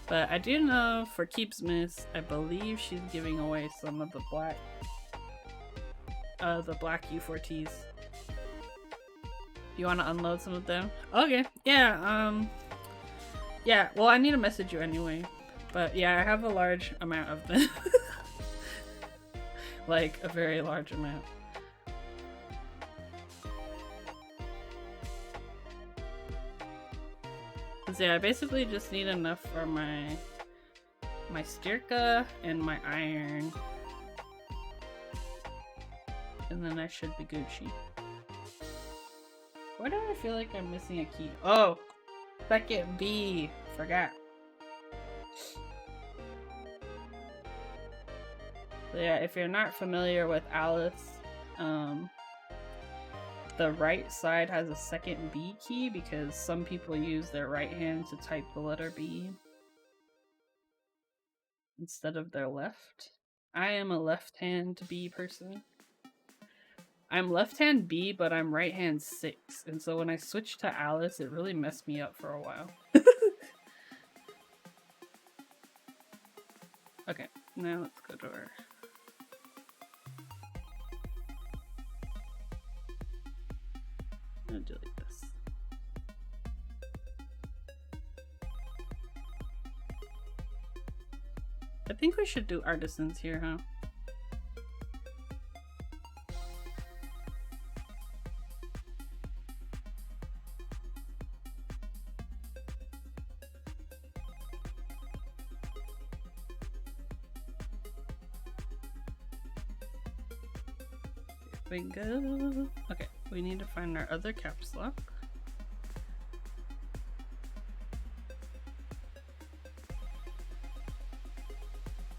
S1: But I do know for Keeps Miss, I believe she's giving away some of the black U4Ts. You want to unload some of them? Okay, yeah, yeah, well I need to message you anyway. But yeah, I have a large amount of them. Like, a very large amount. So yeah, I basically just need enough for my Stirka and my iron. And then I should be Gucci. Why do I feel like I'm missing a key? Oh! Second B! Forgot. So yeah, if you're not familiar with Alice, the right side has a second B key because some people use their right hand to type the letter B instead of their left. I am a left hand B person. I'm left hand B, but I'm right hand 6, and so when I switched to Alice, it really messed me up for a while. Okay, now let's go to our... I'm gonna delete this. I think we should do artisans here, huh? Here we go. Okay, we need to find our other caps lock.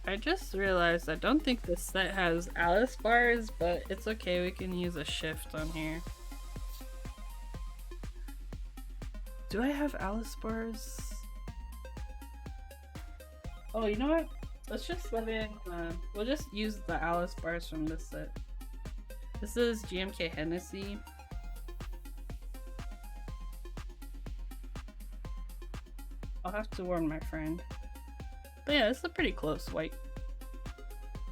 S1: I just realized I don't think this set has Alice bars, but it's okay, we can use a shift on here. Do I have Alice bars? Oh, you know what? Let's just let in, we'll just use the Alice bars from this set. This is GMK Hennessy. I'll have to warn my friend. But yeah, it's a pretty close white.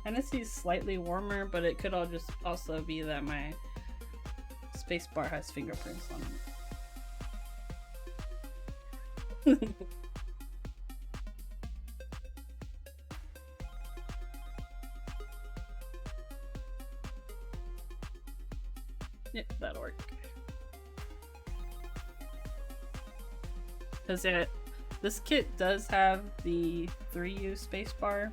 S1: Hennessy's slightly warmer, but it could all just also be that my spacebar has fingerprints on it. Yep, that'll work. Because yeah, this kit does have the 3U spacebar,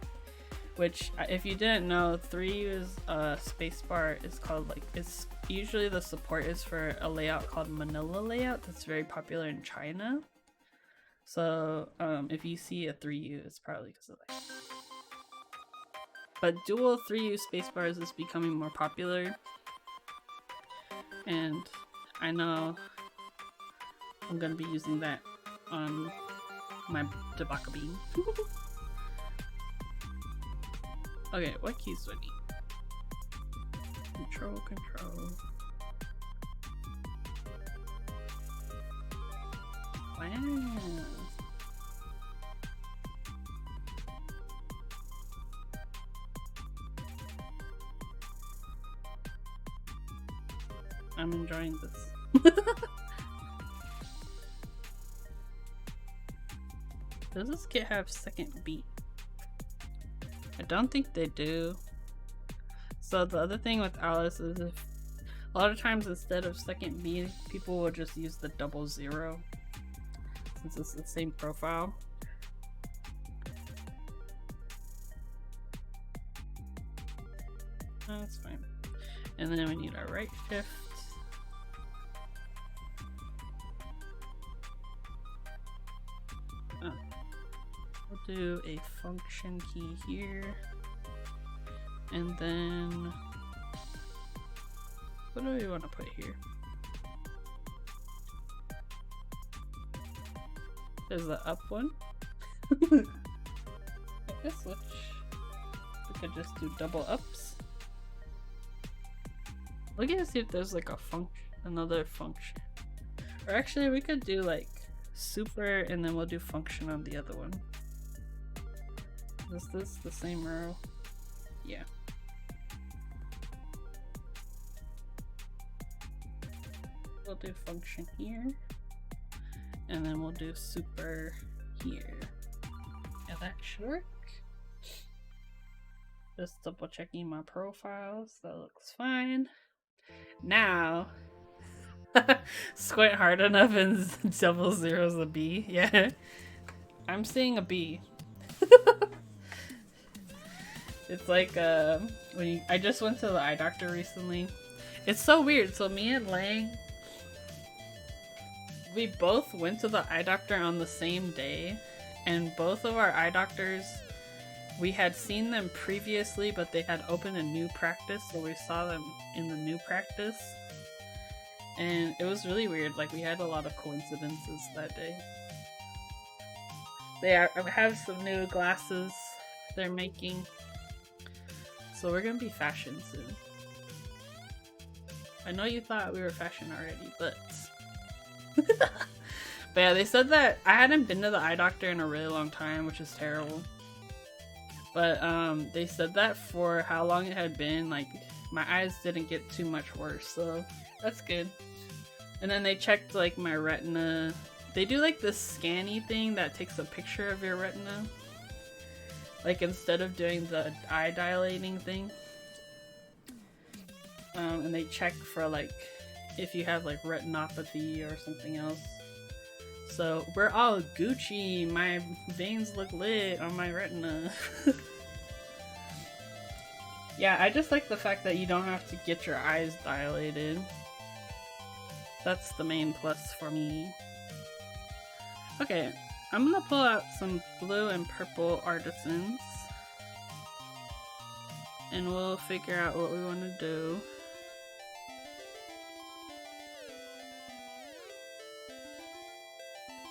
S1: which if you didn't know, 3U's spacebar is called, like, it's usually the support is for a layout called Manila layout that's very popular in China. So if you see a 3U, it's probably because of that. But dual 3U spacebars is becoming more popular, and I know I'm gonna be using that on my Debaka bean. Okay, what keys do I need? Control. Wow. I'm enjoying this. Does this kit have second beat? I don't think they do. So the other thing with Alice is if a lot of times instead of second beat, people will just use the 00 since it's the same profile. That's fine. And then we need our right shift. Oh. We'll do a function key here. And then what do we want to put here? There's the up one. I guess which we could just do double ups. Look at see if there's like a function, another function. Or actually we could do like super and then we'll do function on the other one. Is this the same row? Yeah. We'll do function here. And then we'll do super here. Yeah, that should work. Just double checking my profiles. That looks fine. Now, squint hard enough and double zeros a B. Yeah, I'm seeing a B. It's like when I just went to the eye doctor recently. It's so weird. So me and Lang, we both went to the eye doctor on the same day, and both of our eye doctors, we had seen them previously, but they had opened a new practice, so we saw them in the new practice. And it was really weird, like we had a lot of coincidences that day. They have some new glasses they're making, so we're gonna be fashion soon. I know you thought we were fashion already, but... But yeah, they said that I hadn't been to the eye doctor in a really long time, which is terrible. But they said that for how long it had been, like my eyes didn't get too much worse, so that's good. And then they checked like my retina. They do like this scanny thing that takes a picture of your retina. Like instead of doing the eye dilating thing. And they check for like if you have like retinopathy or something else. So we're all Gucci. My veins look lit on my retina. Yeah, I just like the fact that you don't have to get your eyes dilated. That's the main plus for me. Okay, I'm gonna pull out some blue and purple artisans. And we'll figure out what we want to do.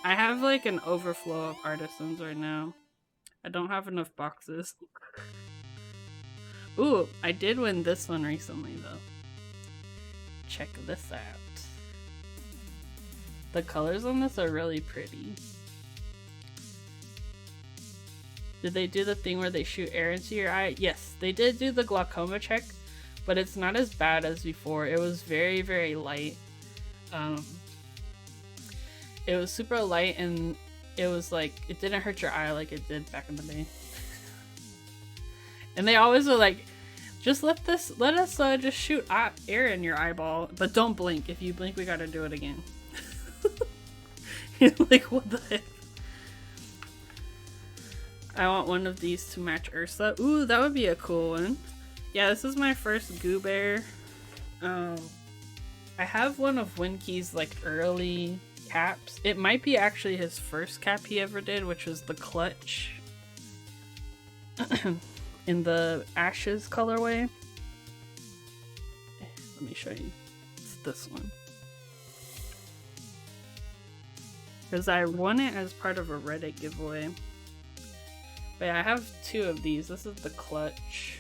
S1: I have like an overflow of artisans right now. I don't have enough boxes. Ooh, I did win this one recently though. Check this out. The colors on this are really pretty. Did they do the thing where they shoot air into your eye? Yes, they did do the glaucoma check, but it's not as bad as before. It was very, very light. It was super light and it was like, it didn't hurt your eye like it did back in the day. And they always were like, just let us just shoot air in your eyeball, but don't blink. If you blink, we gotta do it again. You're like, what the heck? I want one of these to match Ursa. Ooh, that would be a cool one. Yeah, this is my first Goo Bear. I have one of Winkie's like early caps. It might be actually his first cap he ever did, which was the clutch. In the Ashes colorway. Let me show you. It's this one. Because I won it as part of a Reddit giveaway. But yeah, I have two of these. This is the clutch.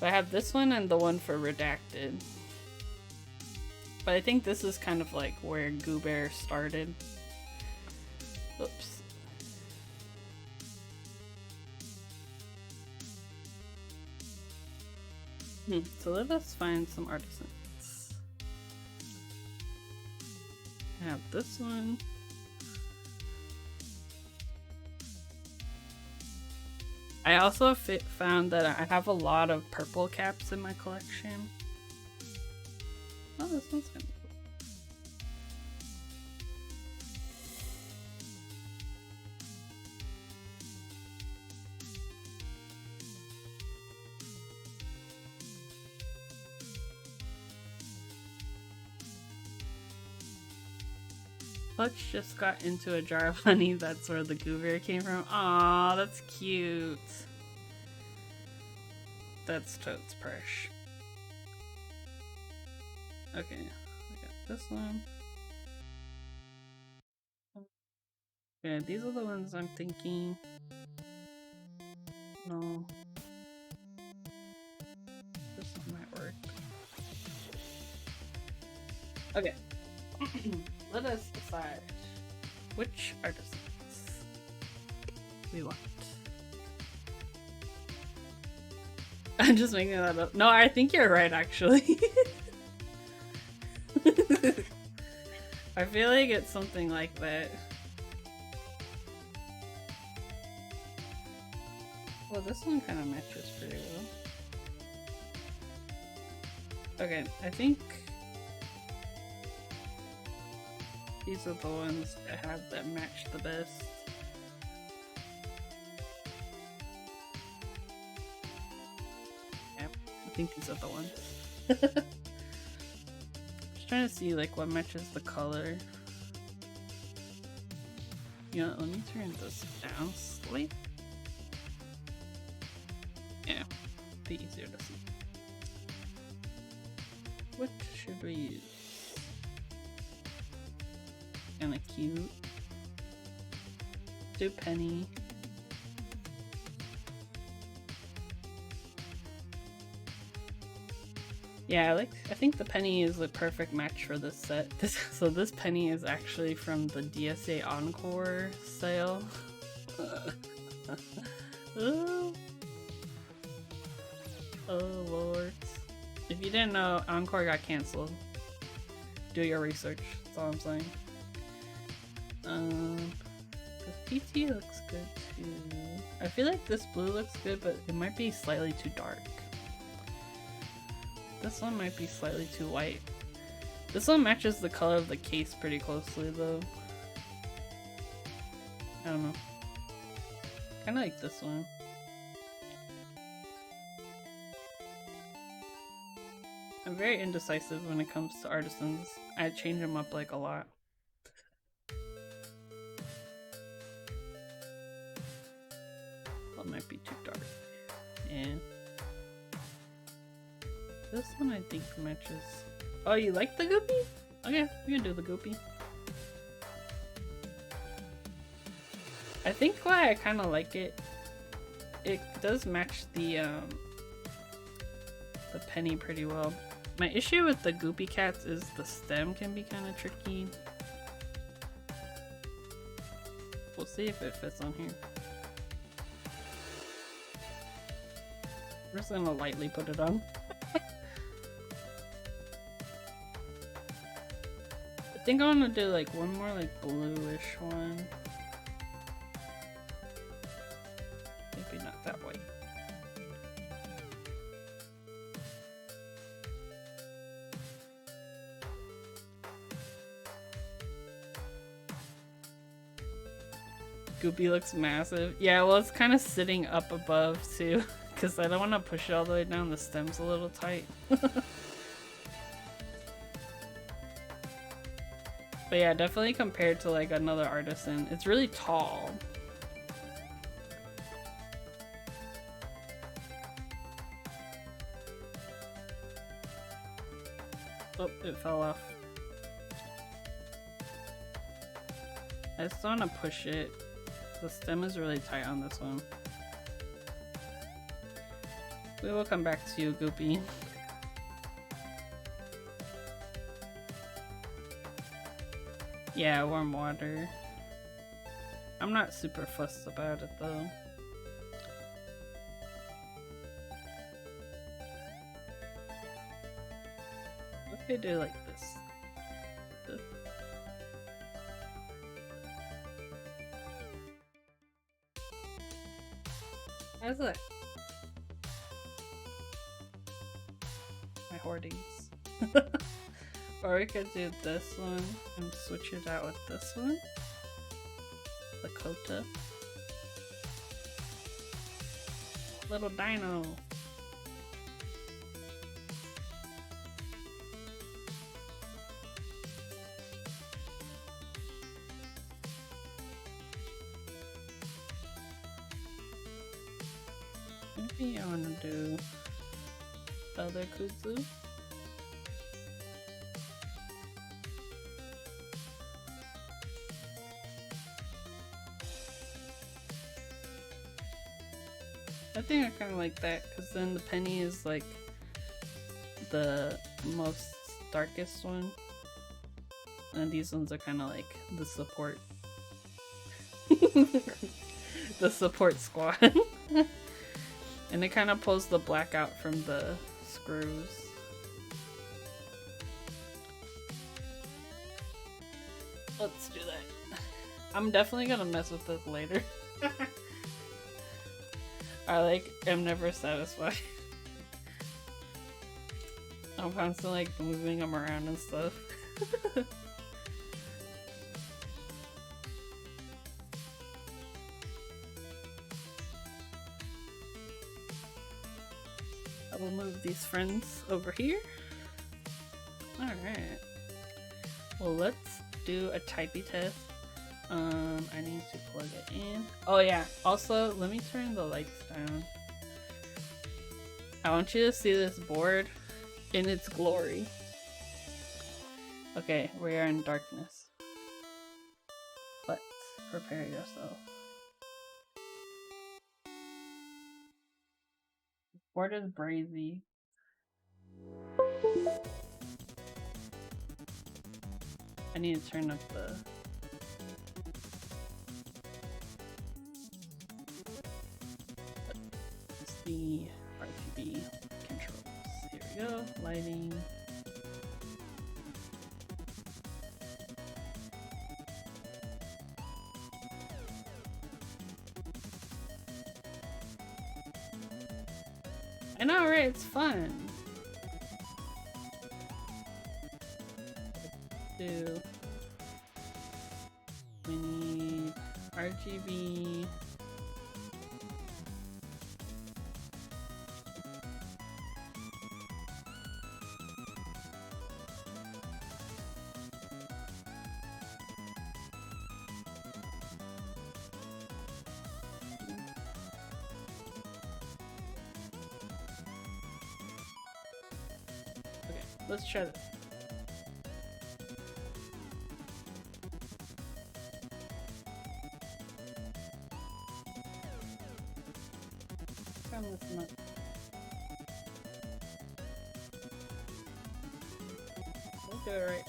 S1: But I have this one and the one for Redacted. But I think this is kind of like where Goo Bear started. Oops. So let us find some artisans. I have this one. I also found that I have a lot of purple caps in my collection. Oh, this one's kind of cool. Clutch just got into a jar of honey. That's where the Goo Bear came from. Aw, that's cute. That's totes fresh. Okay, I got this one. Yeah, these are the ones I'm thinking. No. This one might work. Okay. Let us decide which artisans we want. I'm just making that up. No, I think you're right, actually. I feel like it's something like that. Well, this one kind of matches pretty well. Okay, I think these are the ones that match the best. Yeah, I think these are the ones. Just trying to see like what matches the color. You know, let me turn this down slightly. Yeah, be easier to see. What should we use? Kinda cute. Do penny. Yeah, I think the penny is the perfect match for this set. So this penny is actually from the DSA Encore sale. Oh lord. If you didn't know, Encore got cancelled. Do your research, that's all I'm saying. The PT looks good too. I feel like this blue looks good, but it might be slightly too dark. This one might be slightly too white. This one matches the color of the case pretty closely though. I don't know. Kinda like this one. I'm very indecisive when it comes to artisans. I change them up like a lot. That might be too dark. Yeah. This one I think matches. Oh, you like the goopy? Okay, we can do the goopy. I think why I kind of like it, it does match the penny pretty well. My issue with the goopy cats is the stem can be kind of tricky. We'll see if it fits on here. I'm just gonna lightly put it on. I think I want to do like one more like bluish one. Maybe not that white. Goopy looks massive. Yeah, well it's kind of sitting up above too, because I don't want to push it all the way down. The stem's a little tight. But yeah, definitely compared to like another artisan, it's really tall. Oh, it fell off. I just want to push it. The stem is really tight on this one. We will come back to you, Goopy. Yeah, warm water. I'm not super fussed about it though. What if I do like this? How's that? My hoardings. Or we could do this one and switch it out with this one. Lakota. Little dino. Maybe I want to do other Kuzu. think I kind of like that because then the penny is like the most darkest one, and these ones are kind of like the support, the support squad, and it kind of pulls the black out from the screws. Let's do that. I'm definitely gonna mess with this later. I like am never satisfied. I'm constantly like moving them around and stuff. I will move these friends over here. Alright. Well, let's do a typey test. I need to plug it in. Oh yeah, also let me turn the lights down. I want you to see this board in its glory. Okay, we are in darkness. But prepare yourself. This board is brazy. I need to turn up the RGB controls. Here we go. Lighting. I know, right? It's fun. We need RGB. Okay, let's try this. Listen up. We'll do it right.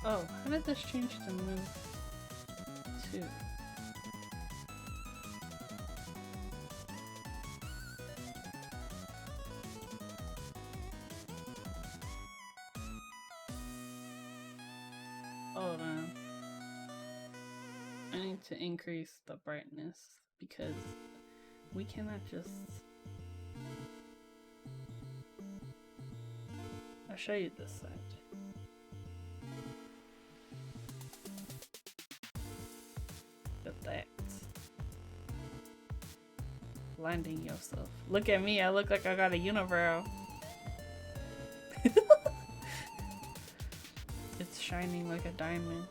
S1: Oh, how did this change to move to? Hold on. I need to increase the brightness because we cannot just... I'll show you this side. Look at that. Blinding yourself. Look at me, I look like I got a unibrow. It's shining like a diamond.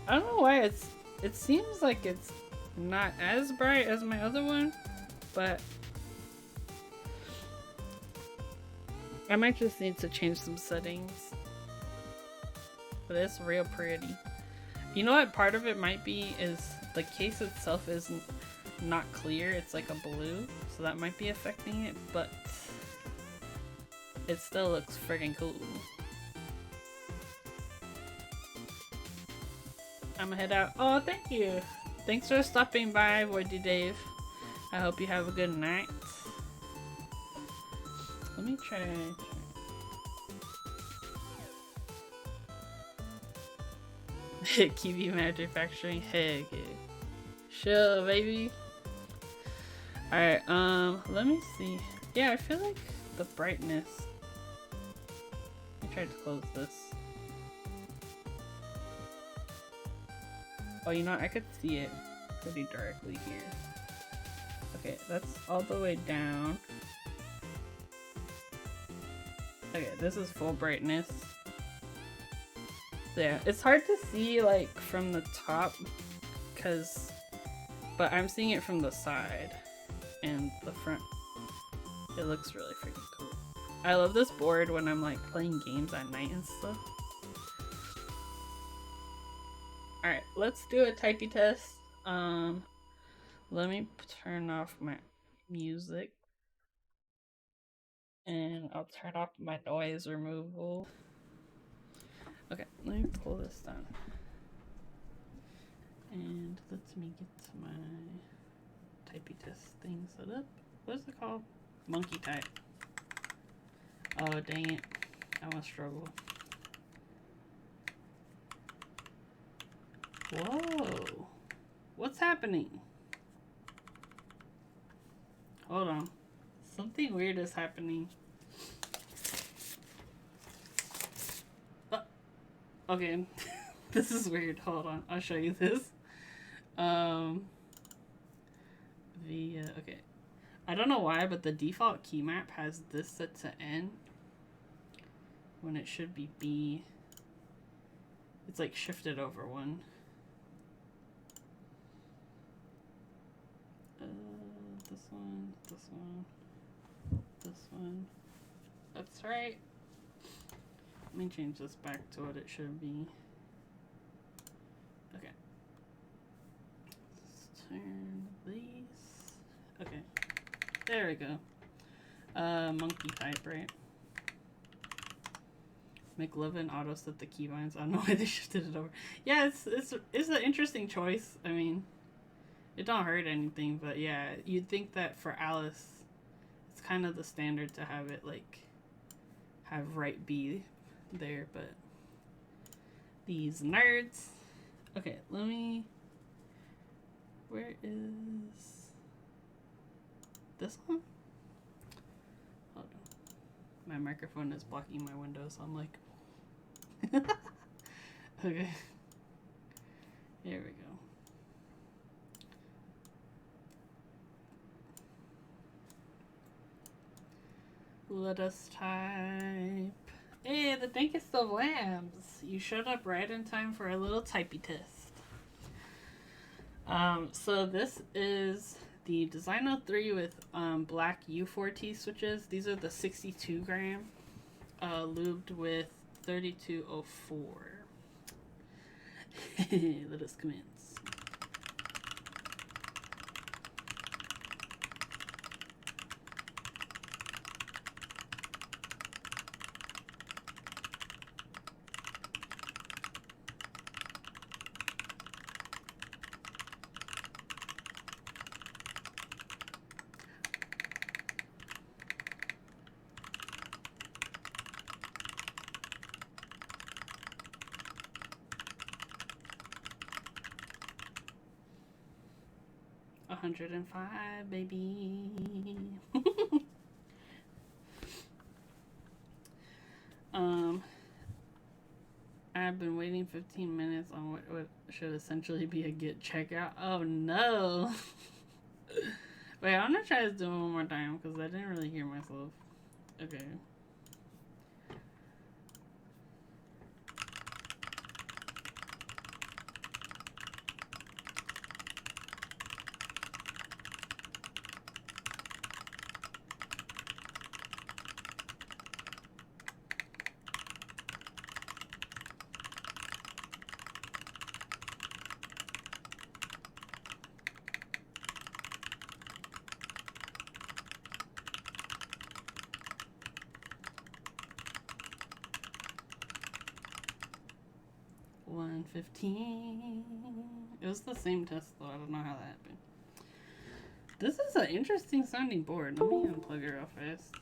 S1: I don't know why it seems like it's not as bright as my other one, but I might just need to change some settings. But it's real pretty. You know what part of it might be is the case itself is not clear, it's like a blue, so that might be affecting it, but it still looks friggin' cool. I'm gonna head out. Oh, thank you! Thanks for stopping by, Woody Dave. I hope you have a good night. Let me try. Kiwi manufacturing, heck yeah. Sure, baby. Alright, let me see. Yeah, I feel like the brightness. Let me try to close this. Oh, you know what? I could see it pretty directly here. Okay, that's all the way down. Okay, this is full brightness. So yeah, it's hard to see like from the top because but I'm seeing it from the side and the front. It looks really freaking cool. I love this board when I'm like playing games at night and stuff. Alright, let's do a typey test. Let me turn off my music. And I'll turn off my noise removal. Okay, let me pull this down. And let me get my typey test thing set up. What is it called? Monkey type. Oh, dang it. I'm gonna struggle. Whoa. What's happening? Hold on. Something weird is happening. Oh, okay. This is weird. Hold on. I'll show you this. Okay. I don't know why, but the default key map has this set to N when it should be B. It's like shifted over one. This one, this one, this one. That's right. Let me change this back to what it should be. Okay. Let's turn these. Okay. There we go. Monkey type, right? McLovin auto set the keybinds. I don't know why they shifted it over. Yeah, it's an interesting choice. I mean, it don't hurt anything, but yeah, you'd think that for Alice, it's kind of the standard to have it like have right B there, but these nerds. Okay, let me. Where is this one? Hold on. My microphone is blocking my window, so I'm like. Okay. Here we go. Let us type. Hey, the dankest of lambs. You showed up right in time for a little typey test. So this is the Design03 with black U4T switches. These are the 62 gram, lubed with 3204. Let us commence. $105, baby. I've been waiting 15 minutes on what should essentially be a get checkout. Oh no. Wait, I'm gonna try this one more time because I didn't really hear myself. Okay. $115. It was the same test though. I don't know how that happened. This is an interesting sounding board. Let me unplug it real fast.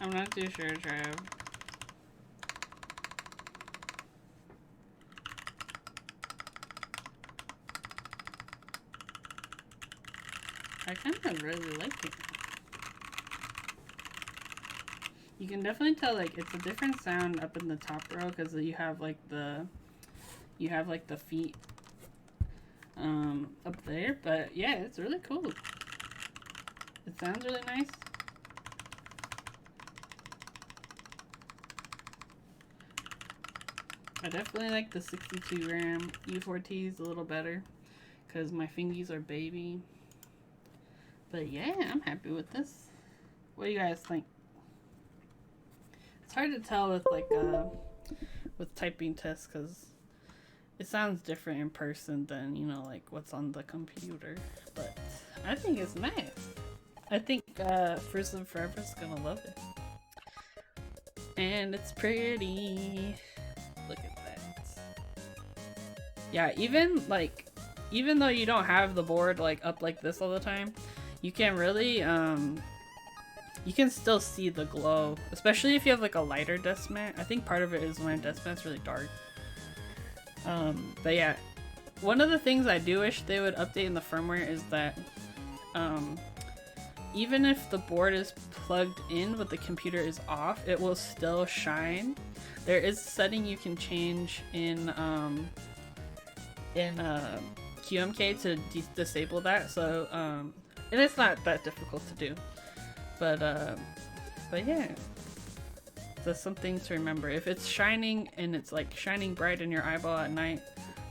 S1: I'm not too sure, Trav. I kind of really like it. You can definitely tell like it's a different sound up in the top row because you have like the feet up there, but yeah, it's really cool. It sounds really nice. I definitely like the 62 gram U4Ts a little better because my fingies are baby. But yeah, I'm happy with this. What do you guys think? It's hard to tell with like with typing tests because it sounds different in person than, you know, like what's on the computer. But I think it's nice. I think First and Forever's gonna love it. And it's pretty. Look at that. Yeah, even though you don't have the board like up like this all the time, you can really you can still see the glow, especially if you have like a lighter desk mat. I think part of it is my desk mat's really dark. But yeah, one of the things I do wish they would update in the firmware is that even if the board is plugged in but the computer is off, it will still shine. There is a setting you can change in QMK to disable that, so and it's not that difficult to do. But yeah, that's something to remember. If it's shining and it's like shining bright in your eyeball at night,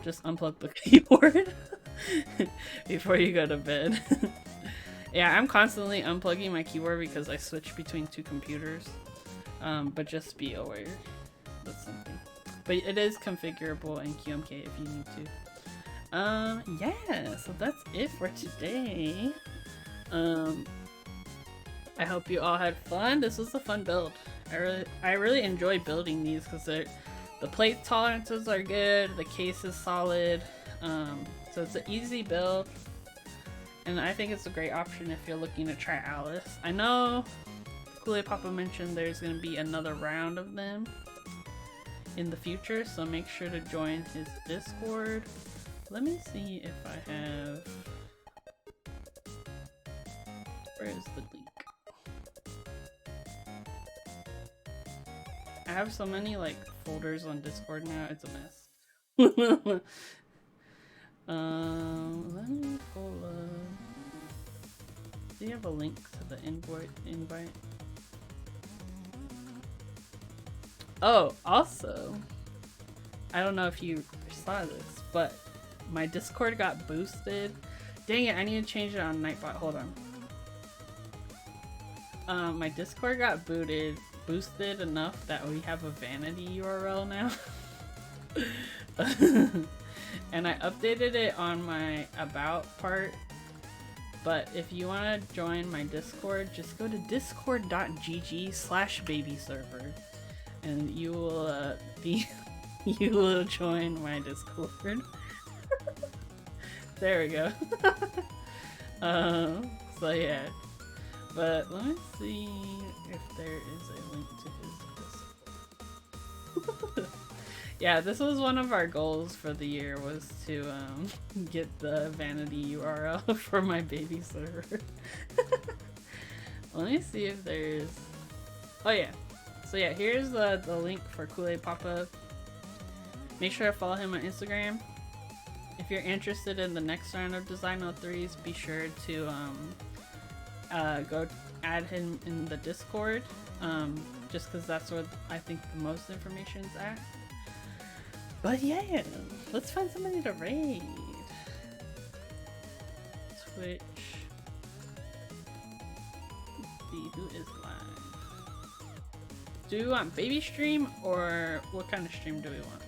S1: just unplug the keyboard before you go to bed. Yeah, I'm constantly unplugging my keyboard because I switch between two computers. But just be aware. That's something. But it is configurable in QMK if you need to. Yeah, so that's it for today. I hope you all had fun. This was a fun build. I really enjoy building these because the plate tolerances are good, the case is solid, so it's an easy build, and I think it's a great option if you're looking to try Alice. I know Kool-Aid Papa mentioned there's going to be another round of them in the future, so make sure to join his Discord. Let me see if I have... Where is the link? I have so many like folders on Discord now, it's a mess. Let me pull up... Do you have a link to the invite? Oh, also, I don't know if you saw this, but my Discord got boosted. Dang it, I need to change it on Nightbot. Hold on. My Discord got boosted enough that we have a vanity URL now. And I updated it on my about part. But if you want to join my Discord, just go to discord.gg/babyserver and you will you will join my Discord. There we go. So yeah. But let me see if there is a link to his Discord. Yeah, this was one of our goals for the year, was to get the vanity URL for my baby server. Let me see if there's... Oh yeah. So yeah, here's the link for Kool-Aid Papa. Make sure to follow him on Instagram. If you're interested in the next round of Design03s, be sure to go add him in the Discord, just because that's where I think the most information's at. But yeah, let's find somebody to raid. Twitch. Let's see who is live. Do we want baby stream or what kind of stream do we want?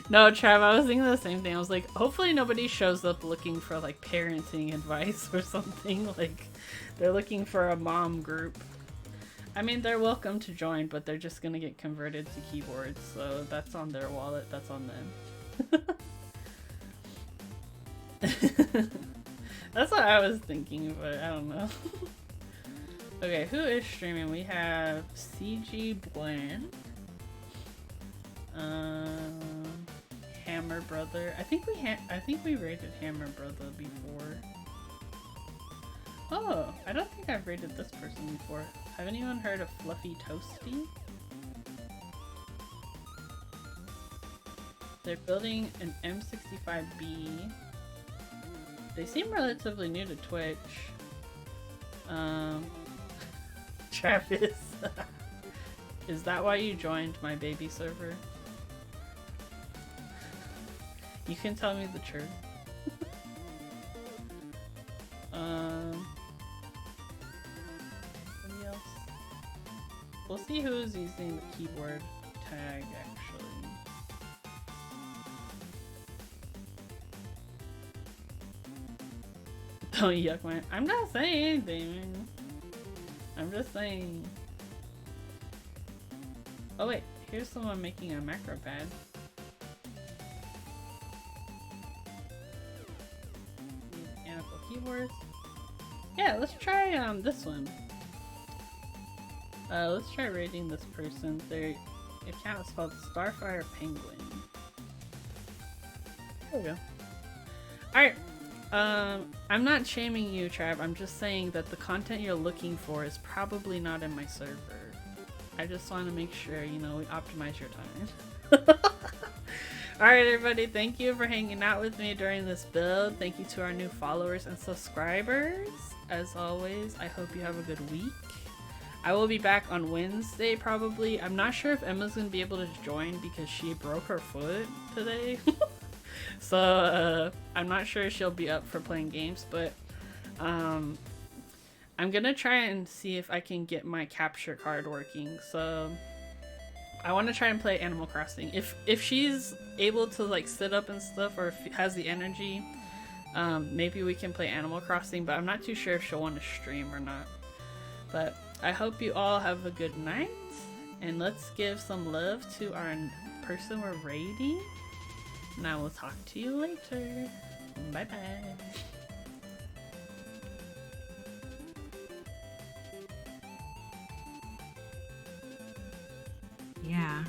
S1: No, Trav, I was thinking the same thing. I was like, hopefully nobody shows up looking for like parenting advice or something. Like, they're looking for a mom group. I mean, they're welcome to join, but they're just gonna get converted to keyboards, so that's on their wallet, that's on them. That's what I was thinking, but I don't know. Okay, who is streaming? We have CG Bland. Hammer Brother. I think we rated Hammer Brother before. Oh, I don't think I've rated this person before. Have anyone heard of Fluffy Toasty? They're building an M65B. They seem relatively new to Twitch. Travis, is that why you joined my baby server? You can tell me the truth. Anybody else? We'll see who's using the keyboard tag actually. Don't yuck my. I'm not saying anything, man. I'm just saying. Oh wait, here's someone making a macro pad. Mechanical keyboards. Yeah, let's try this one. Let's try rating this person. Their account is called Starfire Penguin. There we go. Alright. I'm not shaming you, Trav. I'm just saying that the content you're looking for is probably not in my server. I just want to make sure, you know, we optimize your time. Alright, everybody. Thank you for hanging out with me during this build. Thank you to our new followers and subscribers. As always, I hope you have a good week. I will be back on Wednesday, probably. I'm not sure if Emma's going to be able to join because she broke her foot today. So, I'm not sure she'll be up for playing games, but I'm gonna try and see if I can get my capture card working. So, I want to try and play Animal Crossing. If she's able to like sit up and stuff, or if has the energy, maybe we can play Animal Crossing, but I'm not too sure if she'll want to stream or not. But I hope you all have a good night, and let's give some love to our person we're raiding. And I will talk to you later. Bye bye.
S2: Yeah.